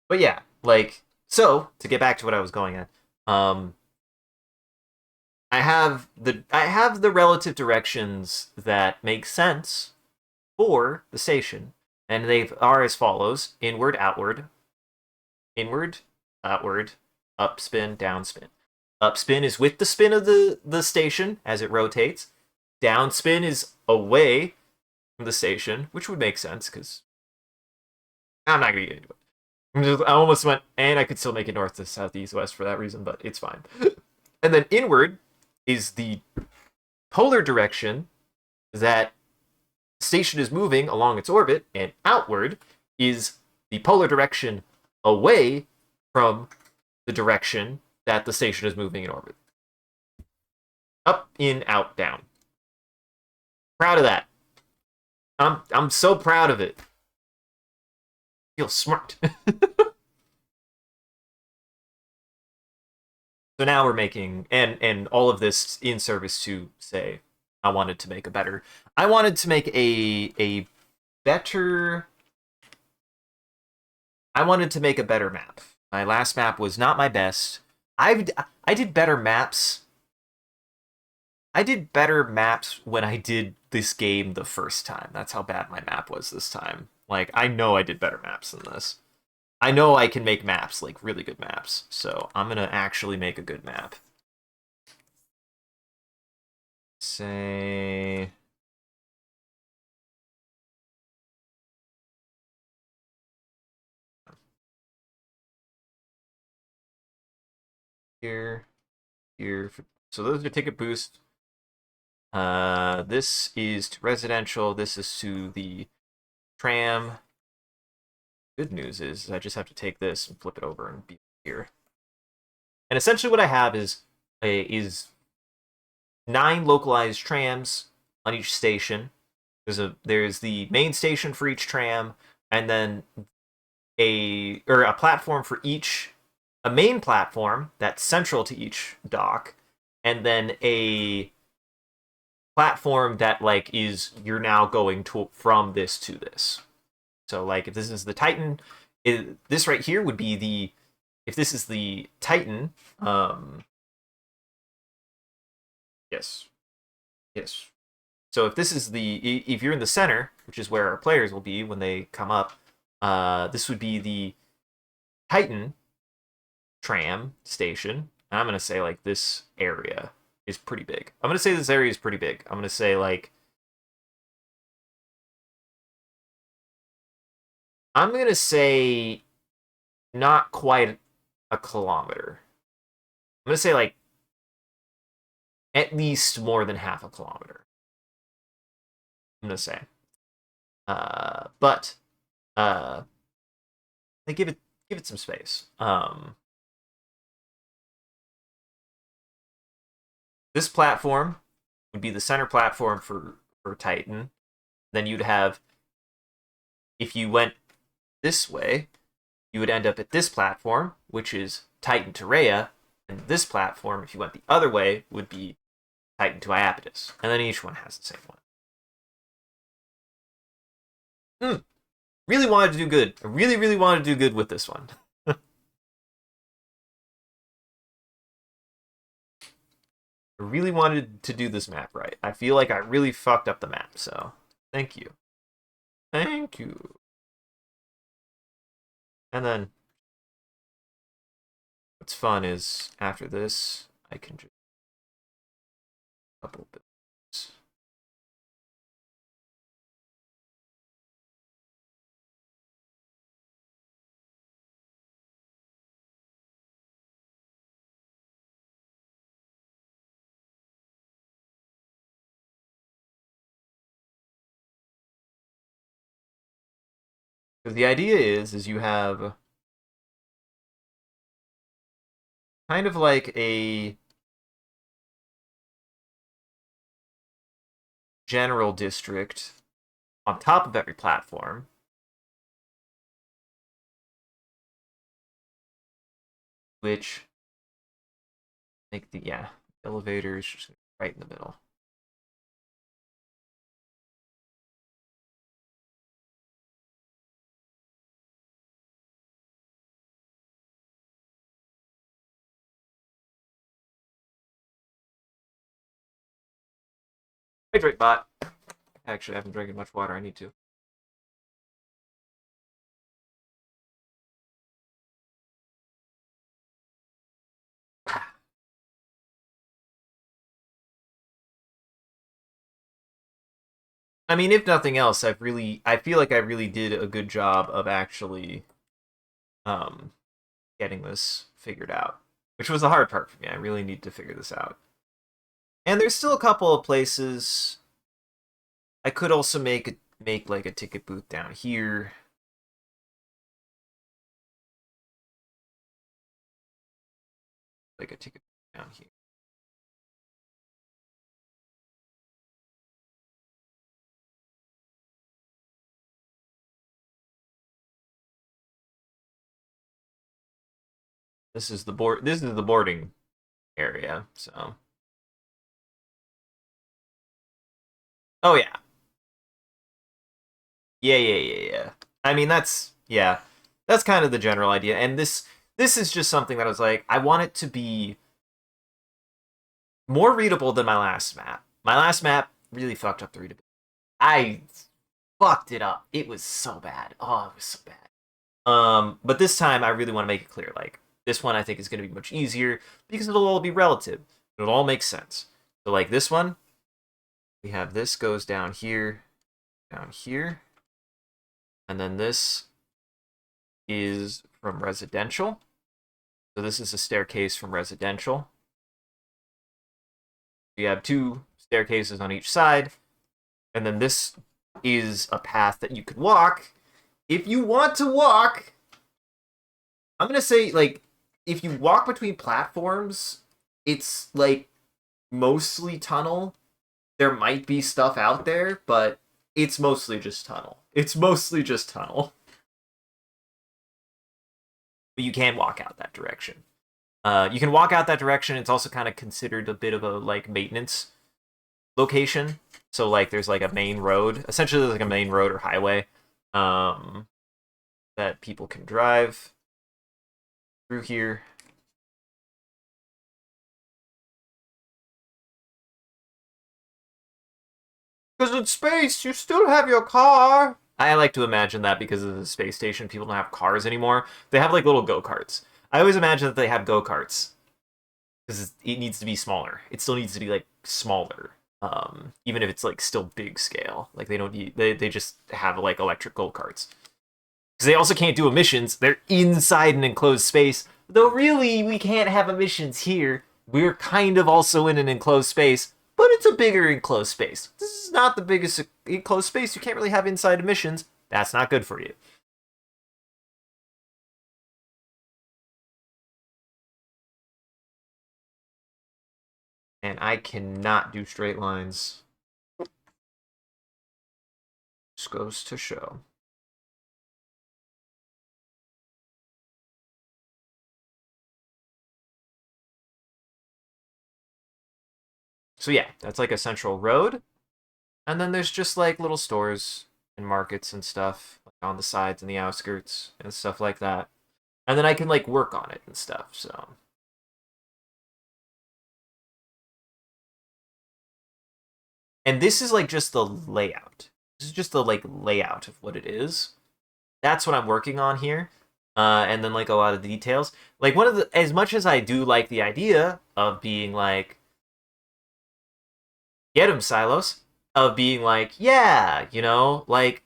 But yeah, like, so to get back to what I was going at, um, I have the relative directions that make sense for the station, and they are as follows: inward, outward, inward, outward, upspin, downspin. Upspin is with the spin of the station as it rotates. Downspin is away from the station, which would make sense because I'm not gonna get into it. I almost went, and I could still make it north to south, east, west for that reason, but it's fine. And then inward is the polar direction that the station is moving along its orbit, and outward is the polar direction away from the direction that the station is moving in orbit. Up, in, out, down. Proud of that. I'm so proud of it. Feel smart. So now we're making and all of this in service to say I wanted to make a better I wanted to make a better map. My last map was not my best. I did better maps. I did better maps when I did this game the first time. That's how bad my map was this time. Like I know I did better maps than this. I know I can make maps, like really good maps. So I'm gonna actually make a good map. Say here, here. So those are ticket boost. This is to residential. This is to the tram. Good news is I just have to take this and flip it over and be here. And essentially what I have is 9 localized trams on each station. There's the main station for each tram, and then a platform for each, a main platform that's central to each dock, and then a platform that like is you're now going to from this to this. So like if this is the Titan, this right here would be the if this is the Titan, yes. Yes. So if this is if you're in the center, which is where our players will be when they come up, this would be the Titan tram station. And I'm gonna say like this area is pretty big. I'm gonna say this area is pretty big. I'm gonna say like I'm gonna say not quite a kilometer. I'm gonna say like at least more than half a kilometer. I'm gonna say. But they give it some space. This platform would be the center platform for Titan. Then you'd have, if you went this way, you would end up at this platform, which is Titan to Rhea, and this platform, if you went the other way, would be Titan to Iapetus. And then each one has the same one. Really wanted to do good. I really, really wanted to do good with this one. I really wanted to do this map right. I feel like I really fucked up the map, so thank you. Thank you. And then what's fun is after this, I can just couple bits. Because the idea is you have kind of like a general district on top of every platform. Which make the elevators just right in the middle. Hydrate bot. Actually, I haven't drinking much water. I need to. I mean, if nothing else, I feel like I really did a good job of actually um getting this figured out, which was the hard part for me. I really need to figure this out. And there's still a couple of places I could also make like a ticket booth down here. Like a ticket booth down here. This is the boarding area, so. Oh yeah. Yeah. I mean, that's kind of the general idea. And this is just something that I was like, I want it to be more readable than my last map. My last map really fucked up the readability. I fucked it up. It was so bad. Oh, it was so bad. But this time I really want to make it clear. Like, this one I think is going to be much easier because it'll all be relative. It'll all make sense. So like this one, we have this goes down here, and then this is from residential. So this is a staircase from residential. We have two staircases on each side, and then this is a path that you could walk if you want to walk. I'm gonna say, like, if you walk between platforms, it's like mostly tunnel. There might be stuff out there, but it's mostly just tunnel. It's mostly just tunnel. But you can walk out that direction. You can walk out that direction. It's also kind of considered a bit of a like maintenance location. So like there's like a main road, essentially like a main road or highway, that people can drive through here. Because in space, you still have your car. I like to imagine that because of the space station, people don't have cars anymore. They have like little go-karts. I always imagine that they have go-karts because it needs to be smaller. It still needs to be like smaller, even if it's like still big scale. Like they don't need they just have like electric go-karts because they also can't do emissions. They're inside an enclosed space. Though really, we can't have emissions here we're kind of also in an enclosed space, but it's a bigger enclosed space. This is not the biggest enclosed space. You can't really have inside missions. That's not good for you. And I cannot do straight lines. Just goes to show. So yeah, that's like a central road. And then there's just like little stores and markets and stuff like on the sides and the outskirts and stuff like that. And then I can like work on it and stuff. So and this is like just the layout. This is just the like layout of what it is. That's what I'm working on here. And then like a lot of the details. Like one of the as much as I do like the idea of being like get him silos of being like, yeah, you know, like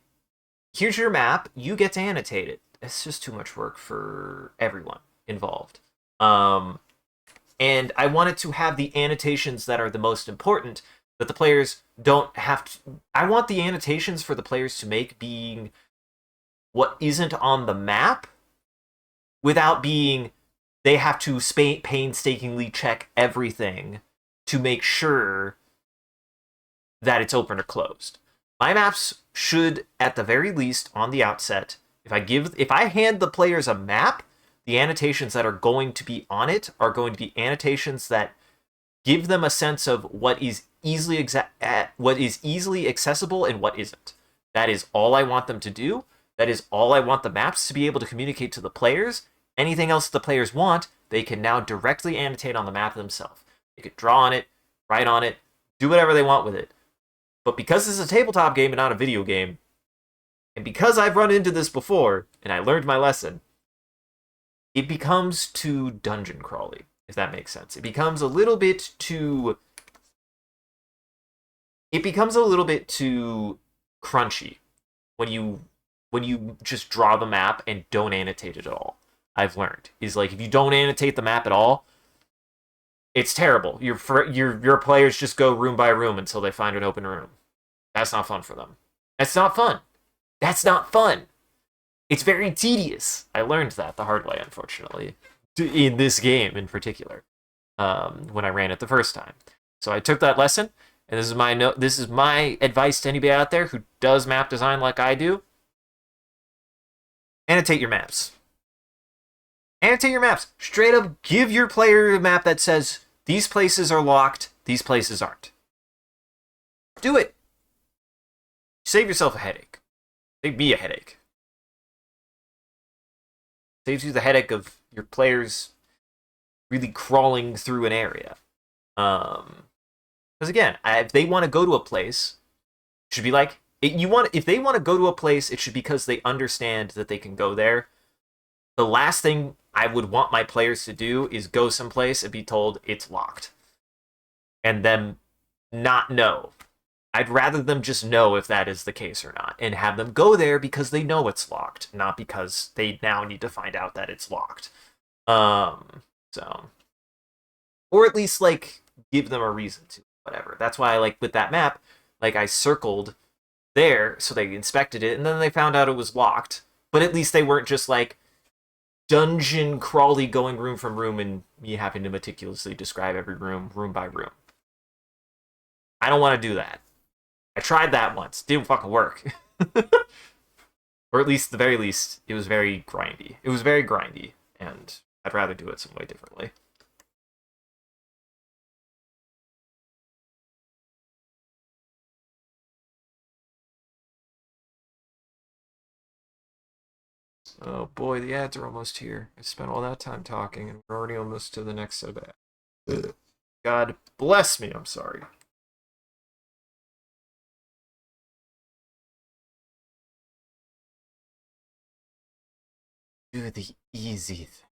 here's your map, you get to annotate it. It's just too much work for everyone involved. And I wanted to have the annotations that are the most important that the players don't have to. I want the annotations for the players to make being what isn't on the map without being they have to painstakingly check everything to make sure that it's open or closed. My maps should, at the very least, on the outset, if I hand the players a map, the annotations that are going to be on it are going to be annotations that give them a sense of what is easily accessible and what isn't. That is all I want them to do. That is all I want the maps to be able to communicate to the players. Anything else the players want, they can now directly annotate on the map themselves. They could draw on it, write on it, do whatever they want with it. But because this is a tabletop game and not a video game, and because I've run into this before, and I learned my lesson, it becomes too dungeon crawly, if that makes sense. It becomes a little bit too crunchy when you just draw the map and don't annotate it at all. I've learned is like if you don't annotate the map at all, it's terrible. Your players just go room by room until they find an open room. That's not fun for them. That's not fun. That's not fun. It's very tedious. I learned that the hard way, unfortunately, in this game in particular, when I ran it the first time. So I took that lesson, and this is my advice to anybody out there who does map design like I do. Annotate your maps. Annotate your maps. Straight up give your player a map that says, these places are locked, these places aren't. Do it. Save yourself a headache. Save me a headache. Saves you the headache of your players really crawling through an area. Because again, if they want to go to a place, it should be like, if they want to go to a place, it should be because they understand that they can go there. The last thing I would want my players to do is go someplace and be told it's locked. And them not know. I'd rather them just know if that is the case or not. And have them go there because they know it's locked. Not because they now need to find out that it's locked. So. Or at least, like, give them a reason to. Whatever. That's why, like, with that map, like, I circled there, so they inspected it, and then they found out it was locked. But at least they weren't just, like, dungeon crawly going room from room and me having to meticulously describe every room by room. I don't want to do that. I tried that once. Didn't fucking work. Or at least, the very least, it was very grindy. It was very grindy, and I'd rather do it some way differently. Oh boy, the ads are almost here. I spent all that time talking, and we're already almost to the next set of ads. God bless me, I'm sorry. Do the easy thing.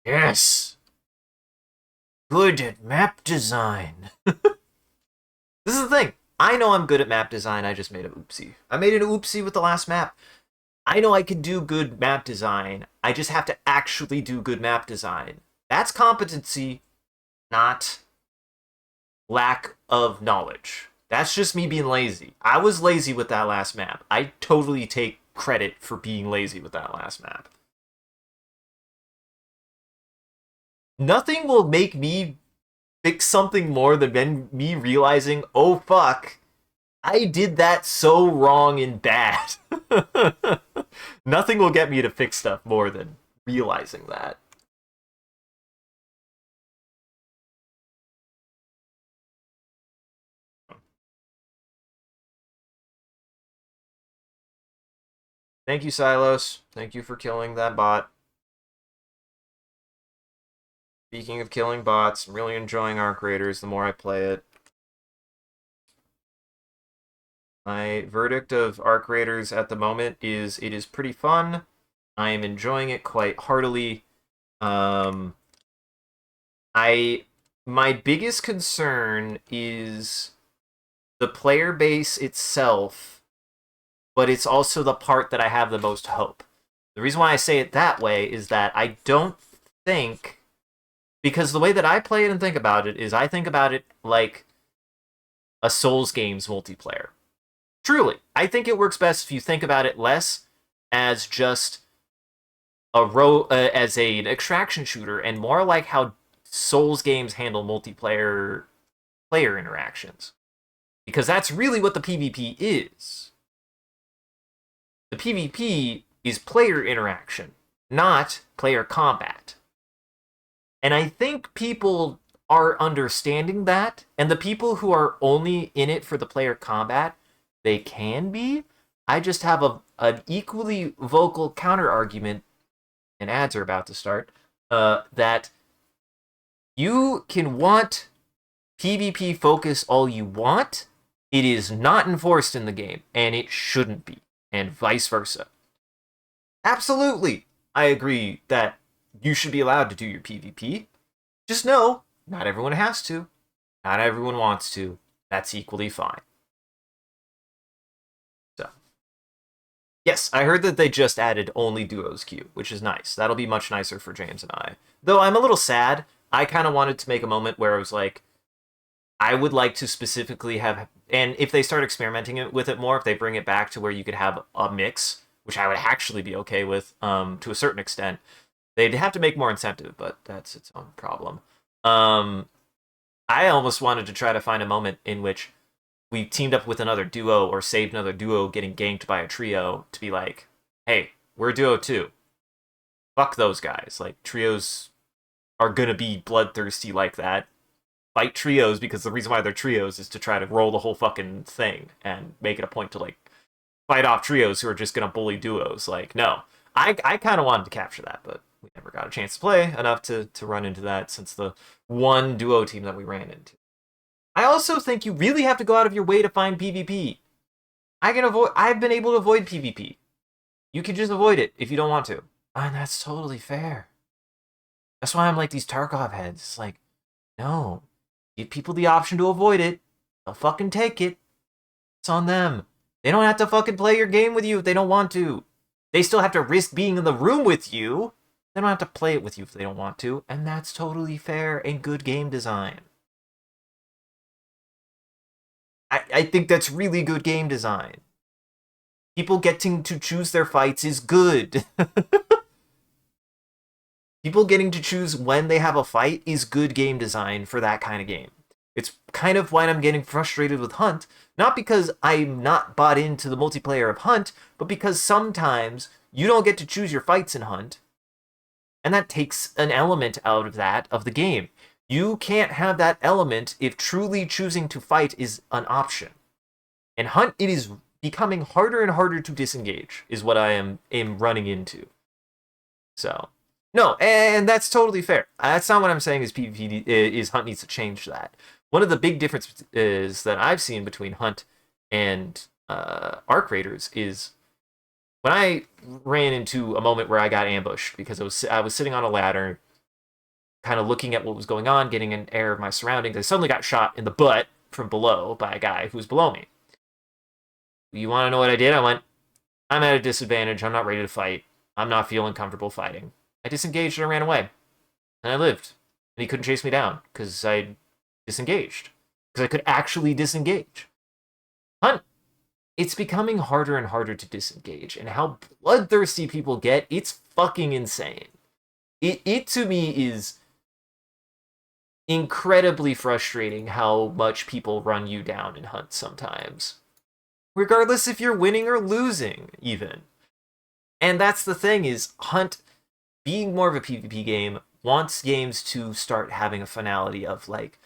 Yes! Good at map design. This is the thing. I know I'm good at map design, I just made an oopsie. I made an oopsie with the last map. I know I can do good map design. I just have to actually do good map design. That's competency, not lack of knowledge. That's just me being lazy. I was lazy with that last map. I totally take credit for being lazy with that last map. Nothing will make me fix something more than me realizing, oh fuck, I did that so wrong and bad. Nothing will get me to fix stuff more than realizing that. Thank you, Silos. Thank you for killing that bot. Speaking of killing bots, I'm really enjoying Arc Raiders the more I play it. My verdict of Arc Raiders at the moment is it is pretty fun. I am enjoying it quite heartily. Um, my biggest concern is the player base itself, but it's also the part that I have the most hope. The reason why I say it that way is that I don't think, because the way that I play it and think about it is I think about it like a Souls games multiplayer. Truly, I think it works best if you think about it less as just as an extraction shooter and more like how Souls games handle multiplayer player interactions. Because that's really what the PvP is. The PvP is player interaction, not player combat. And I think people are understanding that, and the people who are only in it for the player combat, they can be. I just have an equally vocal counter argument, and ads are about to start, that you can want PvP focus all you want. It is not enforced in the game, and it shouldn't be, and vice versa. Absolutely, I agree that you should be allowed to do your PvP. Just know, not everyone has to. Not everyone wants to. That's equally fine. So, yes, I heard that they just added only duos queue, which is nice. That'll be much nicer for James and I. Though I'm a little sad. I kind of wanted to make a moment where I was like, I would like to specifically have, and if they start experimenting with it more, if they bring it back to where you could have a mix, which I would actually be okay with to a certain extent, they'd have to make more incentive, but that's its own problem. I almost wanted to try to find a moment in which we teamed up with another duo or saved another duo getting ganked by a trio to be like, hey, we're a duo too. Fuck those guys. Like, trios are gonna be bloodthirsty like that. Fight trios because the reason why they're trios is to try to roll the whole fucking thing and make it a point to, like, fight off trios who are just gonna bully duos. Like, no. I kind of wanted to capture that, but we never got a chance to play enough to run into that since the one duo team that we ran into. I also think you really have to go out of your way to find PvP. I've been able to avoid PvP. You can just avoid it if you don't want to. And that's totally fair. That's why I'm like these Tarkov heads. It's like, no. Give people the option to avoid it. They'll fucking take it. It's on them. They don't have to fucking play your game with you if they don't want to. They still have to risk being in the room with you. They don't have to play it with you if they don't want to. And that's totally fair and good game design. I think that's really good game design. People getting to choose their fights is good. People getting to choose when they have a fight is good game design for that kind of game. It's kind of why I'm getting frustrated with Hunt, not because I'm not bought into the multiplayer of Hunt, but because sometimes you don't get to choose your fights in Hunt, and that takes an element out of the game. You can't have that element if truly choosing to fight is an option. In Hunt, it is becoming harder and harder to disengage, is what I am running into. So, no, and that's totally fair. That's not what I'm saying is PvP is Hunt needs to change that. One of the big differences that I've seen between Hunt and Arc Raiders is when I ran into a moment where I got ambushed because I was sitting on a ladder, kind of looking at what was going on, getting an air of my surroundings. I suddenly got shot in the butt from below by a guy who was below me. You want to know what I did? I went, I'm at a disadvantage. I'm not ready to fight. I'm not feeling comfortable fighting. I disengaged and I ran away. and I lived. And he couldn't chase me down because I disengaged. Because I could actually disengage. Hunt, it's becoming harder and harder to disengage, and how bloodthirsty people get, it's fucking insane. It to me is incredibly frustrating how much people run you down in Hunt sometimes. Regardless if you're winning or losing, even. And that's the thing is, Hunt, being more of a PvP game, wants games to start having a finality of, like,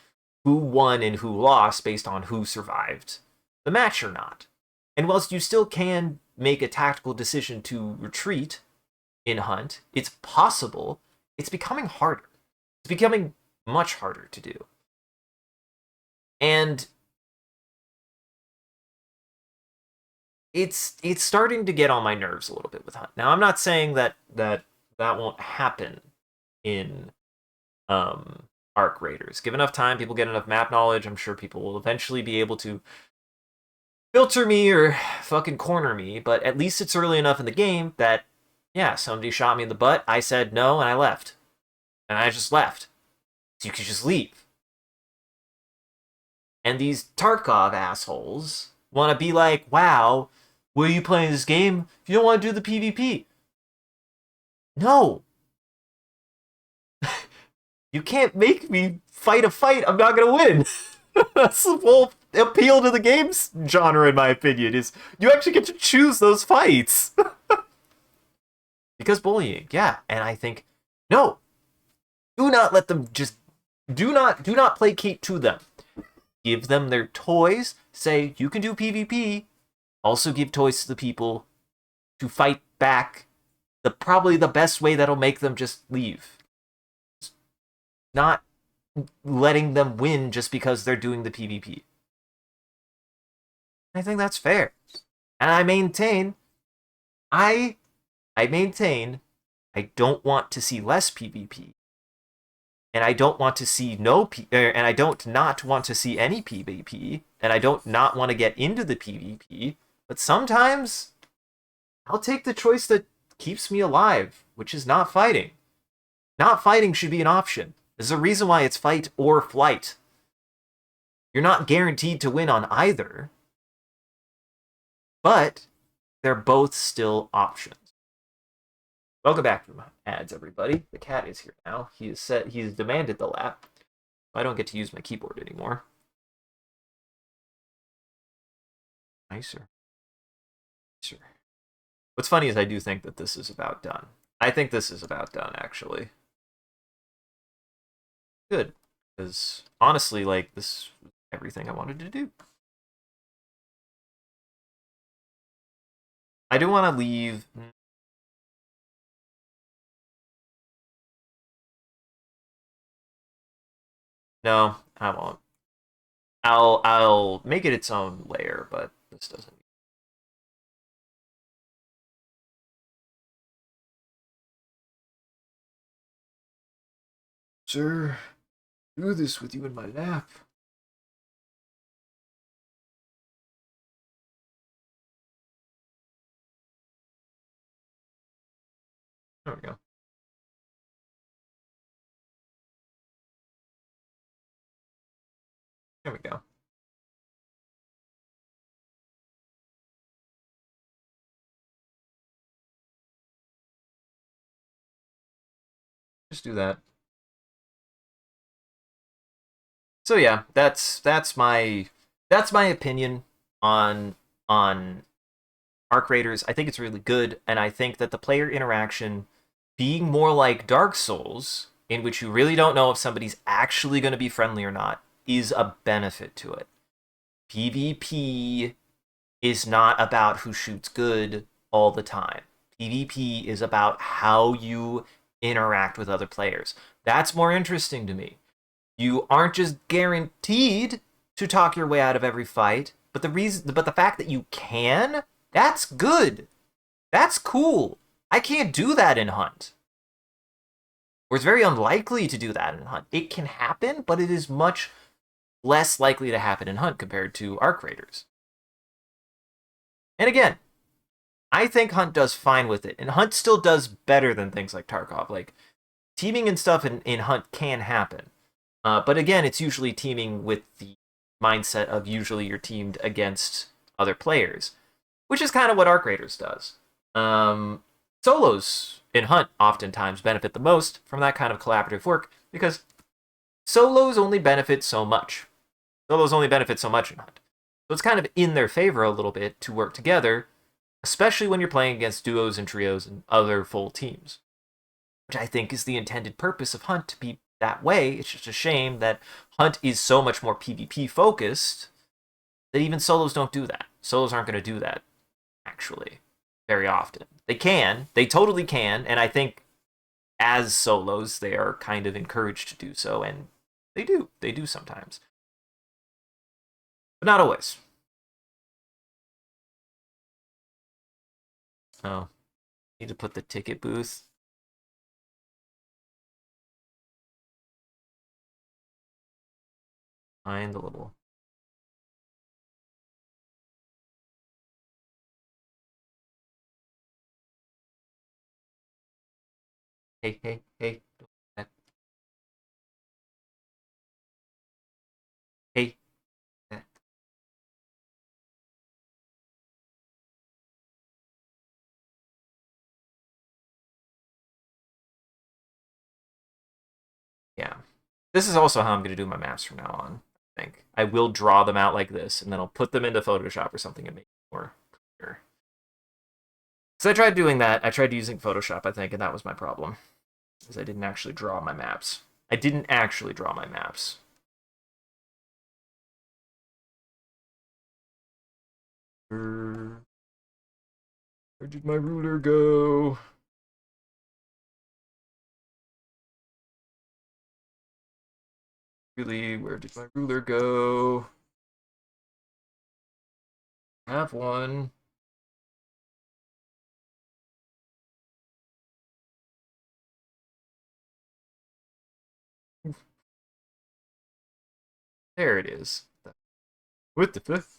who won and who lost based on who survived the match or not. And whilst you still can make a tactical decision to retreat in Hunt, it's possible, it's becoming harder. It's becoming much harder to do. And it's starting to get on my nerves a little bit with Hunt. Now, I'm not saying that won't happen in Arc Raiders. Give enough time, people get enough map knowledge, I'm sure people will eventually be able to filter me or fucking corner me, but at least it's early enough in the game that, yeah, somebody shot me in the butt, I said no, and I left. And I just left. So you could just leave. And these Tarkov assholes want to be like, wow, why are you playing this game if you don't want to do the PvP? No. You can't make me fight a fight I'm not going to win. That's the whole appeal to the games genre, in my opinion, is you actually get to choose those fights. Because bullying, yeah. And I think, no. Do not let them just... Do not placate to them. Give them their toys. Say, you can do PvP. Also give toys to the people to fight back probably the best way that'll make them just leave. Not letting them win just because they're doing the PvP. I think that's fair. And I maintain I don't want to see less PvP. And I don't want to see and I don't not want to see any PvP, and I don't not want to get into the PvP, but sometimes I'll take the choice that keeps me alive, which is not fighting. Not fighting should be an option. There's a reason why it's fight or flight. You're not guaranteed to win on either, but they're both still options. Welcome back from ads, everybody. The cat is here now. He's demanded the lap. I don't get to use my keyboard anymore. Nicer. What's funny is I do think that this is about done. I think this is about done, actually. Good. Because, honestly, like, this was everything I wanted to do. I do want to leave... No, I won't. I'll make it its own layer, but this doesn't. Sir, do this with you in my lap. There we go. There we go. Just do that. So yeah, that's my opinion on Arc Raiders. I think it's really good, and I think that the player interaction being more like Dark Souls, in which you really don't know if somebody's actually going to be friendly or not, is a benefit to it. PvP is not about who shoots good all the time. PvP is about how you interact with other players. That's more interesting to me. You aren't just guaranteed to talk your way out of every fight, but the fact that you can, that's good. That's cool. I can't do that in Hunt. Or it's very unlikely to do that in Hunt. It can happen, but it is much less likely to happen in Hunt compared to Arc Raiders. And again, I think Hunt does fine with it, and Hunt still does better than things like Tarkov. Like, teaming and stuff in Hunt can happen. But again, it's usually teaming with the mindset of usually you're teamed against other players, which is kind of what Arc Raiders does. Solos in Hunt oftentimes benefit the most from that kind of collaborative work because solos only benefit so much. Solos only benefit so much in Hunt. So it's kind of in their favor a little bit to work together, especially when you're playing against duos and trios and other full teams, which I think is the intended purpose of Hunt to be that way. It's just a shame that Hunt is so much more PvP focused that even solos don't do that. Solos aren't going to do that, actually, very often. They can, they totally can, and I think as solos, they are kind of encouraged to do so, and they do. They do sometimes. But not always. Oh, need to put the ticket booth. Find the little. Hey, hey, hey. Hey. Yeah. This is also how I'm going to do my maps from now on, I think. I will draw them out like this, and then I'll put them into Photoshop or something and make it more clear. So I tried doing that. I tried using Photoshop, I think, and that was my problem. Because I didn't actually draw my maps. I didn't actually draw my maps. Where did my ruler go? Really, where did my ruler go? I have one. There it is. What the fifth?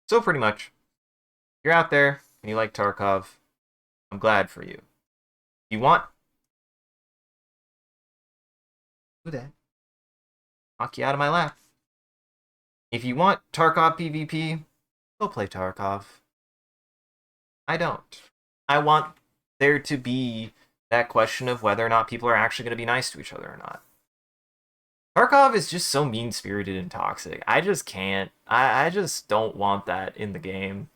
So pretty much, you're out there and you like Tarkov. I'm glad for you. You want do that? Knock you out of my lap. If you want Tarkov PvP, go play Tarkov. I don't. I want there to be that question of whether or not people are actually going to be nice to each other or not. Tarkov is just so mean spirited and toxic. I just can't. I just don't want that in the game.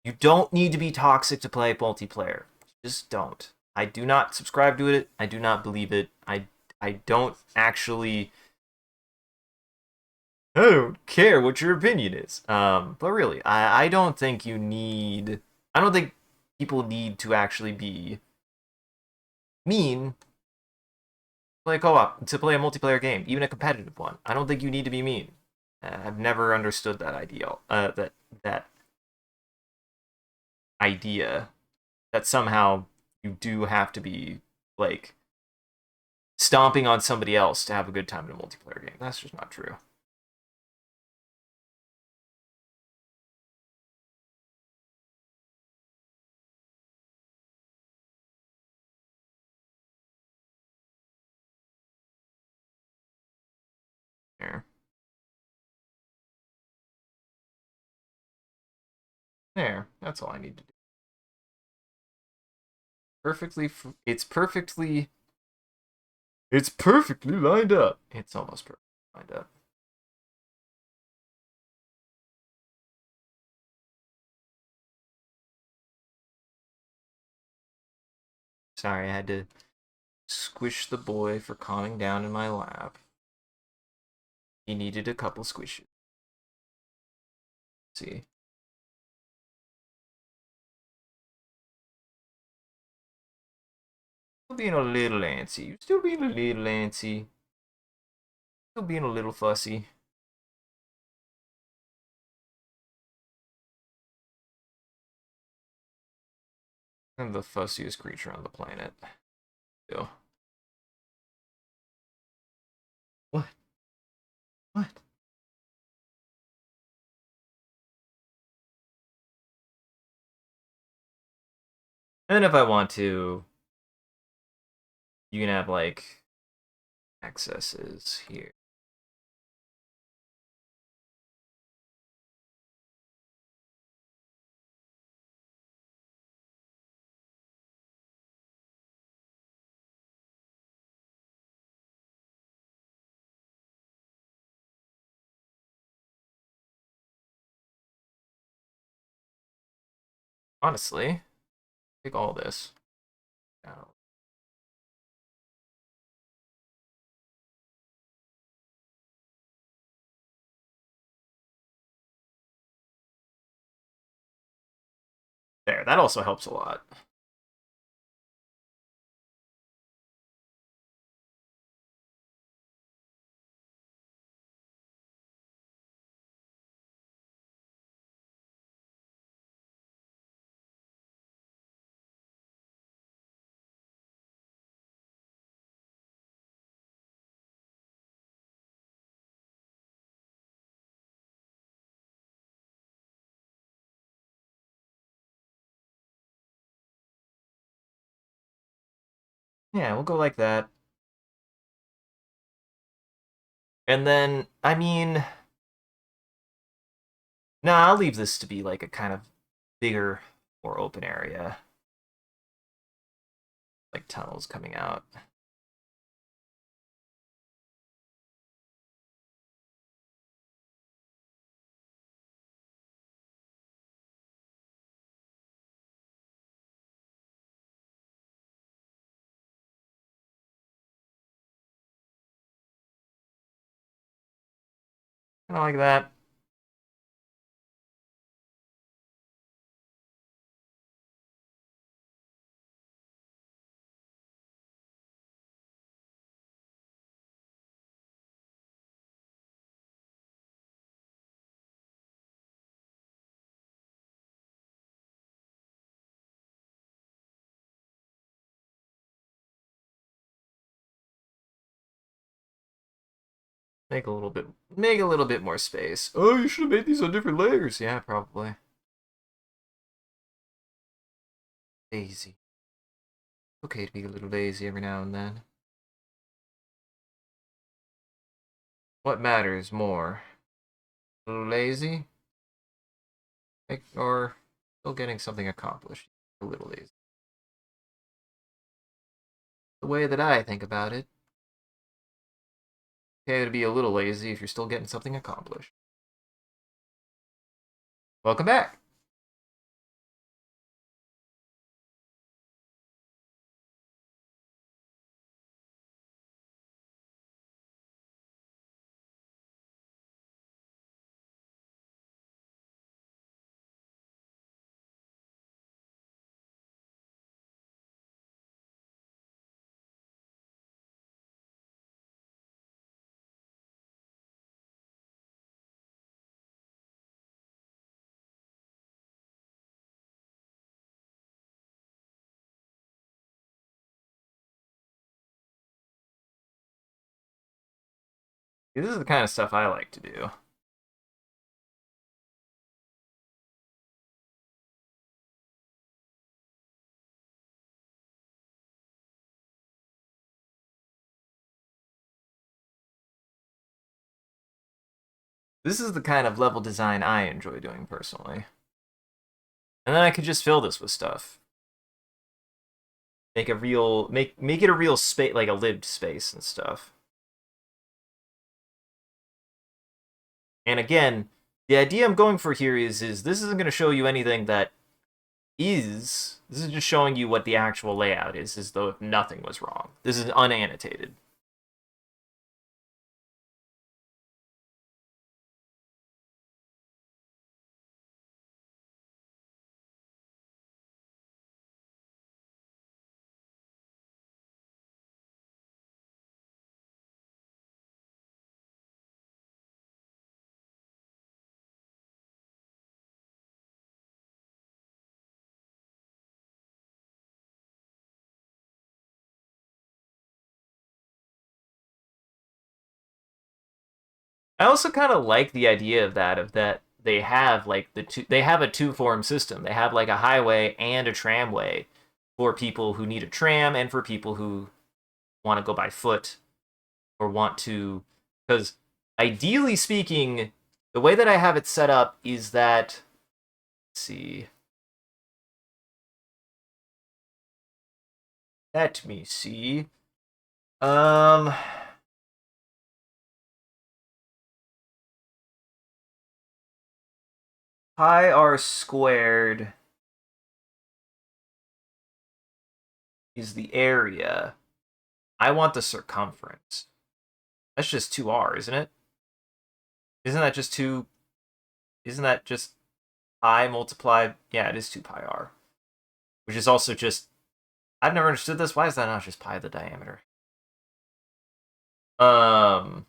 You don't need to be toxic to play multiplayer. Just don't. I do not subscribe to it. I do not believe it. I don't actually. I don't care what your opinion is. But really, I don't think you need. I don't think people need to actually be mean play co-op to play a multiplayer game, even a competitive one. I don't think you need to be mean. I've never understood that ideal. That idea that somehow you do have to be like stomping on somebody else to have a good time in a multiplayer game. That's just not true. There, there. That's all I need to do. Perfectly. It's perfectly lined up. It's almost perfectly lined up. Sorry, I had to squish the boy for calming down in my lap. He needed a couple squishes. See. Still being a little antsy. You're still being a little antsy. Still being a little fussy. I'm the fussiest creature on the planet. Still. What? What? And then if I want to, you can have like accesses here. Honestly, take all this. Now, there, that also helps a lot. Yeah, we'll go like that. And then, I mean, nah, I'll leave this to be like a kind of bigger, more open area. Like tunnels coming out. Kind of like that. Make a little bit more space. Oh, you should have made these on different layers. Yeah, probably. Lazy. Okay to be a little lazy every now and then. What matters more? A little lazy? Or still getting something accomplished? A little lazy. The way that I think about it, okay to be a little lazy if you're still getting something accomplished. Welcome back. This is the kind of stuff I like to do. This is the kind of level design I enjoy doing personally. And then I could just fill this with stuff. Make it a real space, like a lived space and stuff. And again, the idea I'm going for here is this isn't going to show you anything that is. This is just showing you what the actual layout is, as though if nothing was wrong. This is unannotated. I also kind of like the idea of that they have like they have a two form system. They have like a highway and a tramway, for people who need a tram and for people who want to go by foot or want to, because ideally speaking, the way that I have it set up is that, let's see, let me see. Um, pi r squared is the area. I want the circumference. That's just 2r, isn't it? Isn't that just 2? Isn't that just pi multiplied? Yeah, it is 2 pi r, which is also just. I've never understood this. Why is that not just pi the diameter? I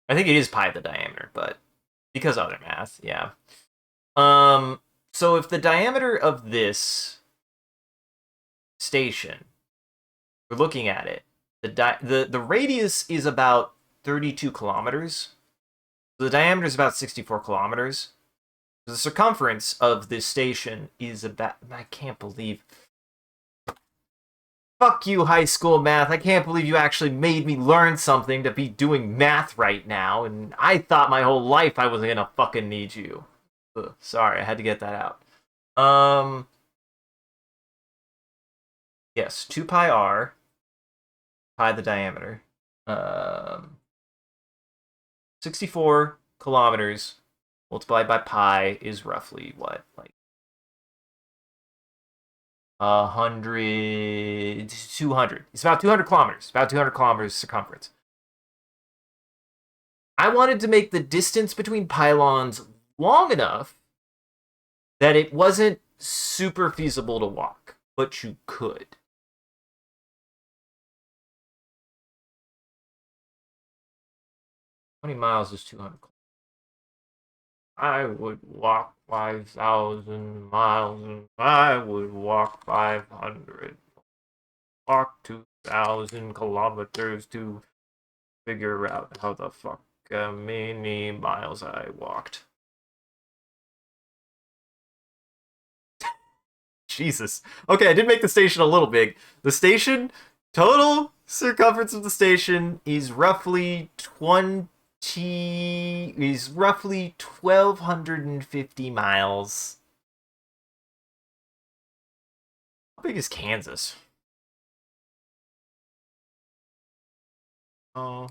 think it is pi the diameter, but because other math, yeah. So if the diameter of this station, we're looking at it, the radius is about 32 kilometers. So the diameter is about 64 kilometers. The circumference of this station is about. I can't believe. Fuck you, high school math. I can't believe you actually made me learn something to be doing math right now, and I thought my whole life I wasn't gonna fucking need you. Ugh, sorry, I had to get that out. Yes, 2 pi r, pi the diameter. 64 kilometers multiplied by pi is roughly what? Like 100, 200. It's about 200 kilometers. About 200 kilometers circumference. I wanted to make the distance between pylons long enough that it wasn't super feasible to walk, but you could. How many miles is 200? I would walk 5,000 miles and I would walk 500. Walk 2,000 kilometers to figure out how the fuck many miles I walked. Jesus. Okay, I did make the station a little big. The station, total circumference of the station is roughly 1,250 miles. How big is Kansas? Oh.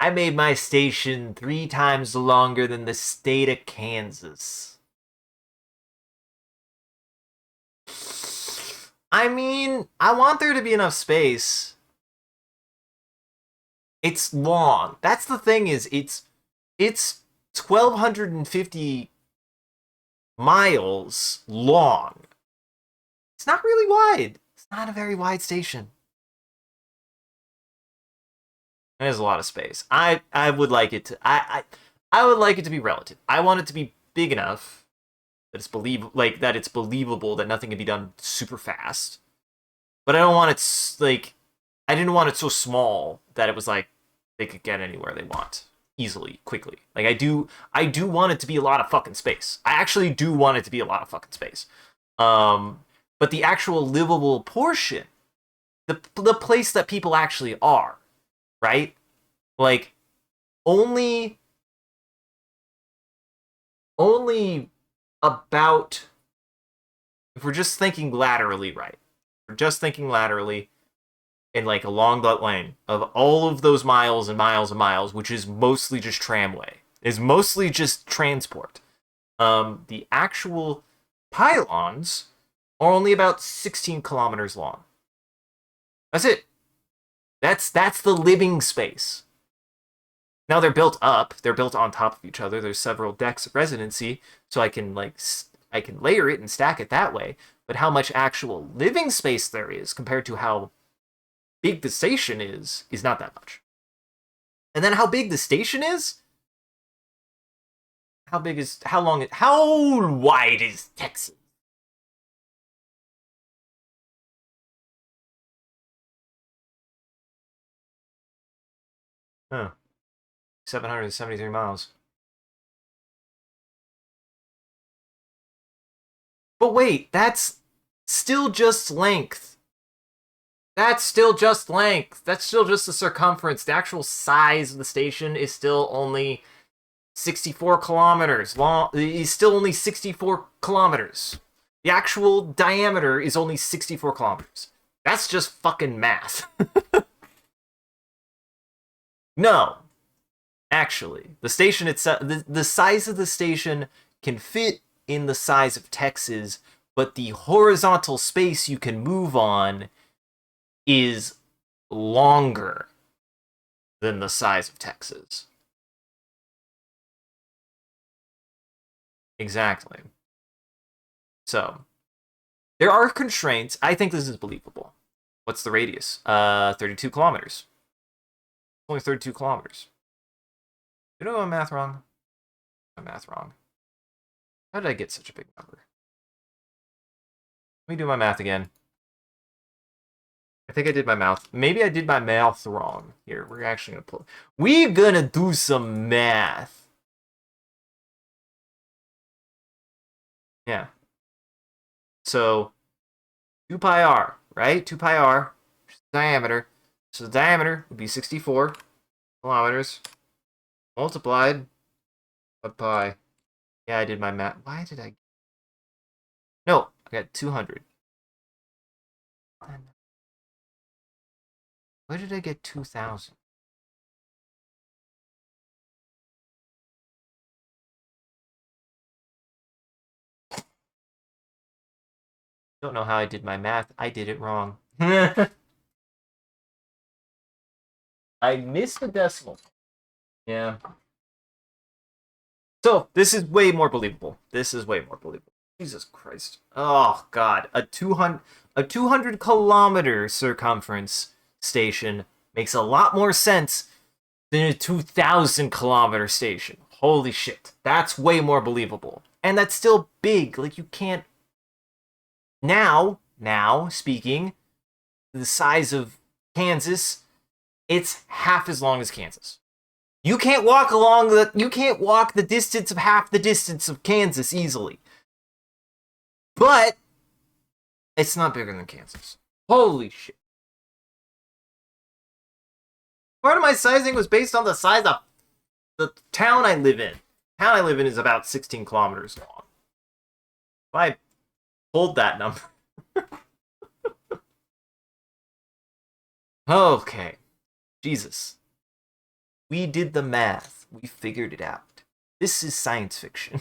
I made my station 3 times longer than the state of Kansas. I mean, I want there to be enough space. It's long. That's the thing is it's 1,250 miles long. It's not really wide. It's not a very wide station. There's a lot of space. I would like it to I would like it to be relative. I want it to be big enough that it's believable that nothing can be done super fast. But I don't want it like I didn't want it so small that it was like they could get anywhere they want easily, quickly. Like I do want it to be a lot of fucking space. I actually do want it to be a lot of fucking space. But the actual livable portion, the place that people actually are, right? Like only about, if we're just thinking laterally, right? We're just thinking laterally and like along that lane of all of those miles and miles and miles, which is mostly just tramway, is mostly just transport. The actual pylons are only about 16 kilometers long. That's it. That's the living space. Now they're built up. They're built on top of each other. There's several decks of residency, so I can layer it and stack it that way. But how much actual living space there is compared to how big the station is not that much. And then how big the station is how wide is Texas? Huh. 773 miles. But wait, that's still just length. That's still just length. That's still just the circumference. The actual size of the station is still only 64 kilometers long. Is still only 64 kilometers. The actual diameter is only 64 kilometers. That's just fucking math. No, actually, the station itself, the size of the station can fit in the size of Texas, but the horizontal space you can move on is longer than the size of Texas. Exactly. So, there are constraints. I think this is believable. What's the radius? 32 kilometers. Only 32 kilometers. You know my math wrong? My math wrong. How did I get such a big number? Let me do my math again. I think I did my mouth. Maybe I did my math wrong. Here, we're actually gonna pull. We're gonna do some math. Yeah. So 2 pi r, right? 2 pi r, diameter. So the diameter would be 64 kilometers multiplied by pi. Yeah, I did my math. Why did I? No, I got 200. Where did I get 2,000? Don't know how I did my math. I did it wrong. I missed the decimal. Yeah. So this is way more believable. This is way more believable. Jesus Christ. Oh God. A 200 kilometer circumference station makes a lot more sense than a 2,000 kilometer station. Holy shit. That's way more believable. And that's still big. Like you can't now speaking, the size of Kansas, it's half as long as Kansas. You can't walk the distance of half the distance of Kansas easily. But it's not bigger than Kansas. Holy shit. Part of my sizing was based on the size of the town I live in. The town I live in is about 16 kilometers long. If I hold that number. Okay. Jesus. We did the math. We figured it out. This is science fiction.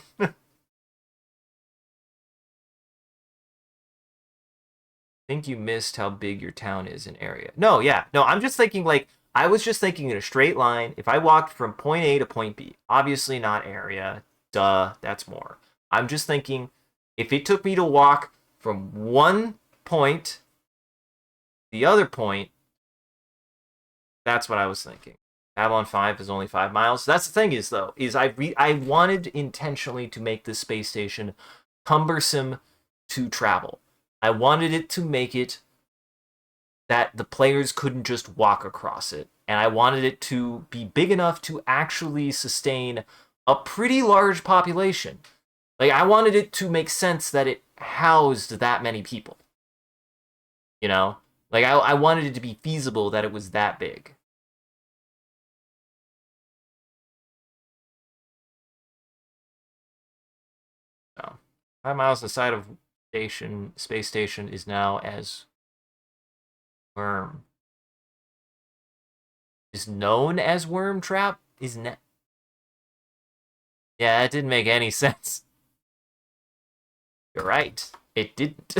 Think you missed how big your town is in area. No, yeah. No, I'm just thinking like I was just thinking in a straight line. If I walked from point A to point B, obviously not area. Duh, that's more. I'm just thinking if it took me to walk from one point to the other point, that's what I was thinking. Babylon 5 is only 5 miles. That's the thing is though, is I wanted intentionally to make this space station cumbersome to travel. I wanted it to make it that the players couldn't just walk across it. And I wanted it to be big enough to actually sustain a pretty large population. Like, I wanted it to make sense that it housed that many people. You know? Like, I wanted it to be feasible that it was that big. So, 5 miles the side of space station is now as worm. Is known as worm trap? Isn't it? Yeah, that didn't make any sense. You're right. It didn't.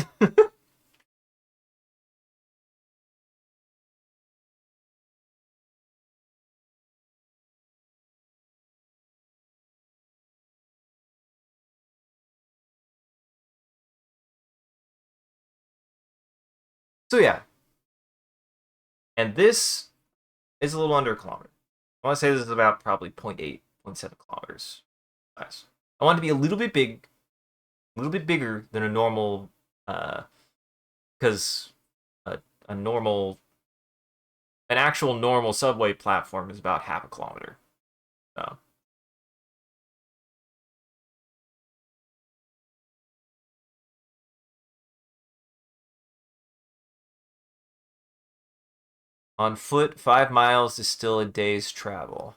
So yeah. And this is a little under a kilometer. I want to say this is about probably 0.8, 0.7 kilometers. Nice. I want it to be a little bit big, a little bit bigger than a normal, because a normal, an actual normal subway platform is about half a kilometer. So. On foot, 5 miles is still a day's travel.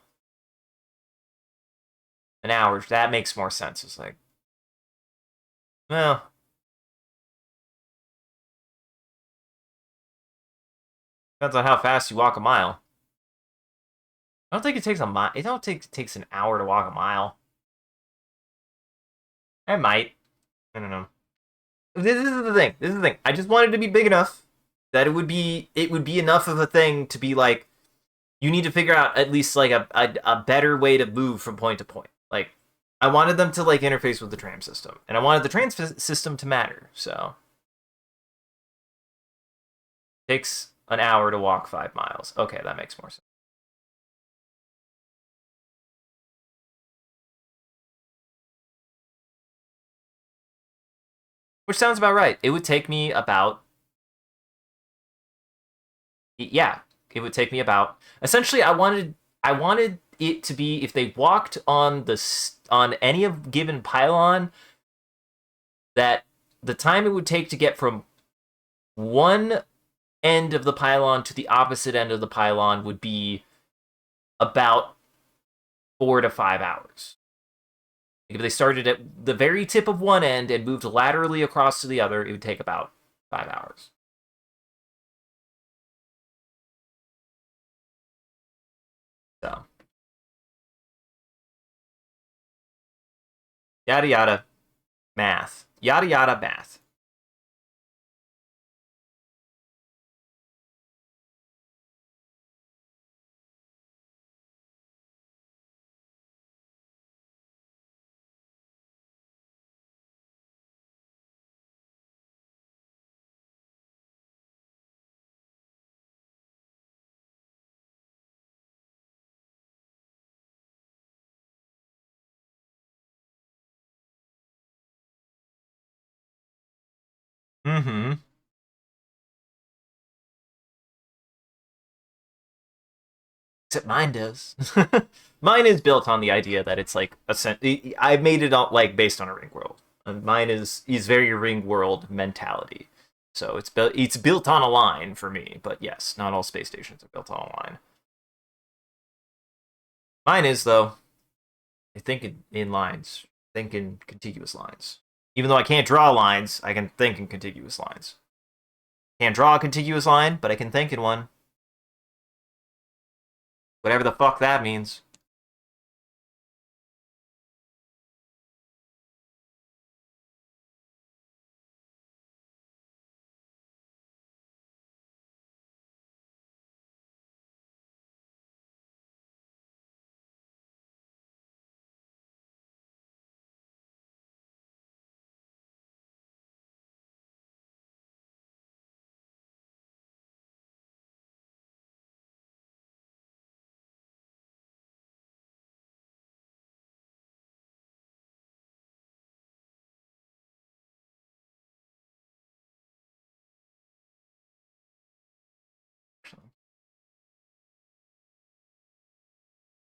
An hour, that makes more sense. It's like, well, depends on how fast you walk a mile. I don't think it takes a mile. It takes an hour to walk a mile. It might. I don't know. This is the thing. This is the thing. I just wanted to be big enough that it would be enough of a thing to be like you need to figure out at least like a better way to move from point to point. Like I wanted them to like interface with the tram system, and I wanted the tram system to matter. So it takes an hour to walk 5 miles. Okay, that makes more sense. Which sounds about right. It would take me about yeah, it would take me about essentially I wanted it to be if they walked on on any of given pylon that the time it would take to get from one end of the pylon to the opposite end of the pylon would be about 4 to 5 hours. If they started at the very tip of one end and moved laterally across to the other, it would take about 5 hours. So yada yada math. Yada yada math. Mm-hmm. Except mine does. Mine is built on the idea that it's like I made it all like based on a ring world. And mine is very ring world mentality. So it's built on a line for me. But yes, not all space stations are built on a line. Mine is though. I think in lines. Think in contiguous lines. Even though I can't draw lines, I can think in contiguous lines. Can't draw a contiguous line, but I can think in one. Whatever the fuck that means.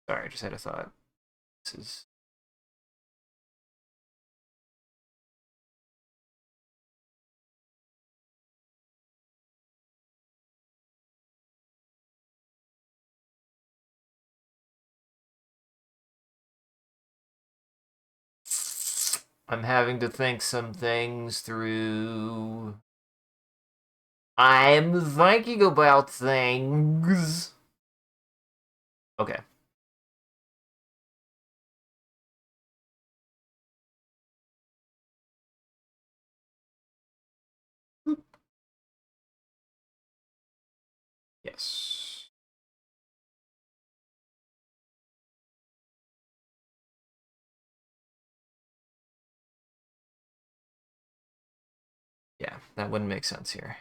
Sorry, I just had a thought. This is I'm having to think some things through. I'm thinking about things. Okay. Yes. Yeah, that wouldn't make sense here.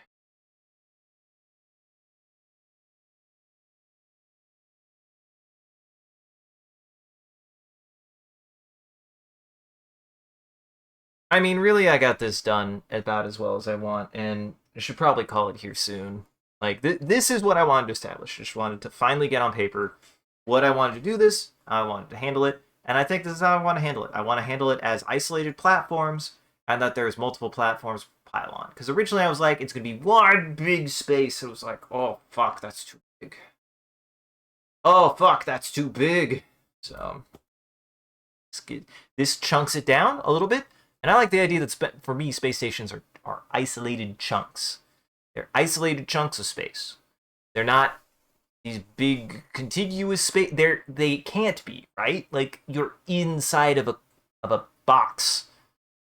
I mean, really, I got this done about as well as I want, and I should probably call it here soon. Like, this is what I wanted to establish. I just wanted to finally get on paper what I wanted to do this, how I wanted to handle it, and I think this is how I want to handle it. I want to handle it as isolated platforms, and that there's multiple platforms pile on. Because originally I was like, it's going to be one big space. It was like, oh, fuck, that's too big. Oh, fuck, that's too big. So, this chunks it down a little bit. And I like the idea that, for me, space stations are isolated chunks. They're isolated chunks of space. They're not these big contiguous space. They can't be, right? Like, you're inside of a box.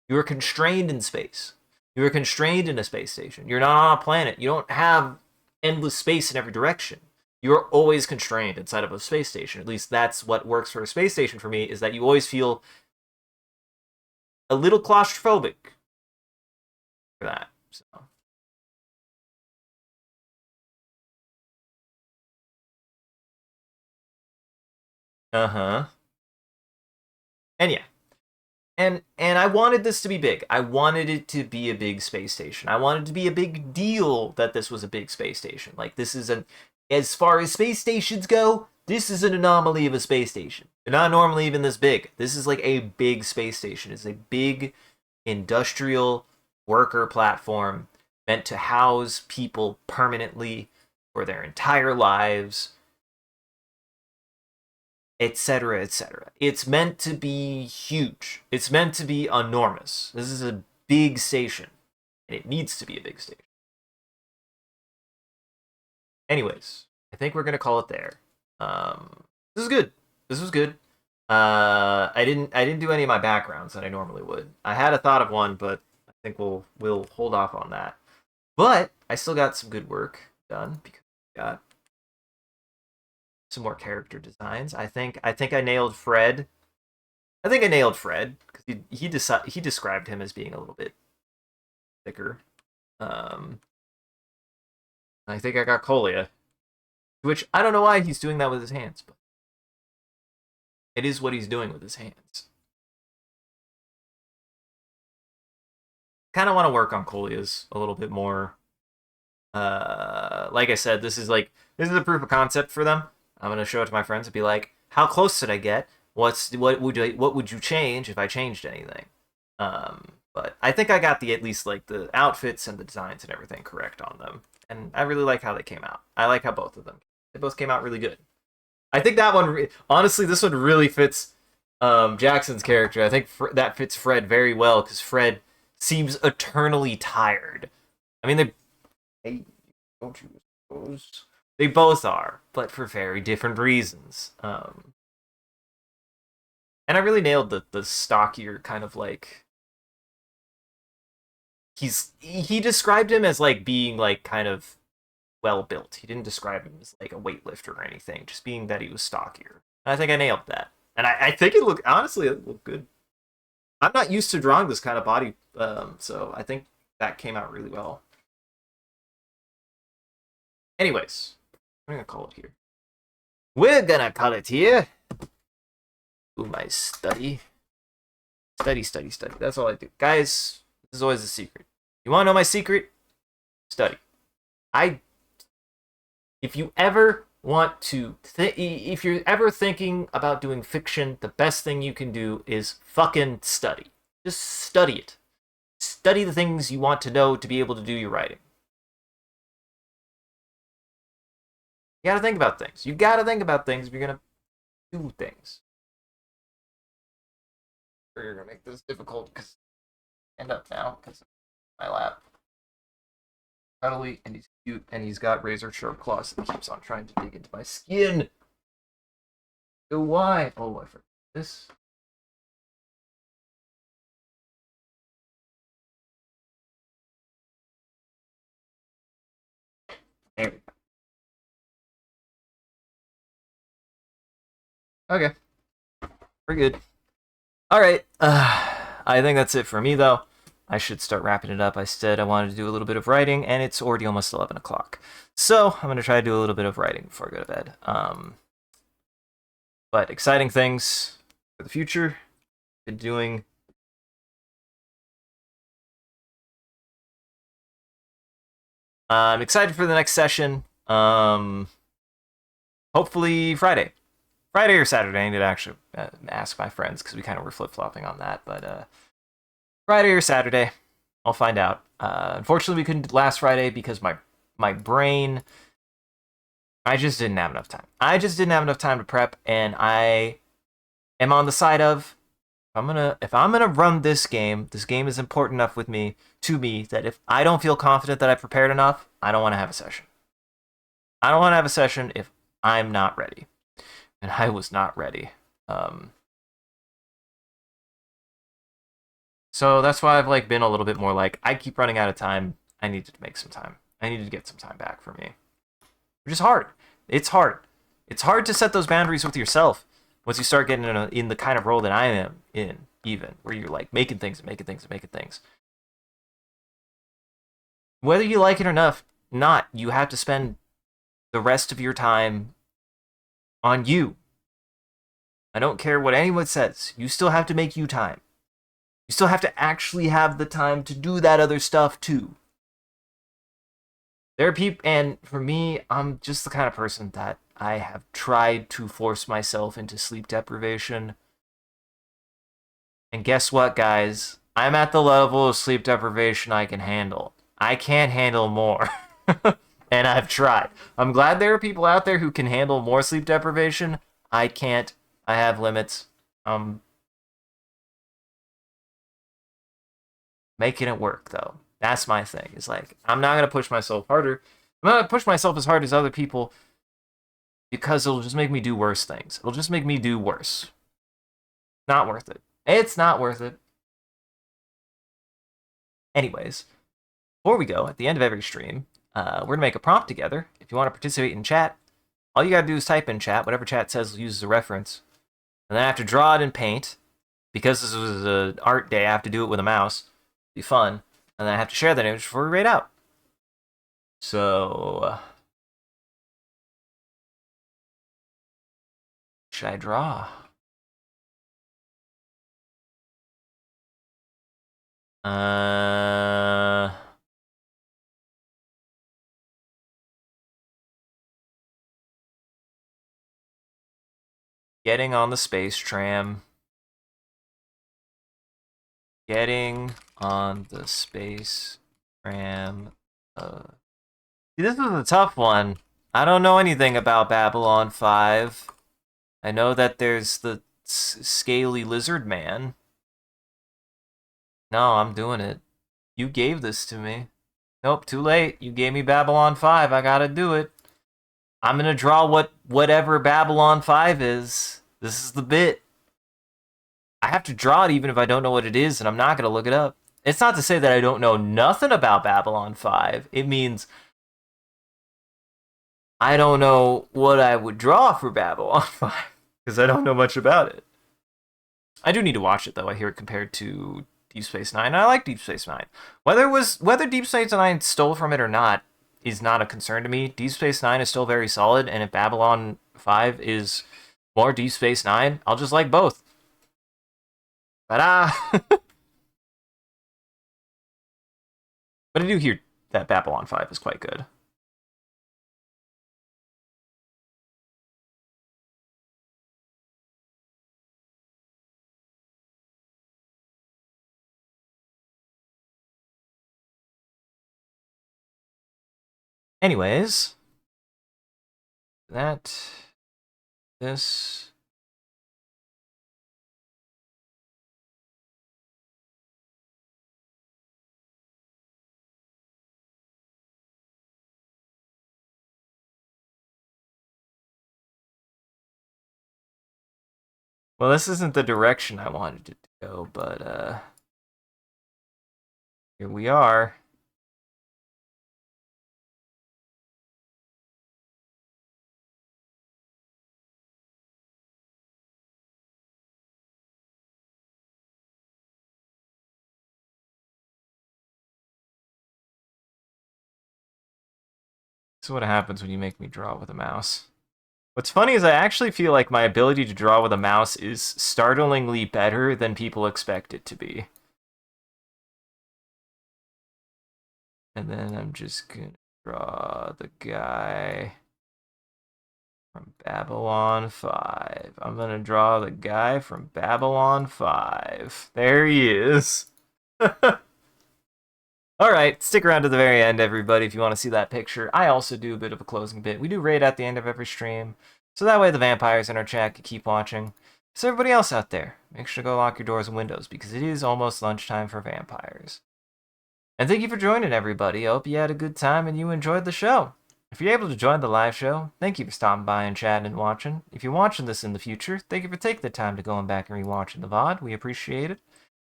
You're constrained in space. You're constrained in a space station. You're not on a planet. You don't have endless space in every direction. You're always constrained inside of a space station. At least that's what works for a space station for me, is that you always feel a little claustrophobic for that. So. Uh-huh. And yeah. And I wanted this to be big. I wanted it to be a big space station. I wanted it to be a big deal that this was a big space station. Like, this is as far as space stations go, this is an anomaly of a space station. They're not normally even this big. This is like a big space station. It's a big industrial worker platform meant to house people permanently for their entire lives, etc., etc. It's meant to be huge. It's meant to be enormous. This is a big station, and it needs to be a big station. Anyways, I think we're gonna call it there. This is good. This was good. I didn't do any of my backgrounds that I normally would. I had a thought of one, but I think we'll hold off on that. But I still got some good work done because I got some more character designs. I think I nailed Fred. I think I nailed Fred because he described him as being a little bit thicker. Um, I think I got Colia, which I don't know why he's doing that with his hands, but it is what he's doing with his hands. Kind of want to work on Colia's a little bit more. Like I said, this is a proof of concept for them. I'm gonna show it to my friends and be like, "How close did I get? What would you change if I changed anything?" But I think I got at least like the outfits and the designs and everything correct on them, and I really like how they came out. I like how both of them they both came out really good. I think that one honestly, this one really fits Jackson's character. I think that fits Fred very well because Fred seems eternally tired. I mean, hey, don't you suppose? They both are, but for very different reasons. And I really nailed the stockier kind of like he described him as like being like kind of well built. He didn't describe him as like a weightlifter or anything, just being that he was stockier. And I think I nailed that. And I think it looked good. I'm not used to drawing this kind of body, so I think that came out really well. Anyways, I'm gonna call it here. We're gonna call it here. Ooh, my study. Study. That's all I do. Guys, this is always a secret. You wanna know my secret? Study. If you ever want to, if you're ever thinking about doing fiction, the best thing you can do is fucking study. Just study it. Study the things you want to know to be able to do your writing. You gotta think about things. You gotta think about things if you're gonna do things. Or you're gonna make this difficult because end up now because of my lap. Cuddly and he's cute and he's got razor sharp claws that keeps on trying to dig into my skin. So why? Oh, I forgot this. There we go. Okay. We're good. Alright. I think that's it for me, though. I should start wrapping it up. I said I wanted to do a little bit of writing, and it's already almost 11 o'clock. So I'm going to try to do a little bit of writing before I go to bed. But exciting things for the future. Been doing I'm excited for the next session. Hopefully Friday or Saturday. I need to actually ask my friends because we kind of were flip flopping on that. But Friday or Saturday, I'll find out. Unfortunately, we couldn't last Friday because my brain. I just didn't have enough time. I just didn't have enough time to prep, and I am on the side of if I'm gonna run this game is important enough to me that if I don't feel confident that I prepared enough, I don't want to have a session. I don't want to have a session if I'm not ready, and I was not ready. So that's why I've like been a little bit more like I keep running out of time. I need to make some time. I need to get some time back for me, which is hard. It's hard. It's hard to set those boundaries with yourself once you start getting in the kind of role that I am in, even where you're like making things and making things and making things. Whether you like it or not, you have to spend the rest of your time on you. I don't care what anyone says. You still have to make you time. You still have to actually have the time to do that other stuff too. There are people, and for me, I'm just the kind of person that I have tried to force myself into sleep deprivation. And guess what, guys? I'm at the level of sleep deprivation I can handle. I can't handle more. And I've tried. I'm glad there are people out there who can handle more sleep deprivation. I can't. I have limits. Making it work, though. That's my thing. It's like, I'm not going to push myself harder. I'm not going to push myself as hard as other people because it'll just make me do worse things. It'll just make me do worse. Not worth it. It's not worth it. Anyways, before we go, at the end of every stream, we're going to make a prompt together. If you want to participate in chat, all you got to do is type in chat. Whatever chat says uses a reference. And then I have to draw it in paint. Because this was an art day, I have to do it with a mouse. It'll be fun. And then I have to share that image before we rate out. So, should I draw? Getting on the space tram. Getting on the space tram. See, this is a tough one. I don't know anything about Babylon 5. I know that there's the scaly lizard man. No, I'm doing it. You gave this to me. Nope, too late. You gave me Babylon 5. I gotta do it. I'm gonna draw whatever Babylon 5 is. This is the bit. I have to draw it even if I don't know what it is, and I'm not gonna look it up. It's not to say that I don't know nothing about Babylon 5. It means I don't know what I would draw for Babylon 5 because I don't know much about it. I do need to watch it though. I hear it compared to Deep Space Nine. And I like Deep Space Nine. Whether Deep Space Nine stole from it or not is not a concern to me. Deep Space Nine is still very solid, and if Babylon 5 is more Deep Space Nine, I'll just like both. But but I do hear that Babylon 5 is quite good. Anyways, this. Well, this isn't the direction I wanted it to go, but here we are. This is what happens when you make me draw with a mouse. What's funny is I actually feel like my ability to draw with a mouse is startlingly better than people expect it to be. And then I'm just gonna Draw the guy from Babylon 5. I'm gonna draw the guy from Babylon 5. There he is. Alright, stick around to the very end, everybody, if you want to see that picture. I also do a bit of a closing bit. We do raid at the end of every stream, so that way the vampires in our chat can keep watching. So everybody else out there, make sure to go lock your doors and windows, because it is almost lunchtime for vampires. And thank you for joining, everybody. I hope you had a good time and you enjoyed the show. If you're able to join the live show, thank you for stopping by and chatting and watching. If you're watching this in the future, thank you for taking the time to going back and rewatching the VOD. We appreciate it.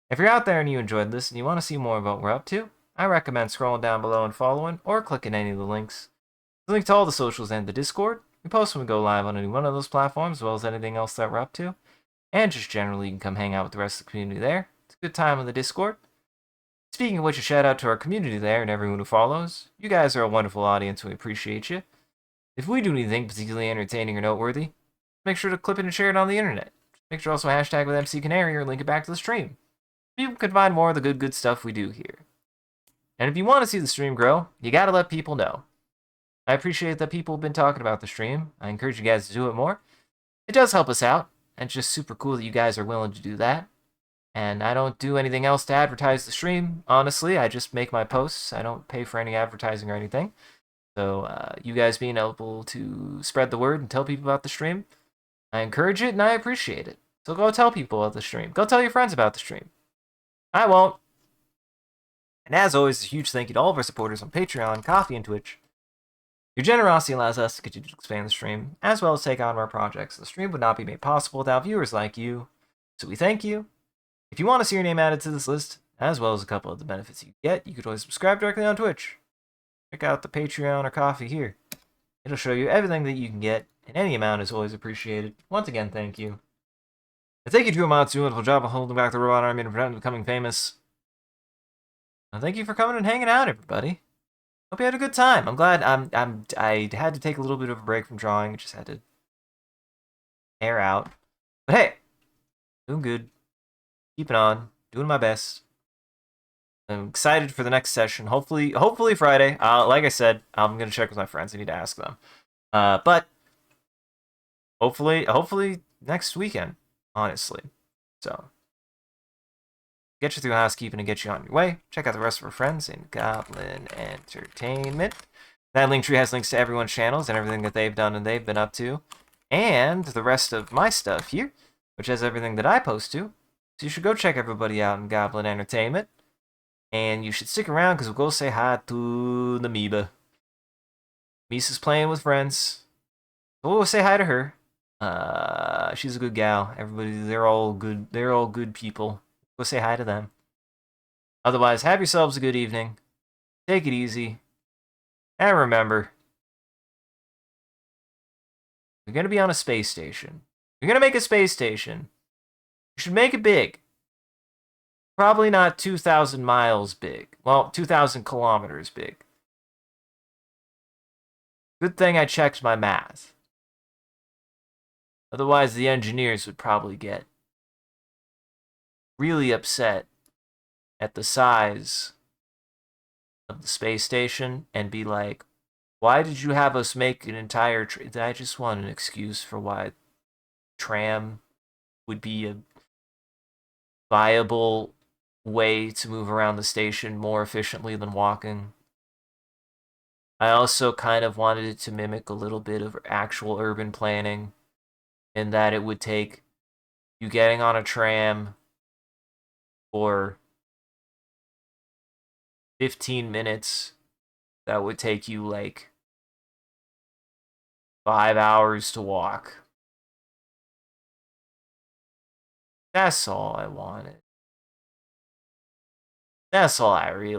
If you're out there and you enjoyed this and you want to see more of what we're up to, I recommend scrolling down below and following, or clicking any of the links. The link to all the socials and the Discord. We post when we go live on any one of those platforms, as well as anything else that we're up to. And just generally, you can come hang out with the rest of the community there. It's a good time on the Discord. Speaking of which, a shout out to our community there and everyone who follows. You guys are a wonderful audience, we appreciate you. If we do anything particularly entertaining or noteworthy, make sure to clip it and share it on the internet. Make sure also hashtag with MCCanary or link it back to the stream. People can find more of the good stuff we do here. And if you want to see the stream grow, you gotta let people know. I appreciate that people have been talking about the stream. I encourage you guys to do it more. It does help us out, and it's just super cool that you guys are willing to do that. And I don't do anything else to advertise the stream, honestly. I just make my posts. I don't pay for any advertising or anything. So you guys being able to spread the word and tell people about the stream, I encourage it and I appreciate it. So go tell people about the stream. Go tell your friends about the stream. I won't. And as always, a huge thank you to all of our supporters on Patreon, Ko-fi, and Twitch. Your generosity allows us to continue to expand the stream, as well as take on more projects. The stream would not be made possible without viewers like you, so we thank you. If you want to see your name added to this list, as well as a couple of the benefits you get, you could always subscribe directly on Twitch. Check out the Patreon or Ko-fi here. It'll show you everything that you can get, and any amount is always appreciated. Once again, thank you. And thank you to Amatsu, wonderful job of holding back the robot army and preventing becoming famous. And thank you for coming and hanging out, everybody. Hope you had a good time. I'm glad I had to take a little bit of a break from drawing. I just had to air out. But hey, doing good. Keeping on. Doing my best. I'm excited for the next session. Hopefully Friday. Like I said, I'm gonna check with my friends. I need to ask them. But hopefully next weekend, honestly. So get you through housekeeping and get you on your way. Check out the rest of our friends in Goblin Entertainment. That link tree has links to everyone's channels and everything that they've done and they've been up to. And the rest of my stuff here, which has everything that I post to. So you should go check everybody out in Goblin Entertainment. And you should stick around because we'll go say hi to the Amoeba. Misa's playing with friends. So we'll say hi to her. She's a good gal. Everybody, they're all good people. Go say hi to them. Otherwise, have yourselves a good evening. Take it easy. And remember, you're going to be on a space station. You're going to make a space station. You should make it big. Probably not 2,000 miles big. Well, 2,000 kilometers big. Good thing I checked my math. Otherwise, the engineers would probably get really upset at the size of the space station and be like, why did you have us make an entire I just want an excuse for why tram would be a viable way to move around the station more efficiently than walking. I also kind of wanted it to mimic a little bit of actual urban planning in that it would take you getting on a tram for 15 minutes. That would take you like 5 hours to walk. That's all I wanted. That's all I really